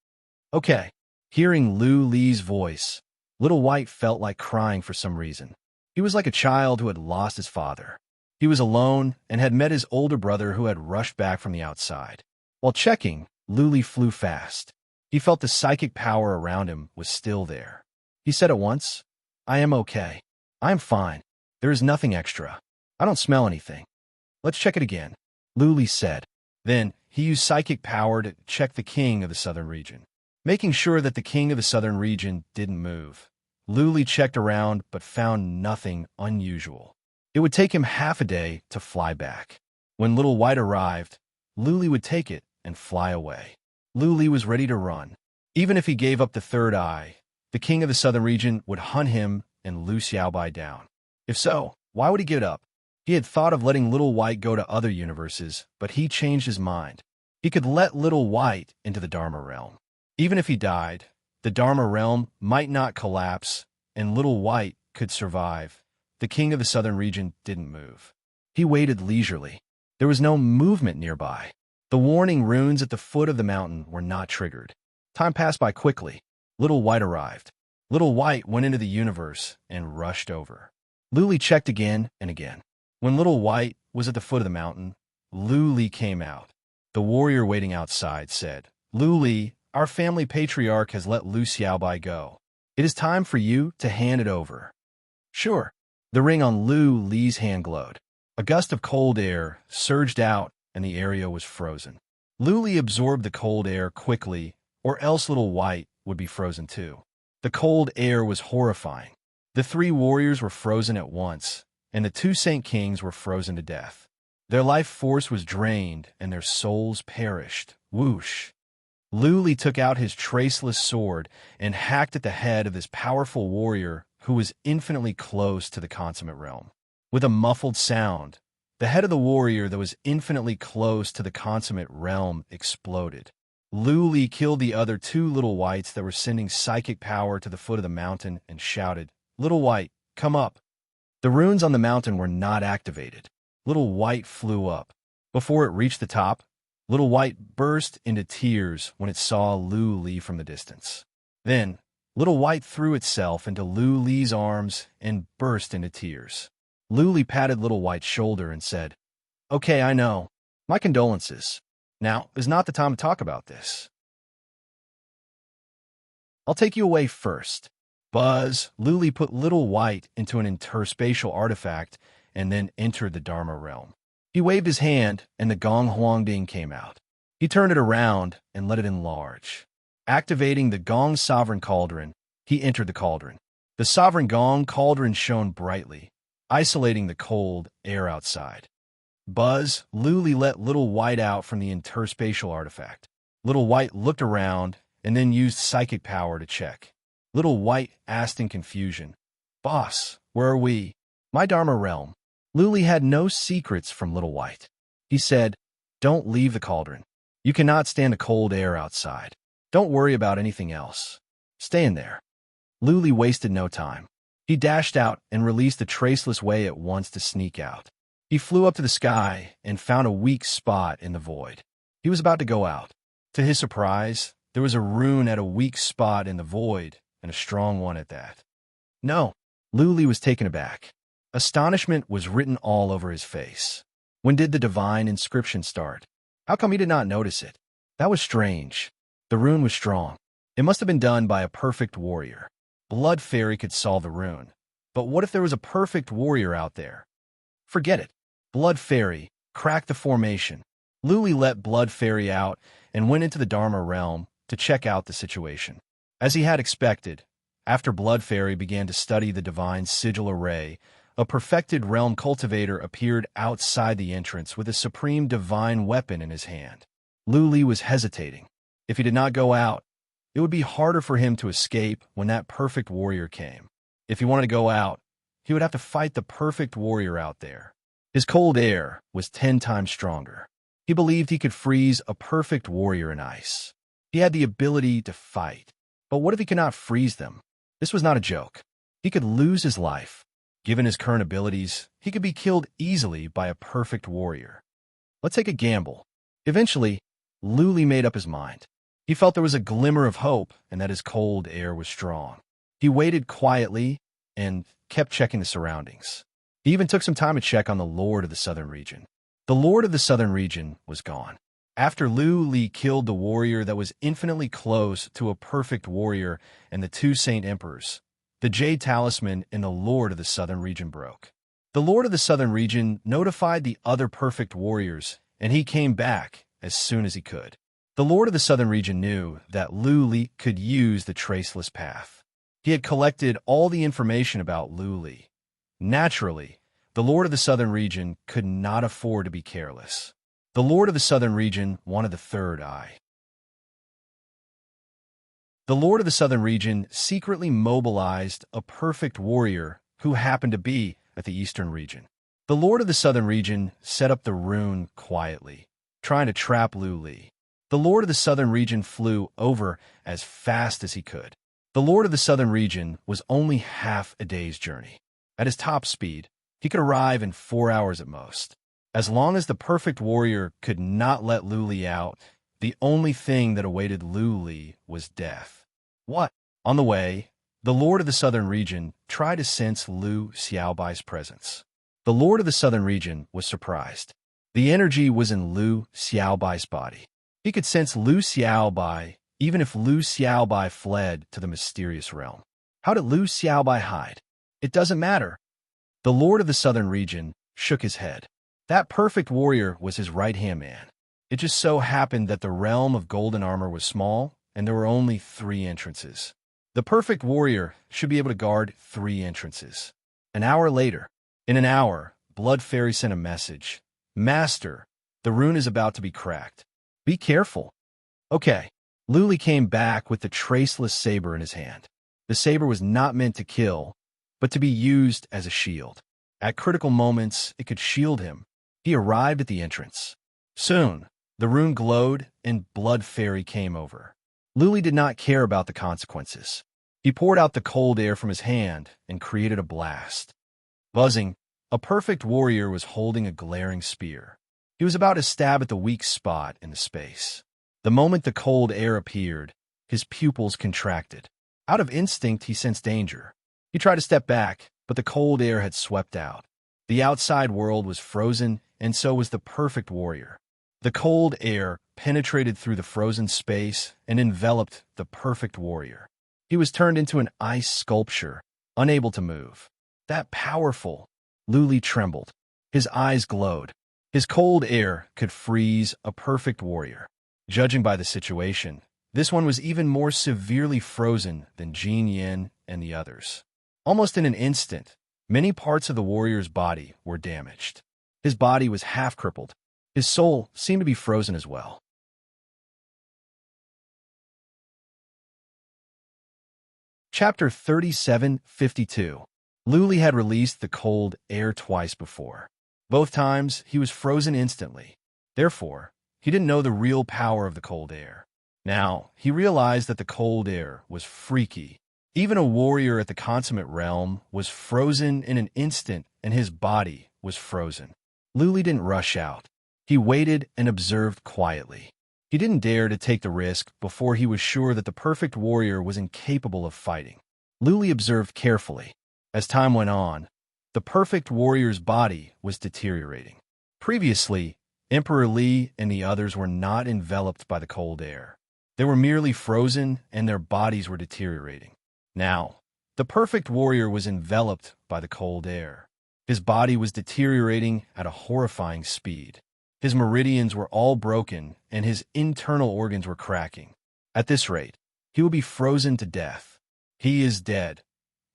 [SPEAKER 1] Okay. Hearing Lu Li's voice, Little White felt like crying for some reason. He was like a child who had lost his father. He was alone and had met his older brother who had rushed back from the outside. While checking, Luli flew fast. He felt the psychic power around him was still there. He said at once, "I am okay. I am fine. There is nothing extra. I don't smell anything. Let's check it again," Luli said. Then he used psychic power to check the king of the southern region. Making sure that the king of the southern region didn't move, Luli checked around but found nothing unusual. It would take him half a day to fly back. When Little White arrived, Luli would take it and fly away. Luli was ready to run. Even if he gave up the third eye, the king of the southern region would hunt him and Lu Xiaobai down. If so, why would he give it up? He had thought of letting Little White go to other universes, but he changed his mind. He could let Little White into the Dharma realm. Even if he died, the Dharma realm might not collapse, and Little White could survive. The king of the southern region didn't move. He waited leisurely. There was no movement nearby. The warning runes at the foot of the mountain were not triggered. Time passed by quickly. Little White arrived. Little White went into the universe and rushed over. Luli checked again and again. When Little White was at the foot of the mountain, Luli came out. The warrior waiting outside said, "Luli, our family patriarch has let Lu Xiaobai go. It is time for you to hand it over." "Sure." The ring on Lu Li's hand glowed. A gust of cold air surged out and the area was frozen. Luli absorbed the cold air quickly, or else Little White would be frozen too. The cold air was horrifying. The three warriors were frozen at once, and the two Saint Kings were frozen to death. Their life force was drained, and their souls perished. Whoosh! Luli took out his traceless sword and hacked at the head of this powerful warrior who was infinitely close to the consummate realm. With a muffled sound, the head of the warrior that was infinitely close to the consummate realm exploded. Luli killed the other two Little Whites that were sending psychic power to the foot of the mountain and shouted, "Little White, come up." The runes on the mountain were not activated. Little White flew up. Before it reached the top, Little White burst into tears when it saw Lu Li from the distance. Then, Little White threw itself into Lu Li's arms and burst into tears. Lu Li patted Little White's shoulder and said, "Okay, I know. My condolences. Now is not the time to talk about this. I'll take you away first." Buzz, Luli put Little White into an interspatial artifact and then entered the Dharma realm. He waved his hand and the Gong Huangding came out. He turned it around and let it enlarge. Activating the Gong Sovereign Cauldron, he entered the cauldron. The Sovereign Gong Cauldron shone brightly, isolating the cold air outside. Buzz, Luli let Little White out from the interspatial artifact. Little White looked around and then used psychic power to check. Little White asked in confusion, "Boss, where are we?" "My Dharma realm." Luli had no secrets from Little White. He said, "Don't leave the cauldron. You cannot stand the cold air outside. Don't worry about anything else. Stay in there." Luli wasted no time. He dashed out and released the traceless way at once to sneak out. He flew up to the sky and found a weak spot in the void. He was about to go out. To his surprise, there was a rune at a weak spot in the void, and a strong one at that. "No." Luli was taken aback. Astonishment was written all over his face. When did the divine inscription start? How come he did not notice it? That was strange. The rune was strong. It must have been done by a perfect warrior. Blood Fairy could solve the rune. But what if there was a perfect warrior out there? Forget it. Blood Fairy, crack the formation. Luli let Blood Fairy out and went into the Dharma realm to check out the situation. As he had expected, after Blood Fairy began to study the divine sigil array, a perfected realm cultivator appeared outside the entrance with a supreme divine weapon in his hand. Luli was hesitating. If he did not go out, it would be harder for him to escape when that perfect warrior came. If he wanted to go out, he would have to fight the perfect warrior out there. His cold air was 10 times stronger. He believed he could freeze a perfect warrior in ice. He had the ability to fight. But what if he could not freeze them? This was not a joke. He could lose his life. Given his current abilities, he could be killed easily by a perfect warrior. Let's take a gamble. Eventually, Luli made up his mind. He felt there was a glimmer of hope and that his cold air was strong. He waited quietly and kept checking the surroundings. He even took some time to check on the Lord of the Southern region. The Lord of the Southern region was gone. After Lu Li killed the warrior that was infinitely close to a perfect warrior and the two Saint Emperors, the Jade Talisman and the Lord of the Southern Region broke. The Lord of the Southern Region notified the other perfect warriors, and he came back as soon as he could. The Lord of the Southern Region knew that Lu Li could use the traceless path. He had collected all the information about Lu Li. Naturally, the Lord of the Southern Region could not afford to be careless. The Lord of the Southern Region wanted the third eye. The Lord of the Southern Region secretly mobilized a perfect warrior who happened to be at the Eastern Region. The Lord of the Southern Region set up the rune quietly, trying to trap Lu Li. The Lord of the Southern Region flew over as fast as he could. The Lord of the Southern Region was only half a day's journey. At his top speed, he could arrive in 4 hours at most. As long as the perfect warrior could not let Lu Li out, the only thing that awaited Lu Li was death. What? On the way, the Lord of the Southern Region tried to sense Lu Xiaobai's presence. The Lord of the Southern Region was surprised. The energy was in Lu Xiaobai's body. He could sense Lu Xiaobai even if Lu Xiaobai fled to the mysterious realm. How did Lu Xiaobai hide? It doesn't matter. The Lord of the Southern Region shook his head. That perfect warrior was his right-hand man. It just so happened that the realm of golden armor was small, and there were only 3 entrances. The perfect warrior should be able to guard 3 entrances. An hour later, in an hour, Blood Fairy sent a message. Master, the rune is about to be cracked. Be careful. Okay. Lu Li came back with the traceless saber in his hand. The saber was not meant to kill, but to be used as a shield. At critical moments, it could shield him. He arrived at the entrance. Soon, the rune glowed and Blood Fairy came over. Lu Li did not care about the consequences. He poured out the cold air from his hand and created a blast. Buzzing, a perfect warrior was holding a glaring spear. He was about to stab at the weak spot in the space. The moment the cold air appeared, his pupils contracted. Out of instinct, he sensed danger. He tried to step back, but the cold air had swept out. The outside world was frozen, and so was the perfect warrior. The cold air penetrated through the frozen space and enveloped the perfect warrior. He was turned into an ice sculpture, unable to move. That powerful. Lu Li trembled. His eyes glowed. His cold air could freeze a perfect warrior. Judging by the situation, this one was even more severely frozen than Jin Yin and the others. Almost in an instant, many parts of the warrior's body were damaged. His body was half crippled. His soul seemed to be frozen as well. Chapter 37:52. Lu Li had released the cold air twice before. Both times, he was frozen instantly. Therefore, he didn't know the real power of the cold air. Now, he realized that the cold air was freaky. Even a warrior at the consummate realm was frozen in an instant, and his body was frozen. Lu Li didn't rush out. He waited and observed quietly. He didn't dare to take the risk before he was sure that the perfect warrior was incapable of fighting. Lu Li observed carefully. As time went on, the perfect warrior's body was deteriorating. Previously, Emperor Li and the others were not enveloped by the cold air. They were merely frozen and their bodies were deteriorating. Now, the perfect warrior was enveloped by the cold air. His body was deteriorating at a horrifying speed. His meridians were all broken and his internal organs were cracking. At this rate, he will be frozen to death. He is dead.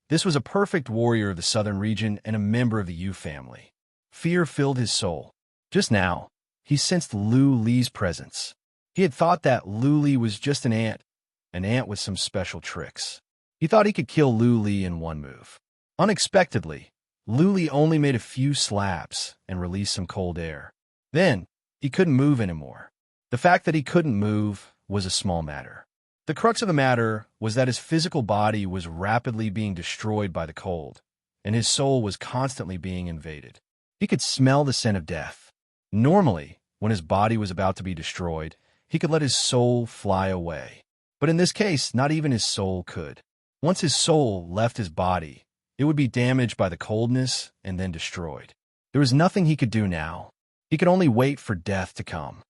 [SPEAKER 1] This was a perfect warrior of the southern region and a member of the Yu family. Fear filled his soul. Just now, he sensed Lu Li's presence. He had thought that Lu Li was just an ant with some special tricks. He thought he could kill Lu Li in one move. Unexpectedly, Lu Li only made a few slaps and released some cold air. Then, he couldn't move anymore. The fact that he couldn't move was a small matter. The crux of the matter was that his physical body was rapidly being destroyed by the cold, and his soul was constantly being invaded. He could smell the scent of death. Normally, when his body was about to be destroyed, he could let his soul fly away. But in this case, not even his soul could. Once his soul left his body, it would be damaged by the coldness and then destroyed. There was nothing he could do now. He could only wait for death to come.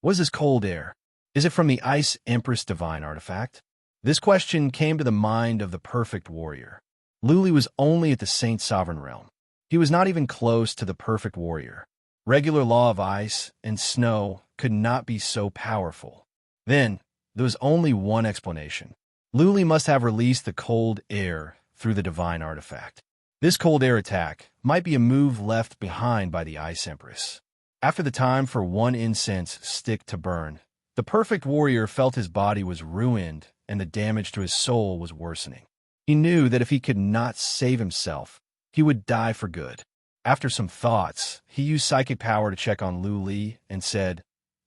[SPEAKER 1] What is this cold air? Is it from the Ice Empress divine artifact? This question came to the mind of the perfect warrior. Luli was only at the Saint Sovereign realm. He was not even close to the perfect warrior. Regular law of ice and snow could not be so powerful. Then, there was only one explanation. Luli must have released the cold air through the divine artifact. This cold air attack might be a move left behind by the Ice Empress. After the time for one incense stick to burn, the perfect warrior felt his body was ruined and the damage to his soul was worsening. He knew that if he could not save himself, he would die for good. After some thoughts, he used psychic power to check on Luli and said,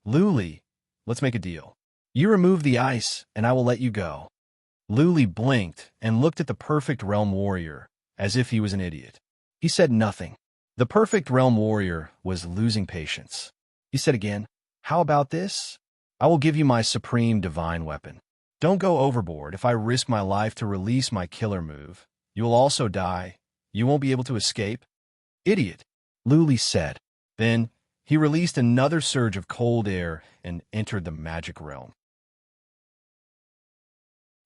[SPEAKER 1] "Luli, let's make a deal. You remove the ice and I will let you go." Luli blinked and looked at the perfect realm warrior as if he was an idiot. He said nothing. The perfect realm warrior was losing patience. He said again, "How about this? I will give you my supreme divine weapon. Don't go overboard. If I risk my life to release my killer move, you will also die. You won't be able to escape." "Idiot," Luli said. Then he released another surge of cold air and entered the magic realm.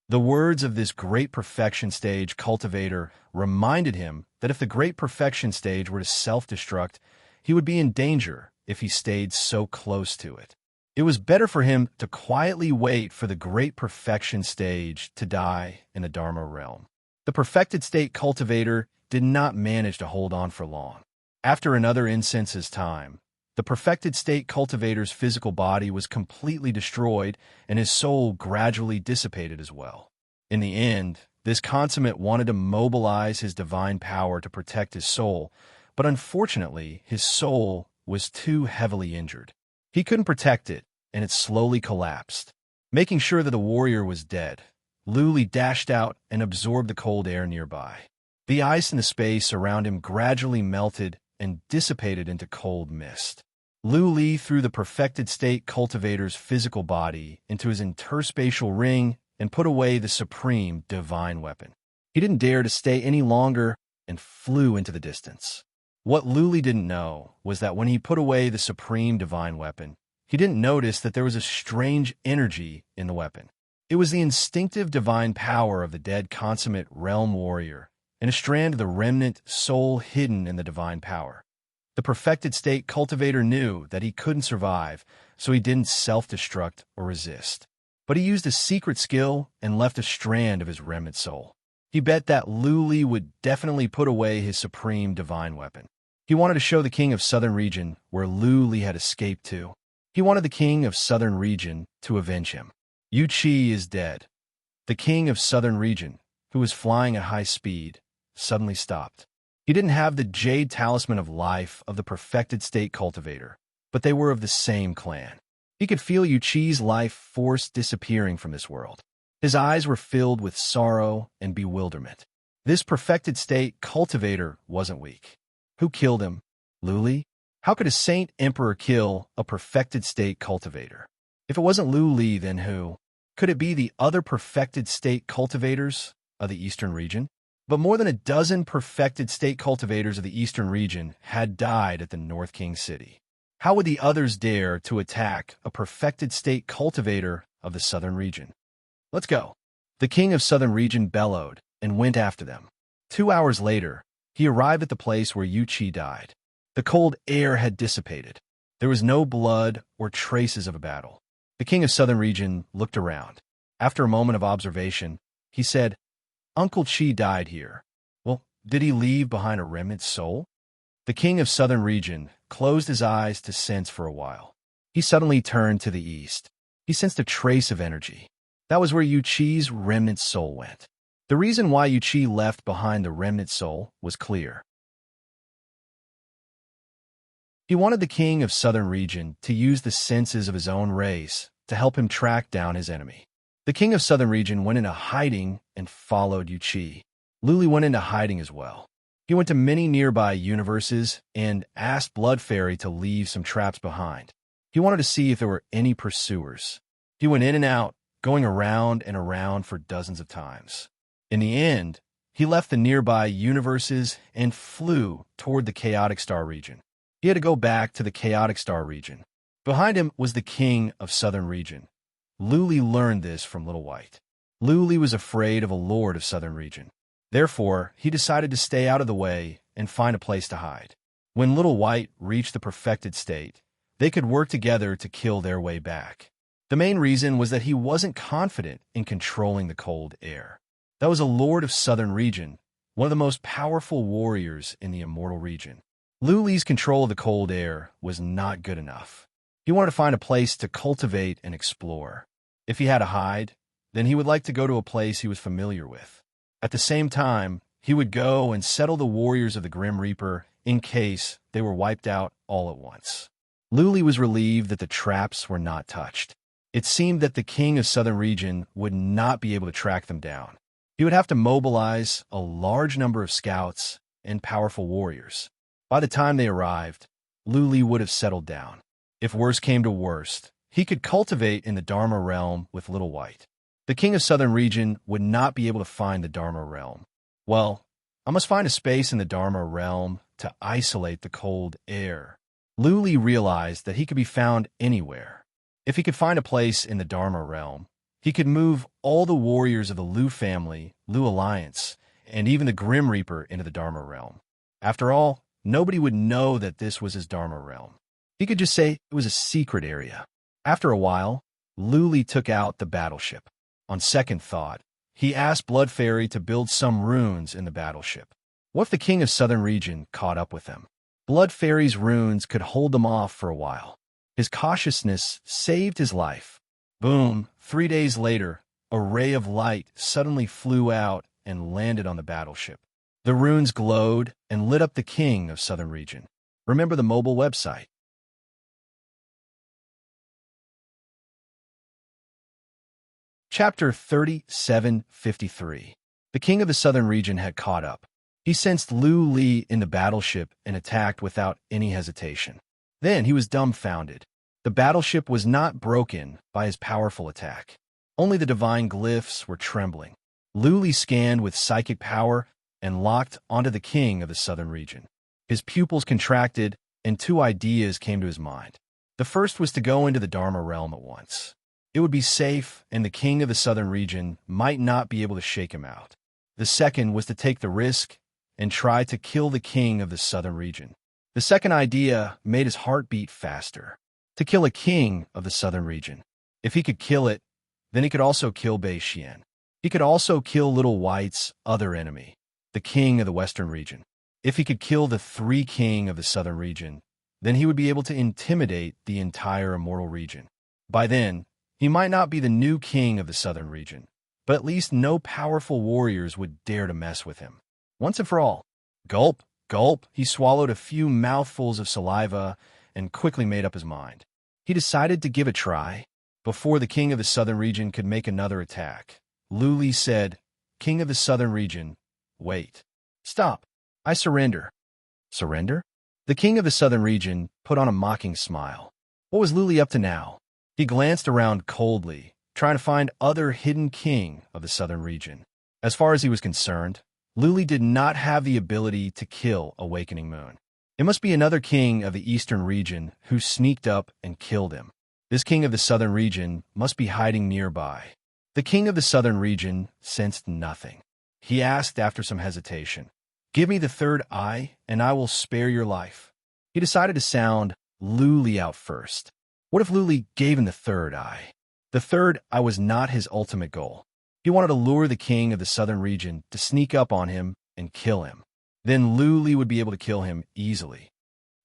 [SPEAKER 1] The words of this great perfection stage cultivator reminded him that if the great perfection stage were to self-destruct, he would be in danger if he stayed so close to it. It was better for him to quietly wait for the great perfection stage to die in the Dharma realm. The perfected state cultivator did not manage to hold on for long. After another incense's time, the perfected state cultivator's physical body was completely destroyed and his soul gradually dissipated as well. In the end, this consummate wanted to mobilize his divine power to protect his soul, but unfortunately, his soul was too heavily injured. He couldn't protect it, and it slowly collapsed. Making sure that the warrior was dead, Luli dashed out and absorbed the cold air nearby. The ice in the space around him gradually melted and dissipated into cold mist. Luli threw the perfected state cultivator's physical body into his interspatial ring and put away the supreme divine weapon. He didn't dare to stay any longer and flew into the distance. What Luli didn't know was that when he put away the supreme divine weapon, he didn't notice that there was a strange energy in the weapon. It was the instinctive divine power of the dead consummate realm warrior and a strand of the remnant soul hidden in the divine power. The perfected state cultivator knew that he couldn't survive, so he didn't self-destruct or resist. But he used a secret skill and left a strand of his remnant soul. He bet that Luli would definitely put away his supreme divine weapon. He wanted to show the king of Southern Region where Luli had escaped to. He wanted the king of Southern Region to avenge him. Yu Qi is dead. The king of Southern Region, who was flying at high speed, suddenly stopped. He didn't have the jade talisman of life of the perfected state cultivator, but they were of the same clan. He could feel Yu Qi's life force disappearing from this world. His eyes were filled with sorrow and bewilderment. This perfected state cultivator wasn't weak. Who killed him? Luli? How could a saint emperor kill a perfected state cultivator? If it wasn't Luli, then who? Could it be the other perfected state cultivators of the Eastern region? But more than a dozen perfected state cultivators of the Eastern region had died at the North King City. How would the others dare to attack a perfected state cultivator of the Southern region? "Let's go." The king of Southern region bellowed and went after them. 2 hours later, he arrived at the place where Yu Qi died. The cold air had dissipated. There was no blood or traces of a battle. The king of Southern region looked around. After a moment of observation, he said, "Uncle Qi died here. Well, did he leave behind a remnant soul?" The king of Southern region closed his eyes to sense for a while. He suddenly turned to the east. He sensed a trace of energy. That was where Yu Qi's remnant soul went. The reason why Yu Qi left behind the remnant soul was clear. He wanted the king of Southern region to use the senses of his own race to help him track down his enemy. The king of Southern region went into hiding and followed Yu Qi. Luli went into hiding as well. He went to many nearby universes and asked Blood Fairy to leave some traps behind. He wanted to see if there were any pursuers. He went in and out, going around and around for dozens of times. In the end, he left the nearby universes and flew toward the Chaotic Star region. He had to go back to the Chaotic Star region. Behind him was the king of southern region. Luli learned this from Little White. Luli was afraid of a lord of southern region. Therefore, he decided to stay out of the way and find a place to hide. When Little White reached the perfected state, they could work together to kill their way back. The main reason was that he wasn't confident in controlling the cold air. That was a lord of southern region, one of the most powerful warriors in the immortal region. Luli's control of the cold air was not good enough. He wanted to find a place to cultivate and explore. If he had to hide, then he would like to go to a place he was familiar with. At the same time, he would go and settle the warriors of the Grim Reaper in case they were wiped out all at once. Luli was relieved that the traps were not touched. It seemed that the king of southern region would not be able to track them down. He would have to mobilize a large number of scouts and powerful warriors. By the time they arrived, Luli would have settled down. If worst came to worst, he could cultivate in the Dharma realm with Little White. The king of southern region would not be able to find the Dharma realm. Well, I must find a space in the Dharma realm to isolate the cold air. Luli realized that he could be found anywhere. If he could find a place in the Dharma realm, he could move all the warriors of the Lu family, Lu Alliance, and even the Grim Reaper into the Dharma realm. After all, nobody would know that this was his Dharma realm. He could just say it was a secret area. After a while, Luli took out the battleship. On second thought, he asked Blood Fairy to build some runes in the battleship. What if the king of southern region caught up with them? Blood Fairy's runes could hold them off for a while. His cautiousness saved his life. Boom, 3 days later, a ray of light suddenly flew out and landed on the battleship. The runes glowed and lit up the king of southern region. Remember the mobile website. Chapter 3753. The king of the southern region had caught up. He sensed Lu Li in the battleship and attacked without any hesitation. Then he was dumbfounded. The battleship was not broken by his powerful attack. Only the divine glyphs were trembling. Lu Li scanned with psychic power and locked onto the king of the southern region. His pupils contracted, and two ideas came to his mind. The first was to go into the Dharma realm at once. It would be safe, and the king of the southern region might not be able to shake him out. The second was to take the risk and try to kill the king of the southern region. The second idea made his heart beat faster. To kill a king of the southern region. If he could kill it, then he could also kill Bei Xian. He could also kill Little White's other enemy, the king of the western region. If he could kill the three king of the southern region, then he would be able to intimidate the entire immortal region. By then, he might not be the new king of the southern region, but at least no powerful warriors would dare to mess with him. Once and for all. Gulp, gulp, he swallowed a few mouthfuls of saliva and quickly made up his mind. He decided to give a try. Before the king of the southern region could make another attack, Lu Li said, "King of the southern region, wait. Stop. I surrender." Surrender? The king of the southern region put on a mocking smile. What was Lu Li up to now? He glanced around coldly, trying to find other hidden king of the southern region. As far as he was concerned, Lu Li did not have the ability to kill Awakening Moon. It must be another king of the eastern region who sneaked up and killed him. This king of the southern region must be hiding nearby. The king of the southern region sensed nothing. He asked after some hesitation, "Give me the third eye, and I will spare your life." He decided to sound Lu Li out first. What if Lu Li gave him the third eye? The third eye was not his ultimate goal. He wanted to lure the king of the southern region to sneak up on him and kill him. Then Lu Li would be able to kill him easily.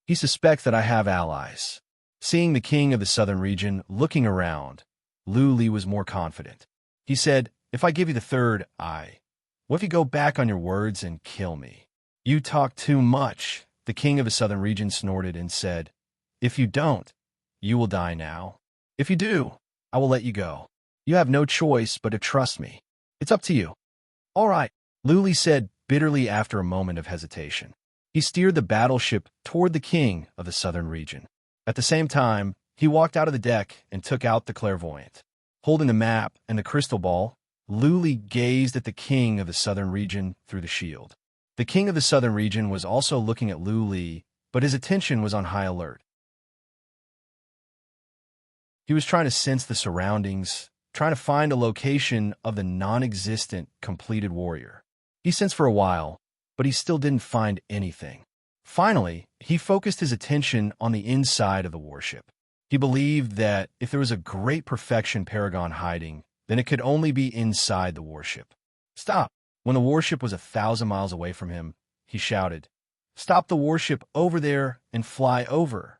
[SPEAKER 1] He suspects that I have allies. Seeing the king of the southern region looking around, Lu Li was more confident. He said, "If I give you the third eye, what if you go back on your words and kill me?" "You talk too much," the king of the southern region snorted and said, "If you don't, you will die now. If you do, I will let you go. You have no choice but to trust me. It's up to you." "All right," Lu Li said bitterly after a moment of hesitation. He steered the battleship toward the king of the southern region. At the same time, he walked out of the deck and took out the clairvoyant. Holding the map and the crystal ball, Lu Li gazed at the king of the southern region through the shield. The king of the southern region was also looking at Lu Li, but his attention was on high alert. He was trying to sense the surroundings, trying to find a location of the non-existent completed warrior. He sensed for a while, but he still didn't find anything. Finally, he focused his attention on the inside of the warship. He believed that if there was a great perfection paragon hiding, then it could only be inside the warship. Stop! When the warship was 1,000 miles away from him, he shouted, "Stop the warship over there and fly over."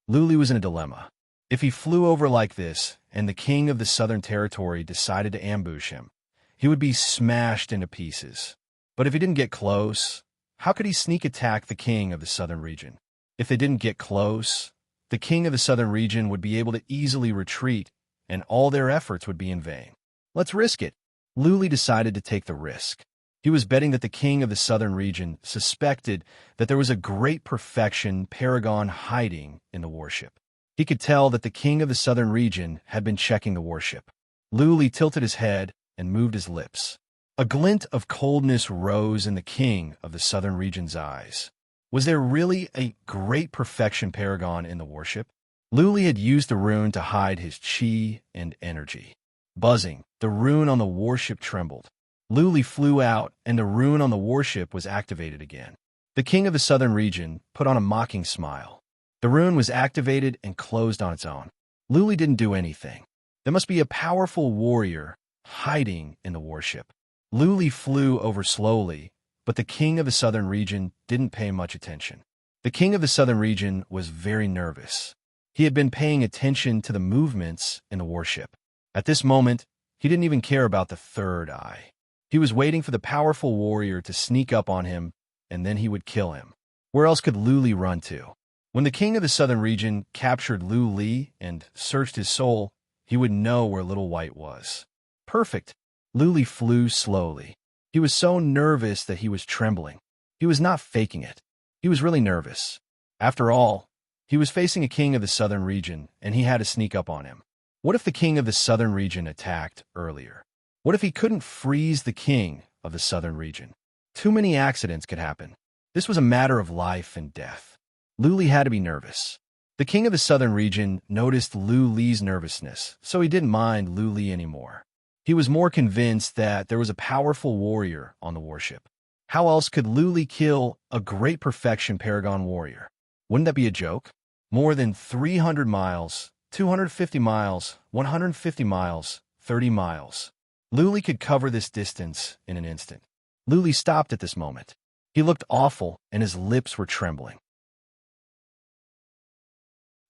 [SPEAKER 1] Luli was in a dilemma. If he flew over like this, and the king of the Southern Territory decided to ambush him, he would be smashed into pieces. But if he didn't get close, how could he sneak attack the king of the Southern region? If they didn't get close, the king of the Southern region would be able to easily retreat, and all their efforts would be in vain. Let's risk it. Luli decided to take the risk. He was betting that the king of the Southern region suspected that there was a great perfection paragon hiding in the warship. He could tell that the king of the Southern region had been checking the warship. Luli tilted his head and moved his lips. A glint of coldness rose in the king of the Southern region's eyes. Was there really a great perfection paragon in the warship? Luli had used the rune to hide his chi and energy. Buzzing, the rune on the warship trembled. Luli flew out, and the rune on the warship was activated again. The king of the Southern region put on a mocking smile. The rune was activated and closed on its own. Luli didn't do anything. There must be a powerful warrior hiding in the warship. Luli flew over slowly, but the king of the Southern region didn't pay much attention. The king of the Southern region was very nervous. He had been paying attention to the movements in the warship. At this moment, he didn't even care about the third eye. He was waiting for the powerful warrior to sneak up on him, and then he would kill him. Where else could Luli run to? When the king of the Southern region captured Luli and searched his soul, he would know where Little White was. Perfect. Luli flew slowly. He was so nervous that he was trembling. He was not faking it. He was really nervous. After all, he was facing a king of the Southern region, and he had to sneak up on him. What if the king of the Southern region attacked earlier? What if he couldn't freeze the king of the Southern region? Too many accidents could happen. This was a matter of life and death. Luli had to be nervous. The king of the Southern region noticed Luli's nervousness, so he didn't mind Luli anymore. He was more convinced that there was a powerful warrior on the warship. How else could Luli kill a great perfection paragon warrior? Wouldn't that be a joke? More than 300 miles, 250 miles, 150 miles, 30 miles. Luli could cover this distance in an instant. Luli stopped at this moment. He looked awful, and his lips were trembling.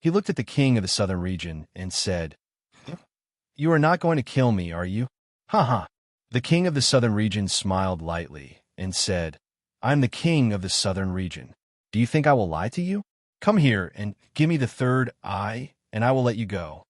[SPEAKER 1] He looked at the king of the Southern region and said, "You are not going to kill me, are you?" "Ha ha." The king of the Southern region smiled lightly and said, "I'm the king of the Southern region. Do you think I will lie to you? Come here and give me the third eye, and I will let you go."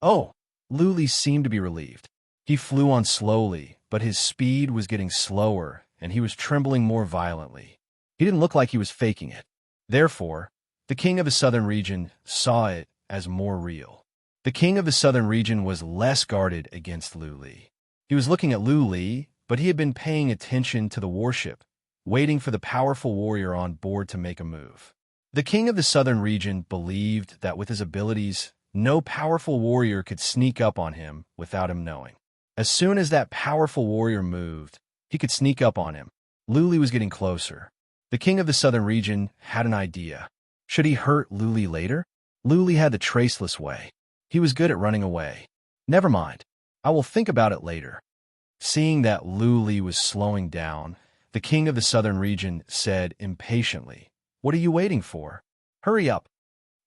[SPEAKER 1] Oh, Luli seemed to be relieved. He flew on slowly, but his speed was getting slower, and he was trembling more violently. He didn't look like he was faking it. Therefore, the king of the Southern region saw it as more real. The king of the Southern region was less guarded against Luli. He was looking at Luli, but he had been paying attention to the warship, waiting for the powerful warrior on board to make a move. The king of the Southern region believed that with his abilities, no powerful warrior could sneak up on him without him knowing. As soon as that powerful warrior moved, he could sneak up on him. Luli was getting closer. The king of the Southern region had an idea. Should he hurt Luli later? Luli had the traceless way. He was good at running away. Never mind. I will think about it later. Seeing that Luli was slowing down, the king of the Southern region said impatiently, "What are you waiting for? Hurry up."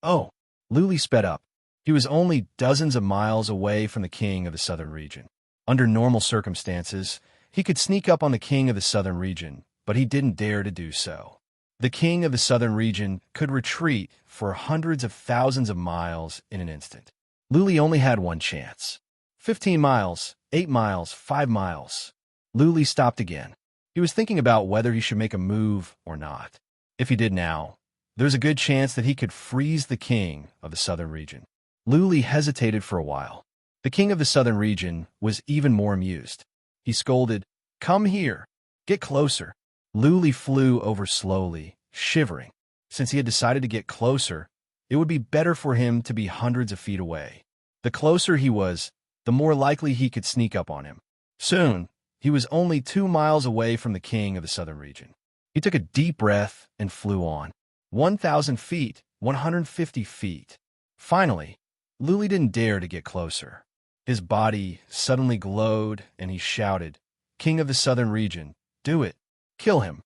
[SPEAKER 1] Oh, Luli sped up. He was only dozens of miles away from the king of the Southern region. Under normal circumstances, he could sneak up on the king of the Southern region, but he didn't dare to do so. The king of the Southern region could retreat for hundreds of thousands of miles in an instant. Luli only had one chance. 15 miles, 8 miles, 5 miles. Luli stopped again. He was thinking about whether he should make a move or not. If he did now, there's a good chance that he could freeze the king of the Southern region. Luli hesitated for a while. The king of the Southern region was even more amused. He scolded, "Come here. Get closer." Luli flew over slowly, shivering. Since he had decided to get closer, it would be better for him to be hundreds of feet away. The closer he was, the more likely he could sneak up on him. Soon, he was only 2 miles away from the king of the southern region. He took a deep breath and flew on. 1,000 feet, 150 feet. Finally, Luli didn't dare to get closer. His body suddenly glowed, and he shouted, "King of the southern region, do it. Kill him."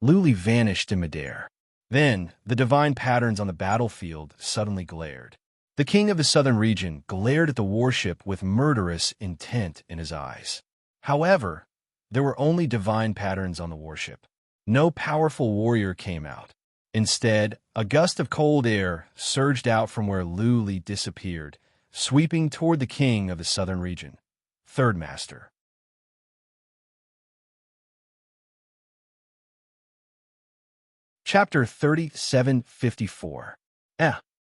[SPEAKER 1] Luli vanished in midair. Then, the divine patterns on the battlefield suddenly glared. The king of the southern region glared at the warship with murderous intent in his eyes. However, there were only divine patterns on the warship. No powerful warrior came out. Instead, a gust of cold air surged out from where Luli disappeared, sweeping toward the king of the southern region, Third Master. Chapter 3754.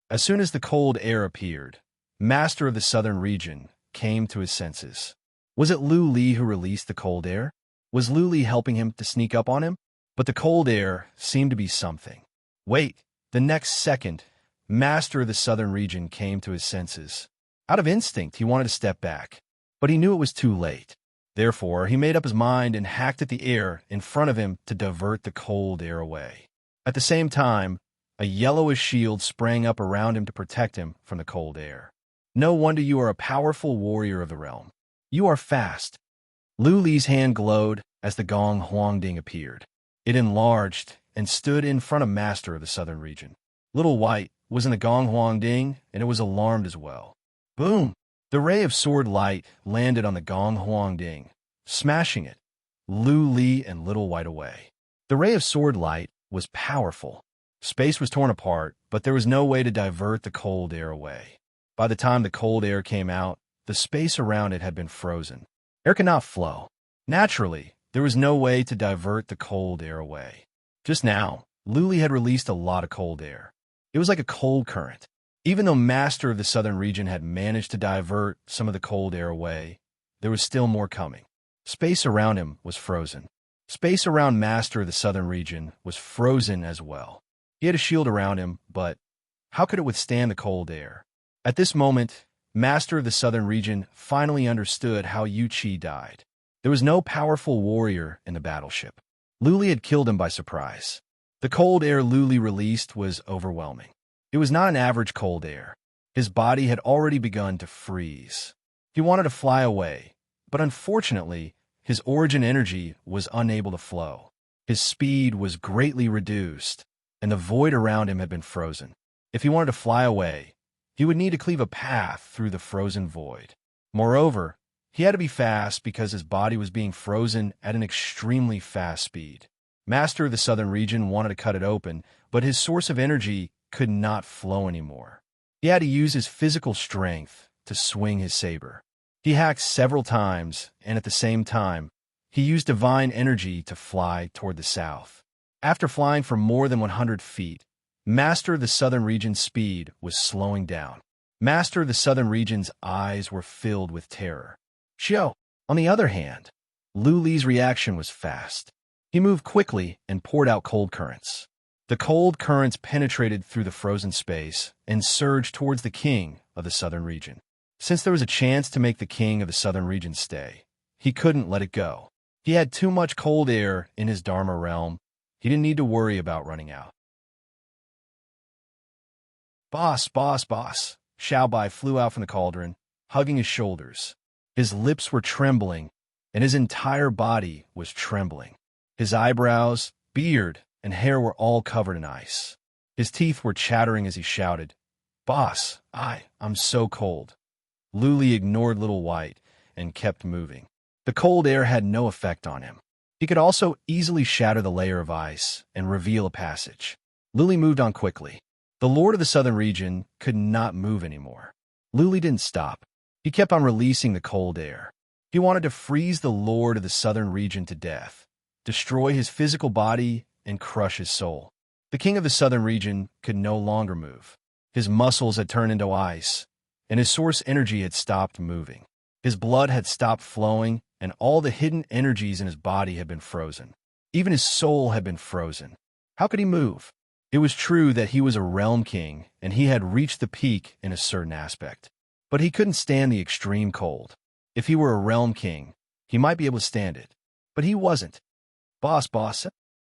[SPEAKER 1] As soon as the cold air appeared, Master of the southern region came to his senses. Was it Luli who released the cold air? Was Luli helping him to sneak up on him? But the cold air seemed to be something. Wait, the next second, Master of the southern region came to his senses. Out of instinct, he wanted to step back, but he knew it was too late. Therefore, he made up his mind and hacked at the air in front of him to divert the cold air away. At the same time, a yellowish shield sprang up around him to protect him from the cold air. No wonder you are a powerful warrior of the realm. You are fast. Luli's hand glowed as the gong Huangding appeared. It enlarged and stood in front of Master of the southern region. Little White was in the gong Huangding, and it was alarmed as well. Boom! The ray of sword light landed on the gong Huangding, smashing it, Luli and Little White away. The ray of sword light was powerful. Space was torn apart, but there was no way to divert the cold air away. By the time the cold air came out, the space around it had been frozen. Air cannot flow. Naturally, there was no way to divert the cold air away. Just now, Luli had released a lot of cold air. It was like a cold current. Even though Master of the southern region had managed to divert some of the cold air away, there was still more coming. Space around him was frozen. Space around Master of the southern region was frozen as well. He had a shield around him, but how could it withstand the cold air? At this moment, Master of the southern region finally understood how Yu Qi died. There was no powerful warrior in the battleship. Luli had killed him by surprise. The cold air Luli released was overwhelming. It was not an average cold air. His body had already begun to freeze. He wanted to fly away, but unfortunately, his origin energy was unable to flow. His speed was greatly reduced, and the void around him had been frozen. If he wanted to fly away, he would need to cleave a path through the frozen void. Moreover, he had to be fast because his body was being frozen at an extremely fast speed. Master of the southern region wanted to cut it open, but his source of energy could not flow anymore. He had to use his physical strength to swing his saber. He hacked several times, and at the same time, he used divine energy to fly toward the south. After flying for more than 100 feet, Master of the southern region's speed was slowing down. Master of the southern region's eyes were filled with terror. Xiao, on the other hand, Luli's reaction was fast. He moved quickly and poured out cold currents. The cold currents penetrated through the frozen space and surged towards the king of the southern region. Since there was a chance to make the king of the southern region stay, he couldn't let it go. He had too much cold air in his Dharma realm. He didn't need to worry about running out. Boss, boss, boss. Xiaobai flew out from the cauldron, hugging his shoulders. His lips were trembling, and his entire body was trembling. His eyebrows, beard, and hair were all covered in ice. His teeth were chattering as he shouted, "Boss, I'm so cold." Luli ignored Little White and kept moving. The cold air had no effect on him. He could also easily shatter the layer of ice and reveal a passage. Luli moved on quickly. The Lord of the southern region could not move anymore. Luli didn't stop. He kept on releasing the cold air. He wanted to freeze the Lord of the southern region to death, destroy his physical body, and crush his soul. The king of the southern region could no longer move. His muscles had turned into ice, and his source energy had stopped moving. His blood had stopped flowing, and all the hidden energies in his body had been frozen. Even his soul had been frozen. How could he move? It was true that he was a realm king, and he had reached the peak in a certain aspect. But he couldn't stand the extreme cold. If he were a realm king, he might be able to stand it. But he wasn't. Boss.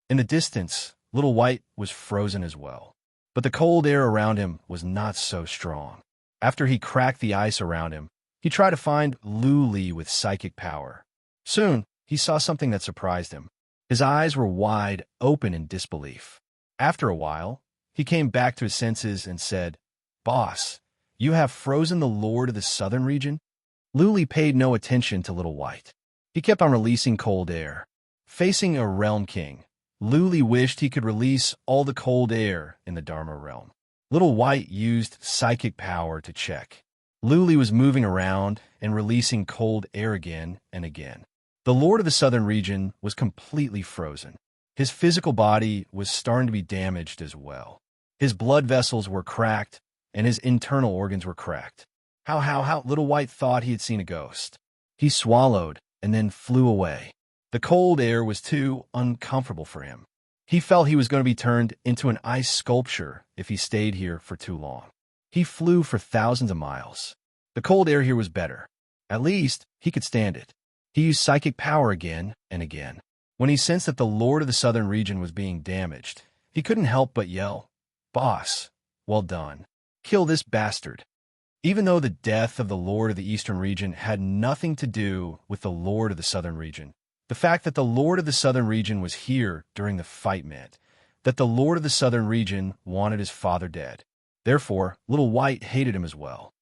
[SPEAKER 1] In the distance, Little White was frozen as well. But the cold air around him was not so strong. After he cracked the ice around him, he tried to find Luli with psychic power. Soon, he saw something that surprised him. His eyes were wide open in disbelief. After a while, he came back to his senses and said, "Boss, you have frozen the Lord of the Southern region?" Luli paid no attention to Little White. He kept on releasing cold air. Facing a realm king, Luli wished he could release all the cold air in the Dharma realm. Little White used psychic power to check. Luli was moving around and releasing cold air again and again. The Lord of the Southern region was completely frozen. His physical body was starting to be damaged as well. His blood vessels were cracked, and his internal organs were cracked. How Little White thought he had seen a ghost. He swallowed and then flew away. The cold air was too uncomfortable for him. He felt he was going to be turned into an ice sculpture if he stayed here for too long. He flew for thousands of miles. The cold air here was better. At least, he could stand it. He used psychic power again and again. When he sensed that the Lord of the Southern region was being damaged, he couldn't help but yell, "Boss, well done. Kill this bastard." Even though the death of the Lord of the Eastern region had nothing to do with the Lord of the Southern region, the fact that the Lord of the Southern region was here during the fight meant that the Lord of the Southern region wanted his father dead. Therefore, Little White hated him as well.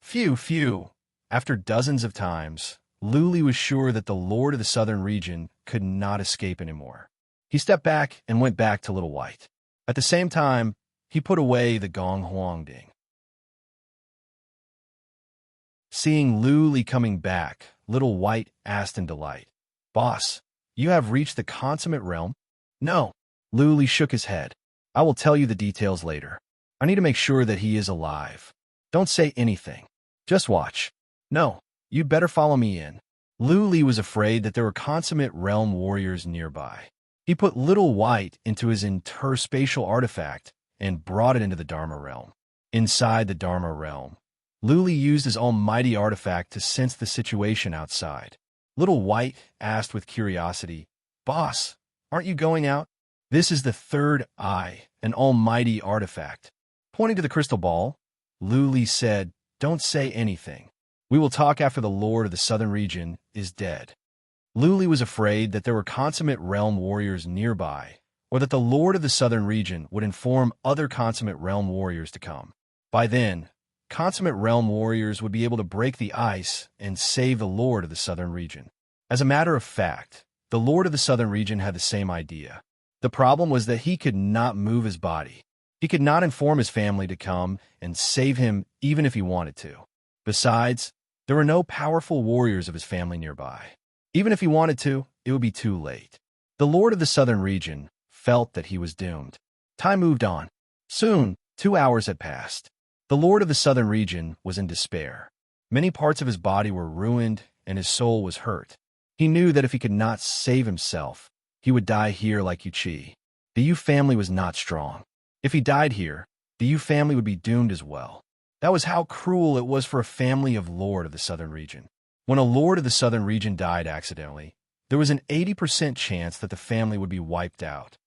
[SPEAKER 1] Phew. After dozens of times, Luli was sure that the Lord of the Southern region could not escape anymore. He stepped back and went back to Little White. At the same time, he put away the gong huang ding. Seeing Luli coming back, Little White asked in delight, "Boss, you have reached the consummate realm?" "No." Luli shook his head. "I will tell you the details later. I need to make sure that he is alive. Don't say anything. Just watch." "No, you'd better follow me in." Luli was afraid that there were consummate realm warriors nearby. He put Little White into his interspatial artifact and brought it into the Dharma realm. Inside the Dharma realm, Luli used his almighty artifact to sense the situation outside. Little White asked with curiosity, "Boss, aren't you going out?" "This is the third eye, an almighty artifact." Pointing to the crystal ball, Luli said, "Don't say anything. We will talk after the Lord of the Southern region is dead." Luli was afraid that there were consummate realm warriors nearby, or that the Lord of the Southern region would inform other consummate realm warriors to come. By then, consummate realm warriors would be able to break the ice and save the Lord of the Southern region. As a matter of fact, the Lord of the Southern region had the same idea. The problem was that he could not move his body. He could not inform his family to come and save him even if he wanted to. Besides, there were no powerful warriors of his family nearby. Even if he wanted to, it would be too late. The Lord of the Southern region felt that he was doomed. Time moved on. Soon, 2 hours had passed. The Lord of the Southern region was in despair. Many parts of his body were ruined, and his soul was hurt. He knew that if he could not save himself, he would die here like Yuchi. The Yu family was not strong. If he died here, the Yu family would be doomed as well. That was how cruel it was for a family of Lord of the Southern region. When a Lord of the Southern region died accidentally, there was an 80% chance that the family would be wiped out.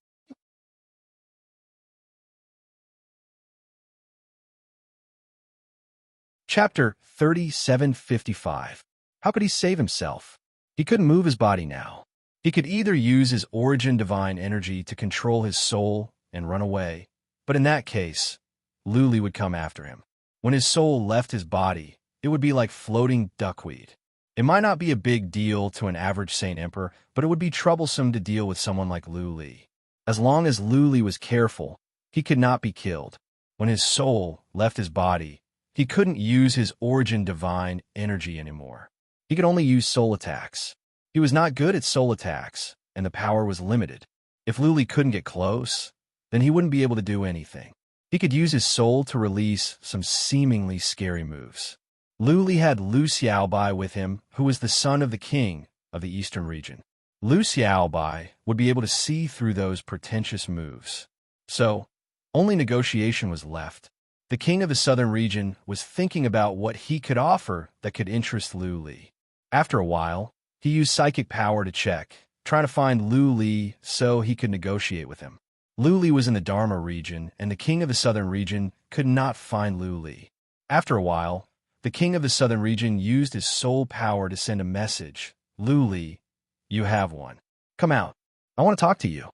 [SPEAKER 1] Chapter 3755. How could he save himself? He couldn't move his body now. He could either use his origin divine energy to control his soul and run away, but in that case, Luli would come after him. When his soul left his body, it would be like floating duckweed. It might not be a big deal to an average Saint Emperor, but it would be troublesome to deal with someone like Luli. As long as Luli was careful, he could not be killed. When his soul left his body, he couldn't use his origin divine energy anymore. He could only use soul attacks. He was not good at soul attacks, and the power was limited. If Luli couldn't get close, then he wouldn't be able to do anything. He could use his soul to release some seemingly scary moves. Luli had Lu Xiaobai with him, who was the son of the king of the Eastern region. Lu Xiaobai would be able to see through those pretentious moves. So, only negotiation was left. The king of the southern region was thinking about what he could offer that could interest Lu Li. After a while, he used psychic power to check, trying to find Lu Li so he could negotiate with him. Lu Li was in the Dharma region, and the king of the southern region could not find Lu Li. After a while, the king of the southern region used his soul power to send a message. Lu Li, you have one. Come out. I want to talk to you.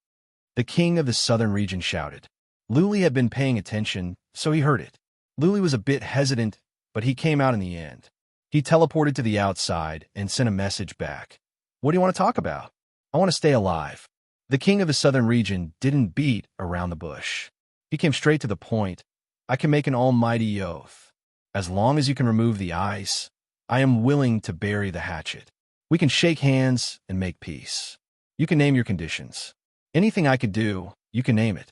[SPEAKER 1] The king of the southern region shouted. Lu Li had been paying attention, so he heard it. Lu Li was a bit hesitant, but he came out in the end. He teleported to the outside and sent a message back. What do you want to talk about? I want to stay alive. The king of the southern region didn't beat around the bush. He came straight to the point. I can make an almighty oath. As long as you can remove the ice, I am willing to bury the hatchet. We can shake hands and make peace. You can name your conditions. Anything I could do, you can name it.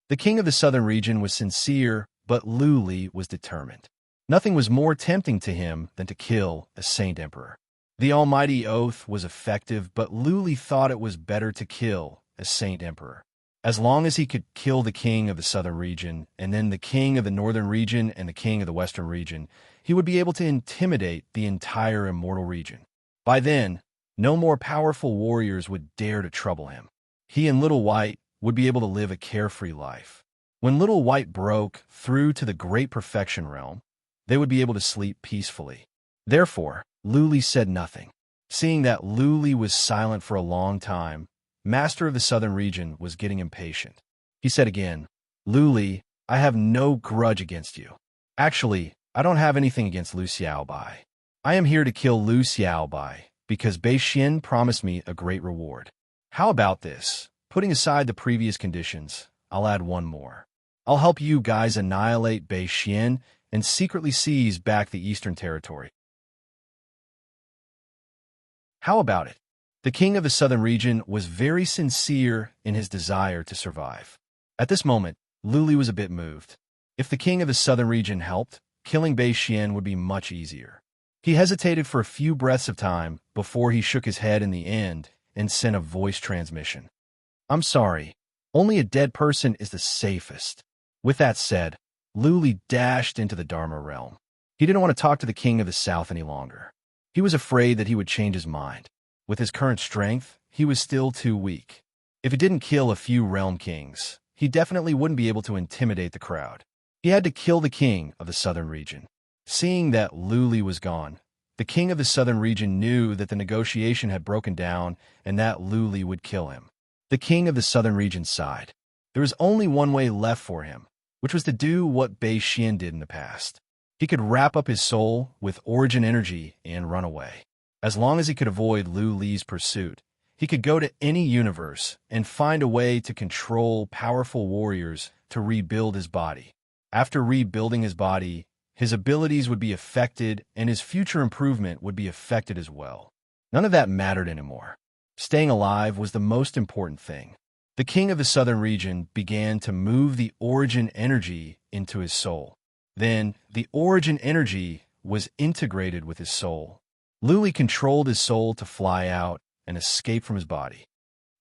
[SPEAKER 1] The king of the southern region was sincere, but Lu Li was determined. Nothing was more tempting to him than to kill a saint emperor. The almighty oath was effective, but Lu Li thought it was better to kill a saint emperor. As long as he could kill the king of the southern region, and then the king of the northern region and the king of the western region, he would be able to intimidate the entire immortal region. By then, no more powerful warriors would dare to trouble him. He and Little White would be able to live a carefree life. When Little White broke through to the Great Perfection realm, they would be able to sleep peacefully. Therefore, Lu Li said nothing. Seeing that Lu Li was silent for a long time, Master of the Southern Region was getting impatient. He said again, Lu Li, I have no grudge against you. Actually, I don't have anything against Lu Xiaobai. I am here to kill Lu Xiaobai because Bei Xian promised me a great reward. How about this? Putting aside the previous conditions, I'll add one more. I'll help you guys annihilate Bei Xian and secretly seize back the Eastern Territory. How about it? The king of the southern region was very sincere in his desire to survive. At this moment, Lu Li was a bit moved. If the king of the southern region helped, killing Bei Xian would be much easier. He hesitated for a few breaths of time before he shook his head in the end and sent a voice transmission. I'm sorry. Only a dead person is the safest. With that said, Lu Li dashed into the Dharma realm. He didn't want to talk to the king of the south any longer. He was afraid that he would change his mind. With his current strength, he was still too weak. If he didn't kill a few realm kings, he definitely wouldn't be able to intimidate the crowd. He had to kill the king of the southern region. Seeing that Lu Li was gone, the king of the southern region knew that the negotiation had broken down and that Lu Li would kill him. The king of the southern region sighed. There was only one way left for him, which was to do what Bei Xian did in the past. He could wrap up his soul with origin energy and run away. As long as he could avoid Lu Li's pursuit, he could go to any universe and find a way to control powerful warriors to rebuild his body. After rebuilding his body, his abilities would be affected and his future improvement would be affected as well. None of that mattered anymore. Staying alive was the most important thing. The king of the southern region began to move the origin energy into his soul. Then, the origin energy was integrated with his soul. Lu Li controlled his soul to fly out and escape from his body.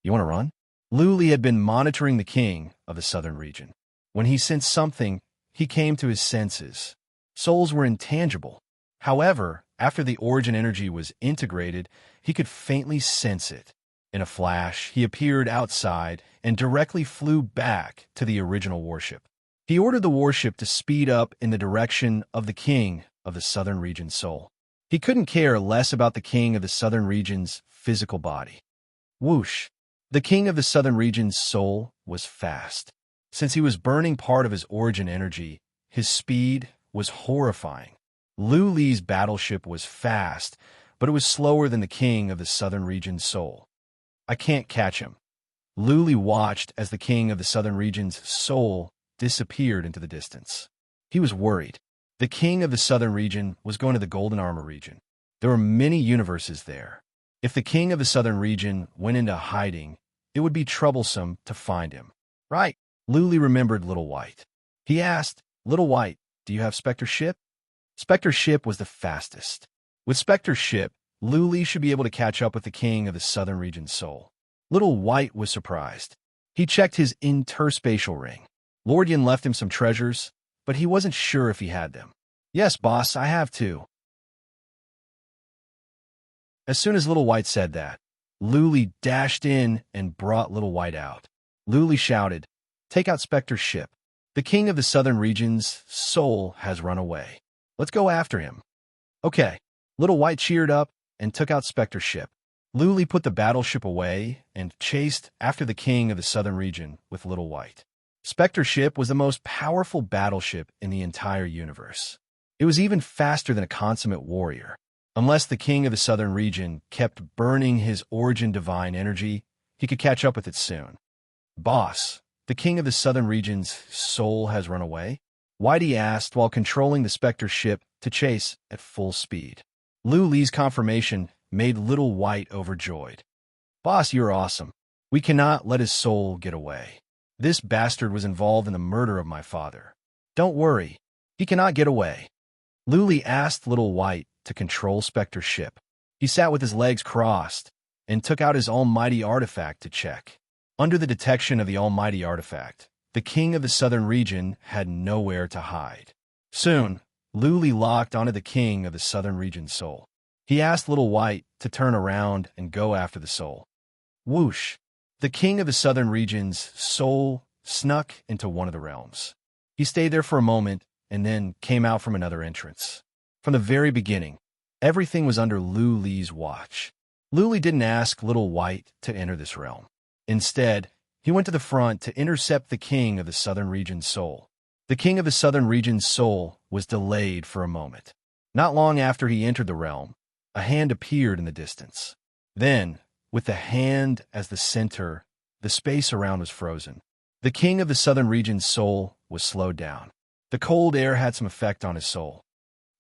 [SPEAKER 1] You want to run? Lu Li had been monitoring the king of the southern region. When he sensed something, he came to his senses. Souls were intangible. However, after the origin energy was integrated, he could faintly sense it. In a flash, he appeared outside and directly flew back to the original warship. He ordered the warship to speed up in the direction of the king of the southern region's soul. He couldn't care less about the king of the southern region's physical body. Whoosh! The king of the southern region's soul was fast. Since he was burning part of his origin energy, his speed was horrifying. Lu Li's battleship was fast, but it was slower than the king of the southern region's soul. I can't catch him. Lu Li watched as the king of the southern region's soul disappeared into the distance. He was worried. The king of the southern region was going to the Golden Armor region. There were many universes there. If the king of the southern region went into hiding, it would be troublesome to find him. Right. Lu Li remembered Little White. He asked, Little White, do you have Spectre Ship? Spectre Ship was the fastest. With Spectre Ship, Lu Li should be able to catch up with the king of the southern region's soul. Little White was surprised. He checked his interspatial ring. Lord Yin left him some treasures, but he wasn't sure if he had them. "Yes, boss, I have two." As soon as Little White said that, Luli dashed in and brought Little White out. Luli shouted, "Take out Spectre's ship. The king of the southern region's soul has run away. Let's go after him." "Okay." Little White cheered up and took out Spectre's ship. Luli put the battleship away and chased after the king of the southern region with Little White. Spectre's ship was the most powerful battleship in the entire universe. It was even faster than a consummate warrior. Unless the king of the southern region kept burning his origin divine energy, he could catch up with it soon. "Boss, the king of the southern region's soul has run away?" Whitey asked while controlling the Spectre ship to chase at full speed. Luli's confirmation made Little White overjoyed. "Boss, you're awesome. We cannot let his soul get away. This bastard was involved in the murder of my father. Don't worry, he cannot get away." Luli asked Little White to control Spectre's ship. He sat with his legs crossed and took out his almighty artifact to check. Under the detection of the almighty artifact, the king of the southern region had nowhere to hide. Soon, Luli locked onto the king of the southern region's soul. He asked Little White to turn around and go after the soul. Whoosh! The king of the southern region's soul snuck into one of the realms. He stayed there for a moment and then came out from another entrance. From the very beginning, everything was under Luli's watch. Luli didn't ask Little White to enter this realm. Instead, he went to the front to intercept the king of the southern region's soul. The king of the southern region's soul was delayed for a moment. Not long after he entered the realm, a hand appeared in the distance. Then, with the hand as the center, the space around was frozen. The king of the southern region's soul was slowed down. The cold air had some effect on his soul.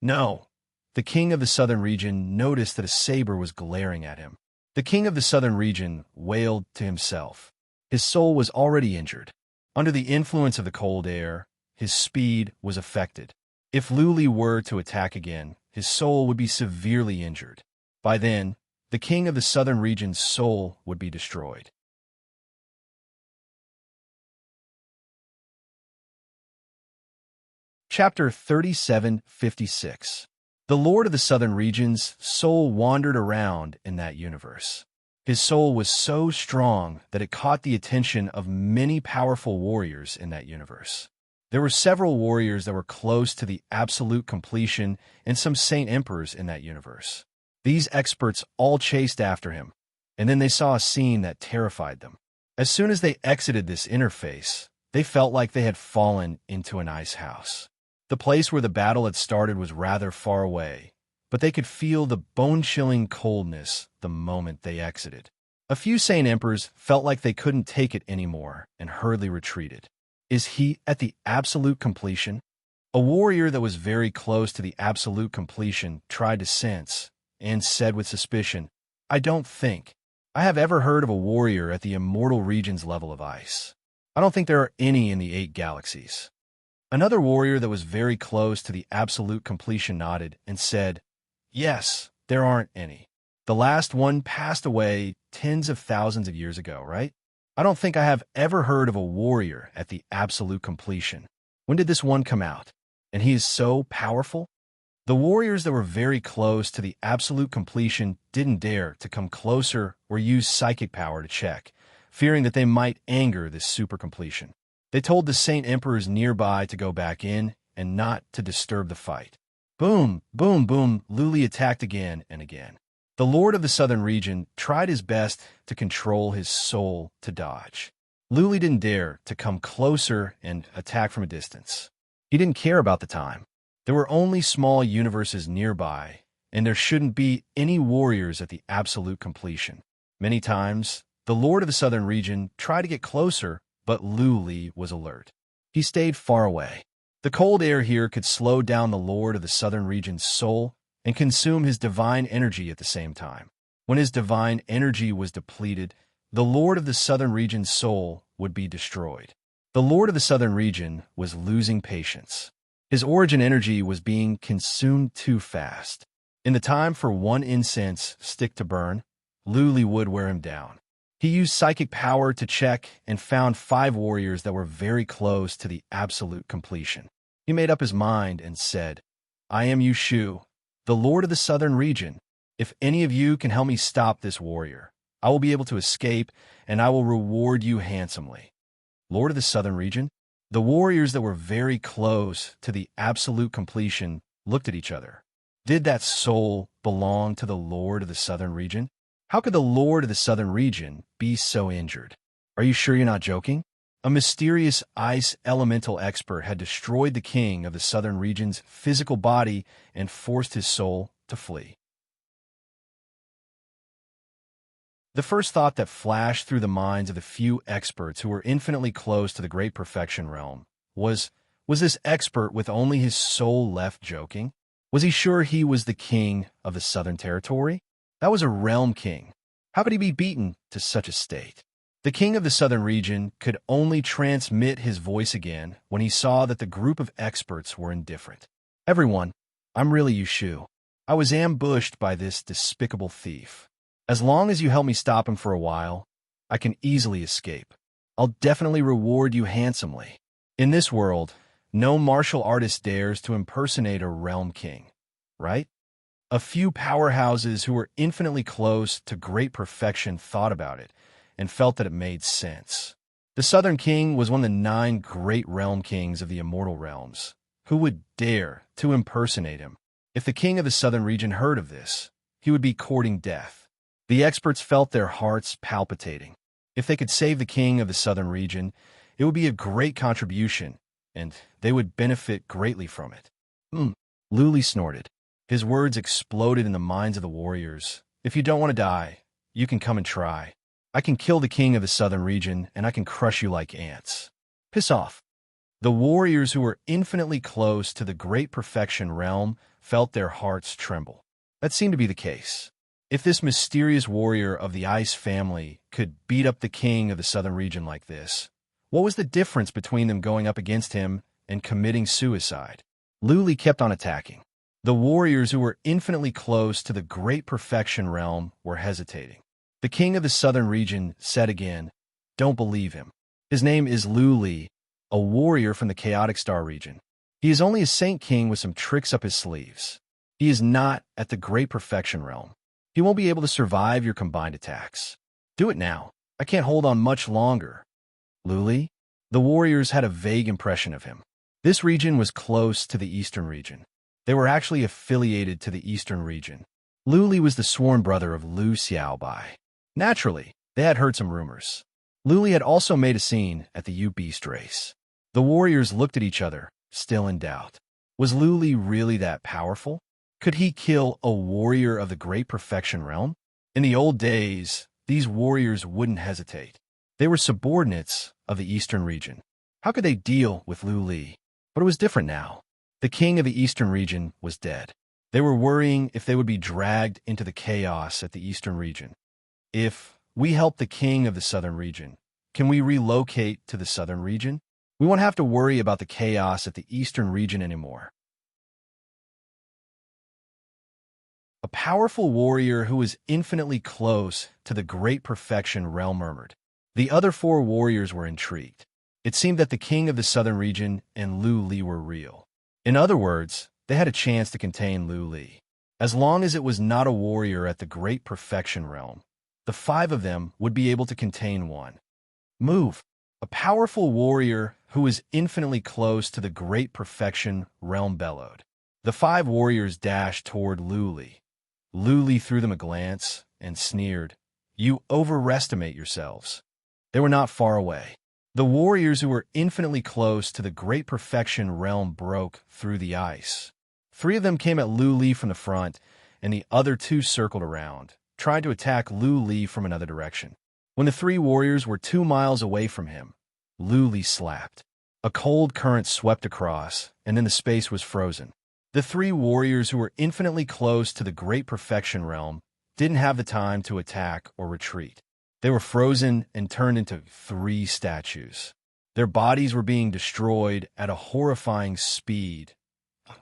[SPEAKER 1] No! The king of the southern region noticed that a saber was glaring at him. The king of the southern region wailed to himself. His soul was already injured. Under the influence of the cold air, his speed was affected. If Luli were to attack again, his soul would be severely injured. By then, the king of the southern region's soul would be destroyed. Chapter 3756. The Lord of the Southern Region's soul wandered around in that universe. His soul was so strong that it caught the attention of many powerful warriors in that universe. There were several warriors that were close to the absolute completion and some saint emperors in that universe. These experts all chased after him, and then they saw a scene that terrified them. As soon as they exited this interface, they felt like they had fallen into an ice house. The place where the battle had started was rather far away, but they could feel the bone-chilling coldness the moment they exited. A few Saint Emperors felt like they couldn't take it anymore and hurriedly retreated. Is he at the absolute completion? A warrior that was very close to the absolute completion tried to sense and said with suspicion, "I don't think I have ever heard of a warrior at the immortal region's level of ice. I don't think there are any in the 8 galaxies." Another warrior that was very close to the absolute completion nodded and said, "Yes, there aren't any. The last one passed away tens of thousands of years ago, right? I don't think I have ever heard of a warrior at the absolute completion. When did this one come out? And he is so powerful?" The warriors that were very close to the absolute completion didn't dare to come closer or use psychic power to check, fearing that they might anger this super completion. They told the Saint Emperors nearby to go back in and not to disturb the fight. Boom, boom, boom, Luli attacked again and again. The Lord of the Southern Region tried his best to control his soul to dodge. Luli didn't dare to come closer and attack from a distance. He didn't care about the time. There were only small universes nearby, and there shouldn't be any warriors at the absolute completion. Many times, the Lord of the Southern Region tried to get closer, but Luli was alert. He stayed far away. The cold air here could slow down the Lord of the Southern Region's soul and consume his divine energy at the same time. When his divine energy was depleted, the Lord of the Southern Region's soul would be destroyed. The Lord of the Southern Region was losing patience. His origin energy was being consumed too fast. In the time for one incense stick to burn, Luli would wear him down. He used psychic power to check and found 5 warriors that were very close to the absolute completion. He made up his mind and said, I am Yushu, the Lord of the Southern region. If any of you can help me stop this warrior, I will be able to escape, and I will reward you handsomely. Lord of the Southern region? The warriors that were very close to the absolute completion looked at each other. Did that soul belong to the Lord of the Southern region? How could the Lord of the Southern region be so injured? Are you sure you're not joking? A mysterious ice elemental expert had destroyed the king of the Southern region's physical body and forced his soul to flee. The first thought that flashed through the minds of the few experts who were infinitely close to the great perfection realm was this expert with only his soul left joking? Was he sure he was the king of the Southern Territory? That was a realm king. How could he be beaten to such a state? The king of the Southern region could only transmit his voice again when he saw that the group of experts were indifferent. Everyone, I'm really Yushu. I was ambushed by this despicable thief. As long as you help me stop him for a while, I can easily escape. I'll definitely reward you handsomely. In this world, no martial artist dares to impersonate a realm king, right? A few powerhouses who were infinitely close to great perfection thought about it and felt that it made sense. The Southern King was one of the 9 great realm kings of the immortal realms. Who would dare to impersonate him? If the king of the Southern region heard of this, he would be courting death. The experts felt their hearts palpitating. If they could save the king of the Southern region, it would be a great contribution, and they would benefit greatly from it. Luli snorted. His words exploded in the minds of the warriors. If you don't want to die, you can come and try. I can kill the king of the Southern region, and I can crush you like ants. Piss off. The warriors who were infinitely close to the great perfection realm felt their hearts tremble. That seemed to be the case. If this mysterious warrior of the ice family could beat up the king of the Southern region like this, what was the difference between them going up against him and committing suicide? Luli kept on attacking. The warriors who were infinitely close to the great perfection realm were hesitating. The king of the Southern region said again, Don't believe him. His name is Luli, a warrior from the Chaotic Star region. He is only a saint king with some tricks up his sleeves. He is not at the great perfection realm. He won't be able to survive your combined attacks. Do it now. I can't hold on much longer. Luli? The warriors had a vague impression of him. This region was close to the Eastern region. They were actually affiliated to the Eastern region. Luli was the sworn brother of Lu Xiaobai. Naturally, they had heard some rumors. Luli had also made a scene at the U-Beast race. The warriors looked at each other, still in doubt. Was Luli really that powerful? Could he kill a warrior of the great perfection realm? In the old days, these warriors wouldn't hesitate. They were subordinates of the Eastern region. How could they deal with Luli? But it was different now. The king of the Eastern region was dead. They were worrying if they would be dragged into the chaos at the Eastern region. If we help the king of the Southern region, can we relocate to the Southern region? We won't have to worry about the chaos at the Eastern region anymore. A powerful warrior who was infinitely close to the great perfection realm murmured. The other 4 warriors were intrigued. It seemed that the king of the Southern region and Luli were real. In other words, they had a chance to contain Luli. As long as it was not a warrior at the great perfection realm, the 5 of them would be able to contain one. Move! A powerful warrior who was infinitely close to the great perfection realm bellowed. The 5 warriors dashed toward Luli. Luli threw them a glance and sneered, You overestimate yourselves. They were not far away. The warriors who were infinitely close to the great perfection realm broke through the ice. 3 of them came at Luli from the front, and the other 2 circled around, tried to attack Luli from another direction. When the 3 warriors were 2 miles away from him, Luli slapped. A cold current swept across, and then the space was frozen. The 3 warriors who were infinitely close to the great perfection realm didn't have the time to attack or retreat. They were frozen and turned into 3 statues. Their bodies were being destroyed at a horrifying speed.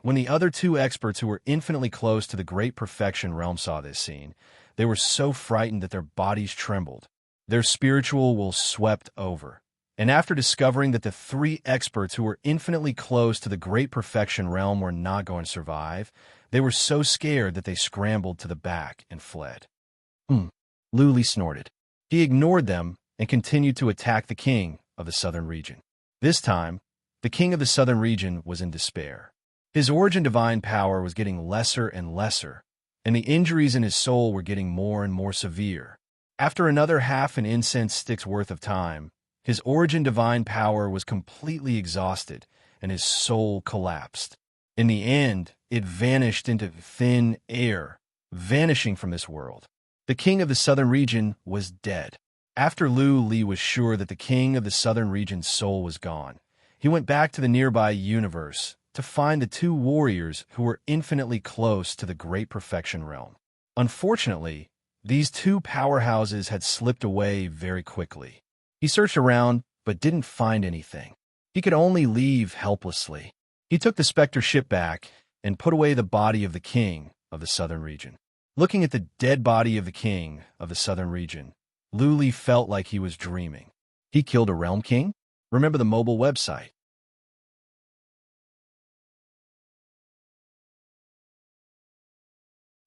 [SPEAKER 1] When the other 2 experts who were infinitely close to the great perfection realm saw this scene, they were so frightened that their bodies trembled. Their spiritual will swept over. And after discovering that the three experts who were infinitely close to the Great Perfection Realm were not going to survive, they were so scared that they scrambled to the back and fled. Luli snorted. He ignored them and continued to attack the king of the southern region. This time, the king of the southern region was in despair. His origin divine power was getting lesser and lesser, and the injuries in his soul were getting more and more severe. After another half an incense stick's worth of time, his origin divine power was completely exhausted, and his soul collapsed. In the end, it vanished into thin air, vanishing from this world. The king of the southern region was dead. After Li was sure that the king of the southern region's soul was gone, he went back to the nearby universe to find the two warriors who were infinitely close to the Great Perfection Realm. Unfortunately, these two powerhouses had slipped away very quickly. He searched around, but didn't find anything. He could only leave helplessly. He took the Spectre ship back and put away the body of the king of the southern region. Looking at the dead body of the king of the southern region, Luli felt like he was dreaming. He killed a realm king? Remember the mobile website.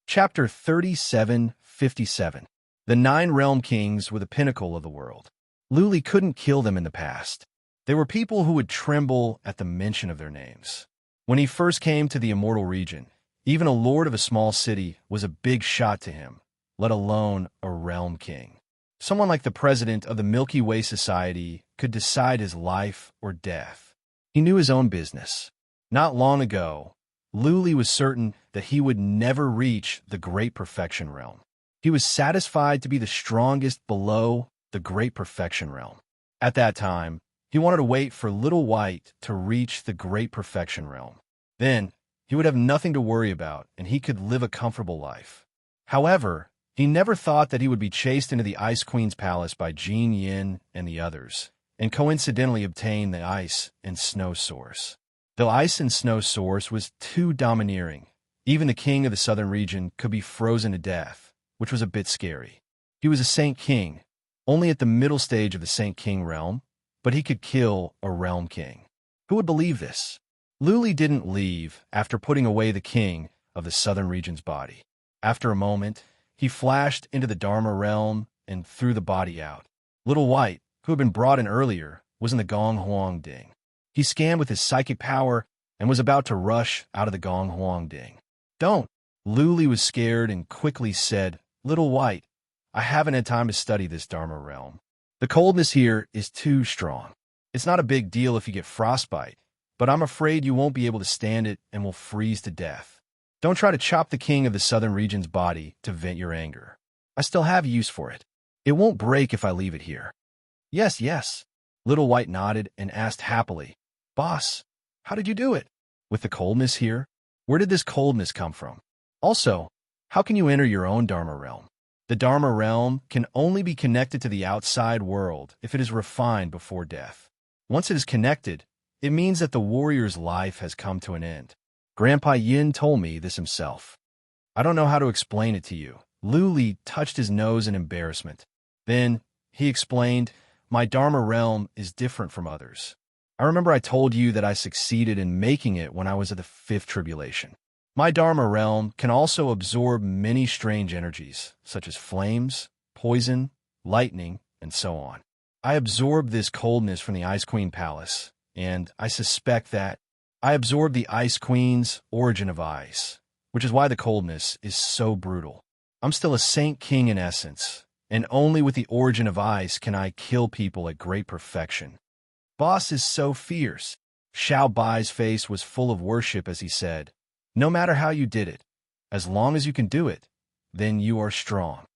[SPEAKER 1] Chapter 3757. The 9 Realm Kings were the pinnacle of the world. Luli couldn't kill them in the past. They were people who would tremble at the mention of their names. When he first came to the immortal region, even a lord of a small city was a big shot to him, let alone a realm king. Someone like the president of the Milky Way Society could decide his life or death. He knew his own business. Not long ago, Luli was certain that he would never reach the Great Perfection Realm. He was satisfied to be the strongest below the Great Perfection Realm. At that time, he wanted to wait for Little White to reach the Great Perfection Realm. Then, he would have nothing to worry about, and he could live a comfortable life. However, he never thought that he would be chased into the Ice Queen's palace by Jean Yin and the others, and coincidentally obtain the Ice and Snow Source. The Ice and Snow Source was too domineering. Even the king of the southern region could be frozen to death, which was a bit scary. He was a Saint King, only at the middle stage of the Saint King realm, but he could kill a realm king. Who would believe this? Luli didn't leave after putting away the king of the southern region's body. After a moment, he flashed into the Dharma realm and threw the body out. Little White, who had been brought in earlier, was in the Gong Huang Ding. He scanned with his psychic power and was about to rush out of the Gong Huang Ding. Don't! Luli was scared and quickly said, Little White, I haven't had time to study this Dharma realm. The coldness here is too strong. It's not a big deal if you get frostbite, but I'm afraid you won't be able to stand it and will freeze to death. Don't try to chop the king of the southern region's body to vent your anger. I still have use for it. It won't break if I leave it here. Yes, yes. Little White nodded and asked happily, Boss, how did you do it? With the coldness here? Where did this coldness come from? Also, how can you enter your own Dharma realm? The Dharma realm can only be connected to the outside world if it is refined before death. Once it is connected, it means that the warrior's life has come to an end. Grandpa Yin told me this himself. I don't know how to explain it to you. Luli touched his nose in embarrassment. Then, he explained, my Dharma realm is different from others. I remember I told you that I succeeded in making it when I was at the 5th tribulation. My Dharma realm can also absorb many strange energies, such as flames, poison, lightning, and so on. I absorbed this coldness from the Ice Queen Palace, and I suspect that I absorbed the Ice Queen's origin of ice, which is why the coldness is so brutal. I'm still a Saint King in essence, and only with the origin of ice can I kill people at great perfection. Boss is so fierce. Xiao Bai's face was full of worship as he said, no matter how you did it, as long as you can do it, then you are strong.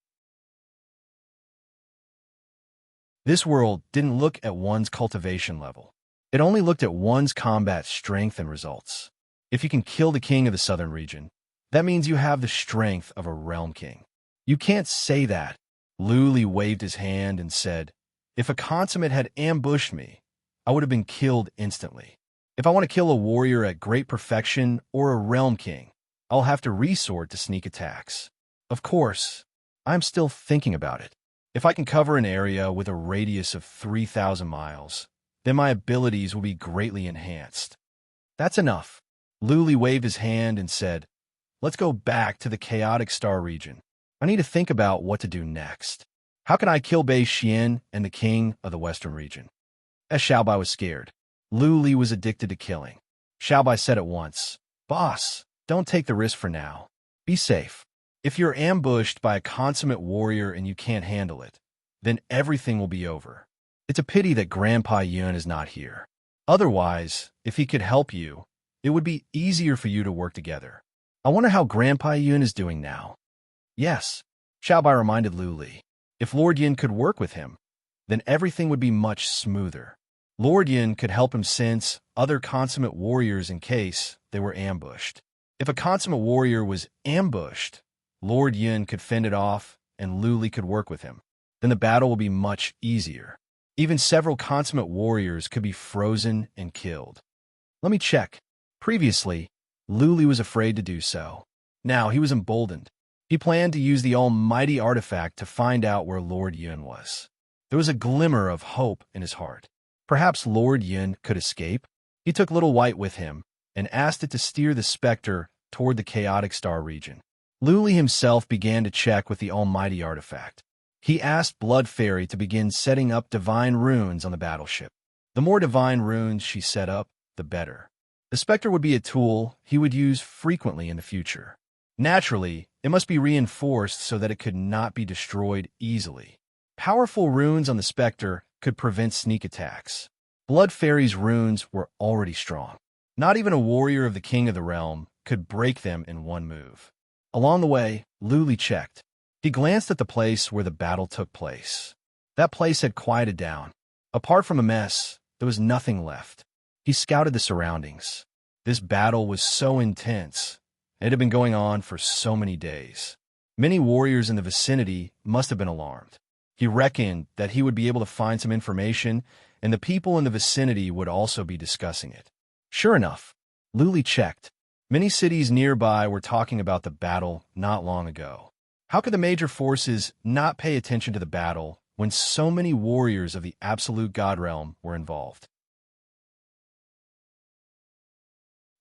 [SPEAKER 1] This world didn't look at one's cultivation level. It only looked at one's combat strength and results. If you can kill the king of the southern region, that means you have the strength of a realm king. You can't say that. Luli waved his hand and said, if a consummate had ambushed me, I would have been killed instantly. If I want to kill a warrior at great perfection or a realm king, I'll have to resort to sneak attacks. Of course, I'm still thinking about it. If I can cover an area with a radius of 3,000 miles, then my abilities will be greatly enhanced. That's enough. Luli waved his hand and said, let's go back to the chaotic star region. I need to think about what to do next. How can I kill Bei Xian and the king of the western region? As Xiaobai was scared, Luli was addicted to killing. Xiaobai said at once, Boss, don't take the risk for now. Be safe. If you're ambushed by a consummate warrior and you can't handle it, then everything will be over. It's a pity that Grandpa Yun is not here. Otherwise, if he could help you, it would be easier for you to work together. I wonder how Grandpa Yun is doing now. Yes, Xiaobai reminded Luli. If Lord Yin could work with him, then everything would be much smoother. Lord Yin could help him sense other consummate warriors in case they were ambushed. If a consummate warrior was ambushed, Lord Yin could fend it off and Luli could work with him. Then the battle will be much easier. Even several consummate warriors could be frozen and killed. Let me check. Previously, Luli was afraid to do so. Now he was emboldened. He planned to use the almighty artifact to find out where Lord Yun was. There was a glimmer of hope in his heart. Perhaps Lord Yun could escape? He took Little White with him and asked it to steer the specter toward the chaotic star region. Luli himself began to check with the almighty artifact. He asked Blood Fairy to begin setting up divine runes on the battleship. The more divine runes she set up, the better. The specter would be a tool he would use frequently in the future. Naturally, it must be reinforced so that it could not be destroyed easily. Powerful runes on the specter could prevent sneak attacks. Blood Fairy's runes were already strong. Not even a warrior of the king of the realm could break them in one move. Along the way, Luli checked. He glanced at the place where the battle took place. That place had quieted down. Apart from a mess, there was nothing left. He scouted the surroundings. This battle was so intense. It had been going on for so many days. Many warriors in the vicinity must have been alarmed. He reckoned that he would be able to find some information, and the people in the vicinity would also be discussing it. Sure enough, Luli checked. Many cities nearby were talking about the battle not long ago. How could the major forces not pay attention to the battle when so many warriors of the absolute God realm were involved?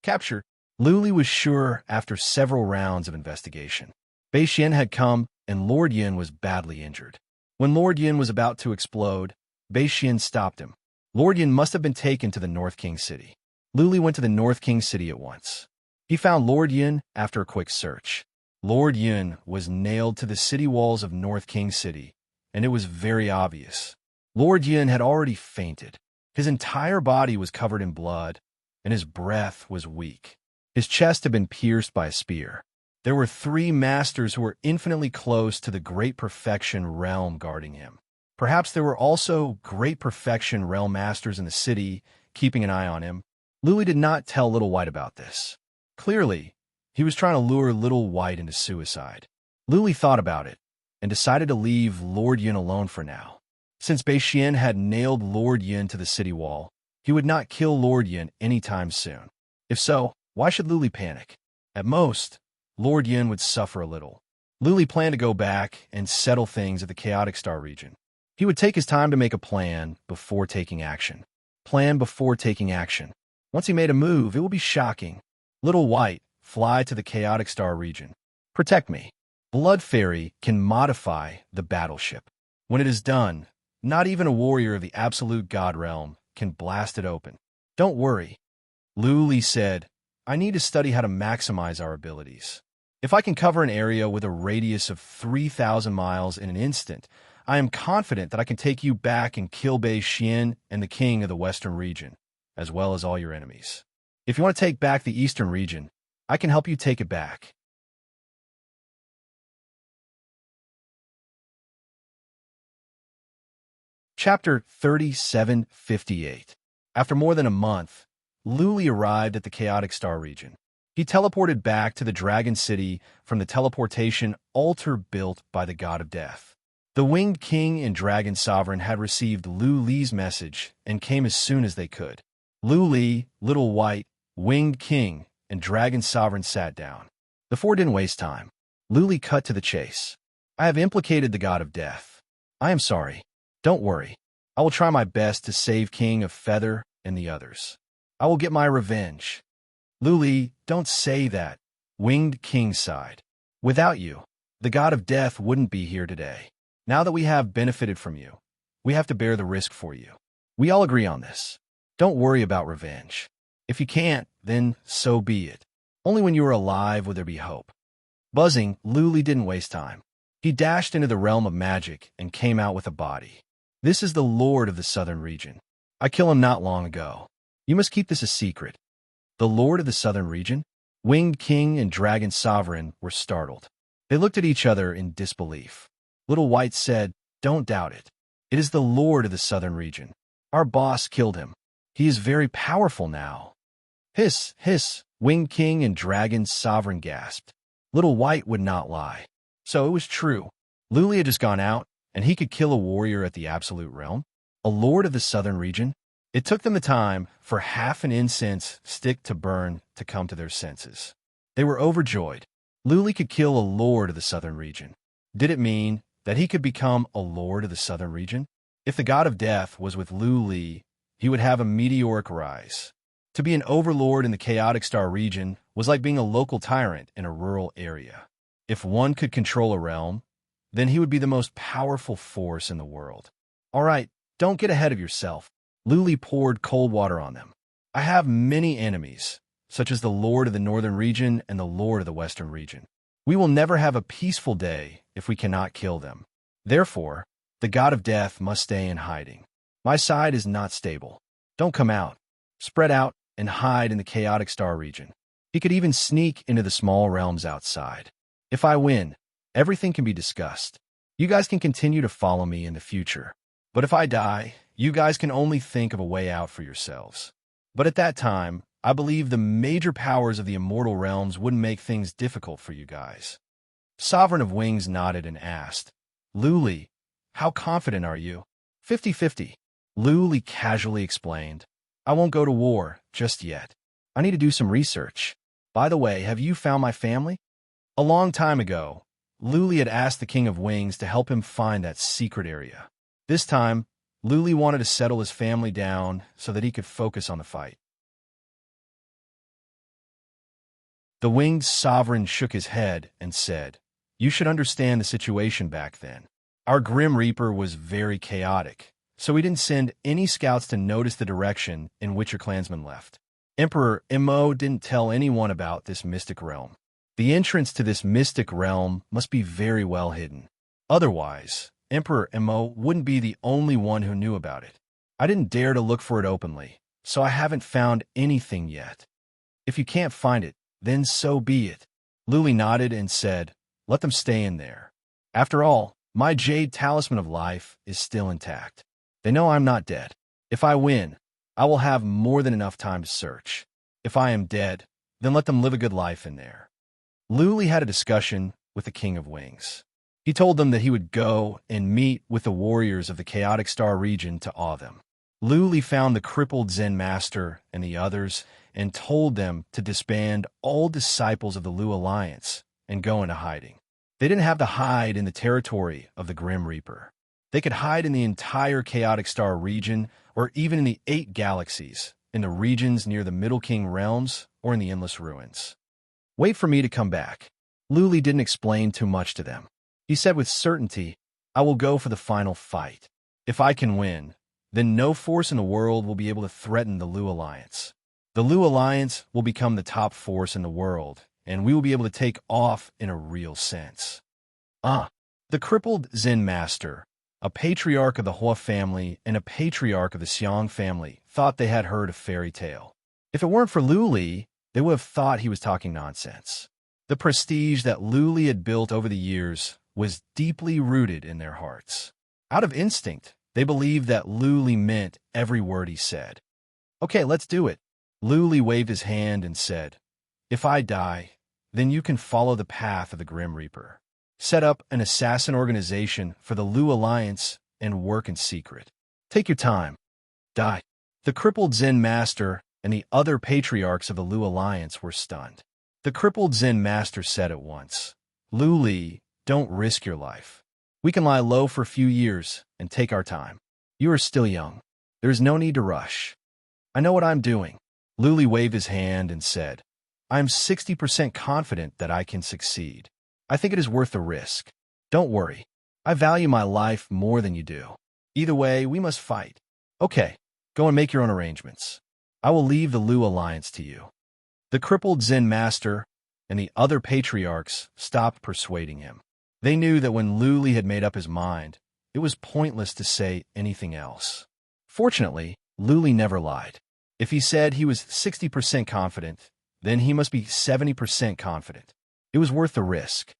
[SPEAKER 1] Captured. Luli was sure after several rounds of investigation. Bei Xian had come, and Lord Yin was badly injured. When Lord Yin was about to explode, Bei Xian stopped him. Lord Yin must have been taken to the North King City. Luli went to the North King City at once. He found Lord Yin after a quick search. Lord Yin was nailed to the city walls of North King City, and it was very obvious. Lord Yin had already fainted. His entire body was covered in blood, and his breath was weak. His chest had been pierced by a spear. There were 3 masters who were infinitely close to the Great Perfection realm guarding him. Perhaps there were also Great Perfection realm masters in the city keeping an eye on him. Luli did not tell Little White about this. Clearly, he was trying to lure Little White into suicide. Luli thought about it and decided to leave Lord Yin alone for now. Since Bei Xian had nailed Lord Yin to the city wall, he would not kill Lord Yin anytime soon. If so, why should Luli panic? At most, Lord Yin would suffer a little. Luli planned to go back and settle things at the chaotic star region. He would take his time to make a plan before taking action. Plan before taking action. Once he made a move, it will be shocking. Little White, fly to the chaotic star region. Protect me. Blood Fairy can modify the battleship. When it is done, not even a warrior of the absolute God realm can blast it open. Don't worry. Luli said, I need to study how to maximize our abilities. If I can cover an area with a radius of 3,000 miles in an instant, I am confident that I can take you back and kill Bei Xian and the king of the western region, as well as all your enemies. If you want to take back the eastern region, I can help you take it back. Chapter 3758. After more than a month, Luli arrived at the chaotic star region. He teleported back to the Dragon City from the teleportation altar built by the God of Death. The Winged King and Dragon Sovereign had received Luli's message and came as soon as they could. Luli, Little White, Winged King, and Dragon Sovereign sat down. The 4 didn't waste time. Luli cut to the chase. I have implicated the God of Death. I am sorry. Don't worry. I will try my best to save King of Feather and the others. I will get my revenge. Luli, don't say that. Winged King sighed. Without you, the god of death wouldn't be here today. Now that we have benefited from you, we have to bear the risk for you. We all agree on this. Don't worry about revenge. If you can't, then so be it. Only when you are alive will there be hope. Buzzing, Luli didn't waste time. He dashed into the realm of magic and came out with a body. This is the Lord of the Southern region. I killed him not long ago. You must keep this a secret. The Lord of the Southern region? Winged King and Dragon Sovereign were startled. They looked at each other in disbelief. Little White said, "Don't doubt it. It is the Lord of the Southern region. Our boss killed him. He is very powerful now." Hiss, hiss, Winged King and Dragon Sovereign gasped. Little White would not lie. So it was true. Luli had just gone out, and he could kill a warrior at the Absolute Realm? A Lord of the Southern region? It took them the time for half an incense stick to burn to come to their senses. They were overjoyed. Luli could kill a Lord of the Southern region. Did it mean that he could become a Lord of the Southern region? If the god of death was with Luli, he would have a meteoric rise. To be an overlord in the Chaotic Star region was like being a local tyrant in a rural area. If one could control a realm, then he would be the most powerful force in the world. All right, don't get ahead of yourself. Luli poured cold water on them. I have many enemies, such as the Lord of the Northern region and the Lord of the Western region. We will never have a peaceful day if we cannot kill them. Therefore, the god of death must stay in hiding. My side is not stable. Don't come out. Spread out and hide in the Chaotic Star region. He could even sneak into the small realms outside. If I win, everything can be discussed. You guys can continue to follow me in the future. But if I die, you guys can only think of a way out for yourselves. But at that time, I believe the major powers of the immortal realms wouldn't make things difficult for you guys. Sovereign of Wings nodded and asked, Luli, how confident are you? 50-50. Luli casually explained, I won't go to war just yet. I need to do some research. By the way, have you found my family? A long time ago, Luli had asked the King of Wings to help him find that secret area. This time, Luli wanted to settle his family down so that he could focus on the fight. The Winged Sovereign shook his head and said, You should understand the situation back then. Our Grim Reaper was very chaotic, so we didn't send any scouts to notice the direction in which your clansmen left. Emperor Mo didn't tell anyone about this mystic realm. The entrance to this mystic realm must be very well hidden. Otherwise, Emperor Mo wouldn't be the only one who knew about it. I didn't dare to look for it openly, so I haven't found anything yet. If you can't find it, then so be it. Luli nodded and said, Let them stay in there. After all, my jade talisman of life is still intact. They know I'm not dead. If I win, I will have more than enough time to search. If I am dead, then let them live a good life in there. Luli had a discussion with the King of Wings. He told them that he would go and meet with the warriors of the Chaotic Star region to awe them. Luli found the crippled Zen Master and the others and told them to disband all disciples of the Lu Alliance and go into hiding. They didn't have to hide in the territory of the Grim Reaper. They could hide in the entire Chaotic Star region or even in the 8 galaxies, in the regions near the Middle King realms or in the Endless Ruins. Wait for me to come back. Luli didn't explain too much to them. He said with certainty, I will go for the final fight. If I can win, then no force in the world will be able to threaten the Lu Alliance. The Lu Alliance will become the top force in the world, and we will be able to take off in a real sense. The crippled Zen Master, a patriarch of the Hua family and a patriarch of the Xiang family, thought they had heard a fairy tale. If it weren't for Luli, they would have thought he was talking nonsense. The prestige that Luli had built over the years was deeply rooted in their hearts. Out of instinct, they believed that Luli meant every word he said. Okay, let's do it. Luli waved his hand and said, If I die, then you can follow the path of the Grim Reaper. Set up an assassin organization for the Lu Alliance and work in secret. Take your time. Die. The crippled Zen Master and the other patriarchs of the Lu Alliance were stunned. The crippled Zen Master said at once, Luli, don't risk your life. We can lie low for a few years and take our time. You are still young. There is no need to rush. I know what I'm doing. Luli waved his hand and said, I am 60% confident that I can succeed. I think it is worth the risk. Don't worry. I value my life more than you do. Either way, we must fight. Okay, go and make your own arrangements. I will leave the Lu Alliance to you. The crippled Zen master and the other patriarchs stopped persuading him. They knew that when Luli had made up his mind, it was pointless to say anything else. Fortunately, Luli never lied. If he said he was 60% confident, then he must be 70% confident. It was worth the risk.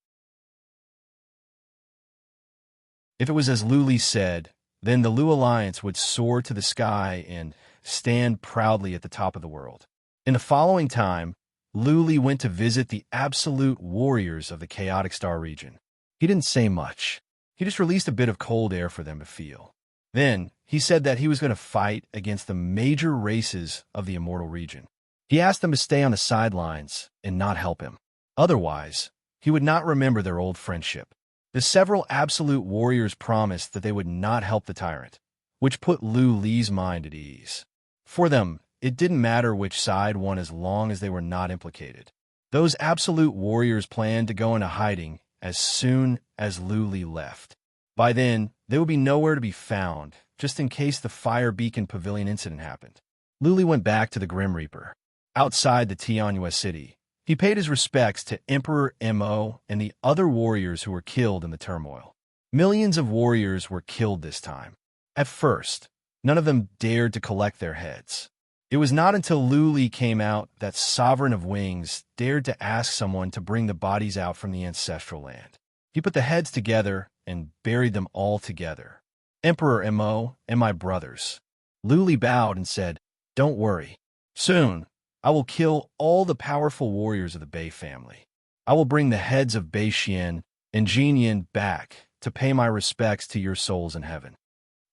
[SPEAKER 1] If it was as Luli said, then the Lu Alliance would soar to the sky and stand proudly at the top of the world. In the following time, Luli went to visit the absolute warriors of the chaotic star region. He didn't say much. He just released a bit of cold air for them to feel. Then, he said that he was going to fight against the major races of the immortal region. He asked them to stay on the sidelines and not help him. Otherwise, he would not remember their old friendship. The several absolute warriors promised that they would not help the tyrant, which put Luli's mind at ease. For them, it didn't matter which side won as long as they were not implicated. Those absolute warriors planned to go into hiding as soon as Luli left. By then, they would be nowhere to be found, just in case the Fire Beacon Pavilion incident happened. Luli went back to the Grim Reaper. Outside the Tianhua city, he paid his respects to Emperor Mo and the other warriors who were killed in the turmoil. Millions of warriors were killed this time. At first, none of them dared to collect their heads. It was not until Luli came out that Sovereign of Wings dared to ask someone to bring the bodies out from the ancestral land. He put the heads together and buried them all together. Emperor Mo and my brothers. Luli bowed and said, Don't worry. Soon, I will kill all the powerful warriors of the Bei family. I will bring the heads of Bei Xian and Jinyan back to pay my respects to your souls in heaven.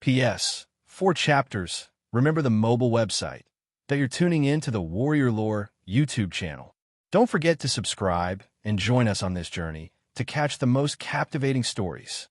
[SPEAKER 1] P.S. 4 chapters. Remember the mobile website that you're tuning in to the Warrior Lore YouTube channel. Don't forget to subscribe and join us on this journey to catch the most captivating stories.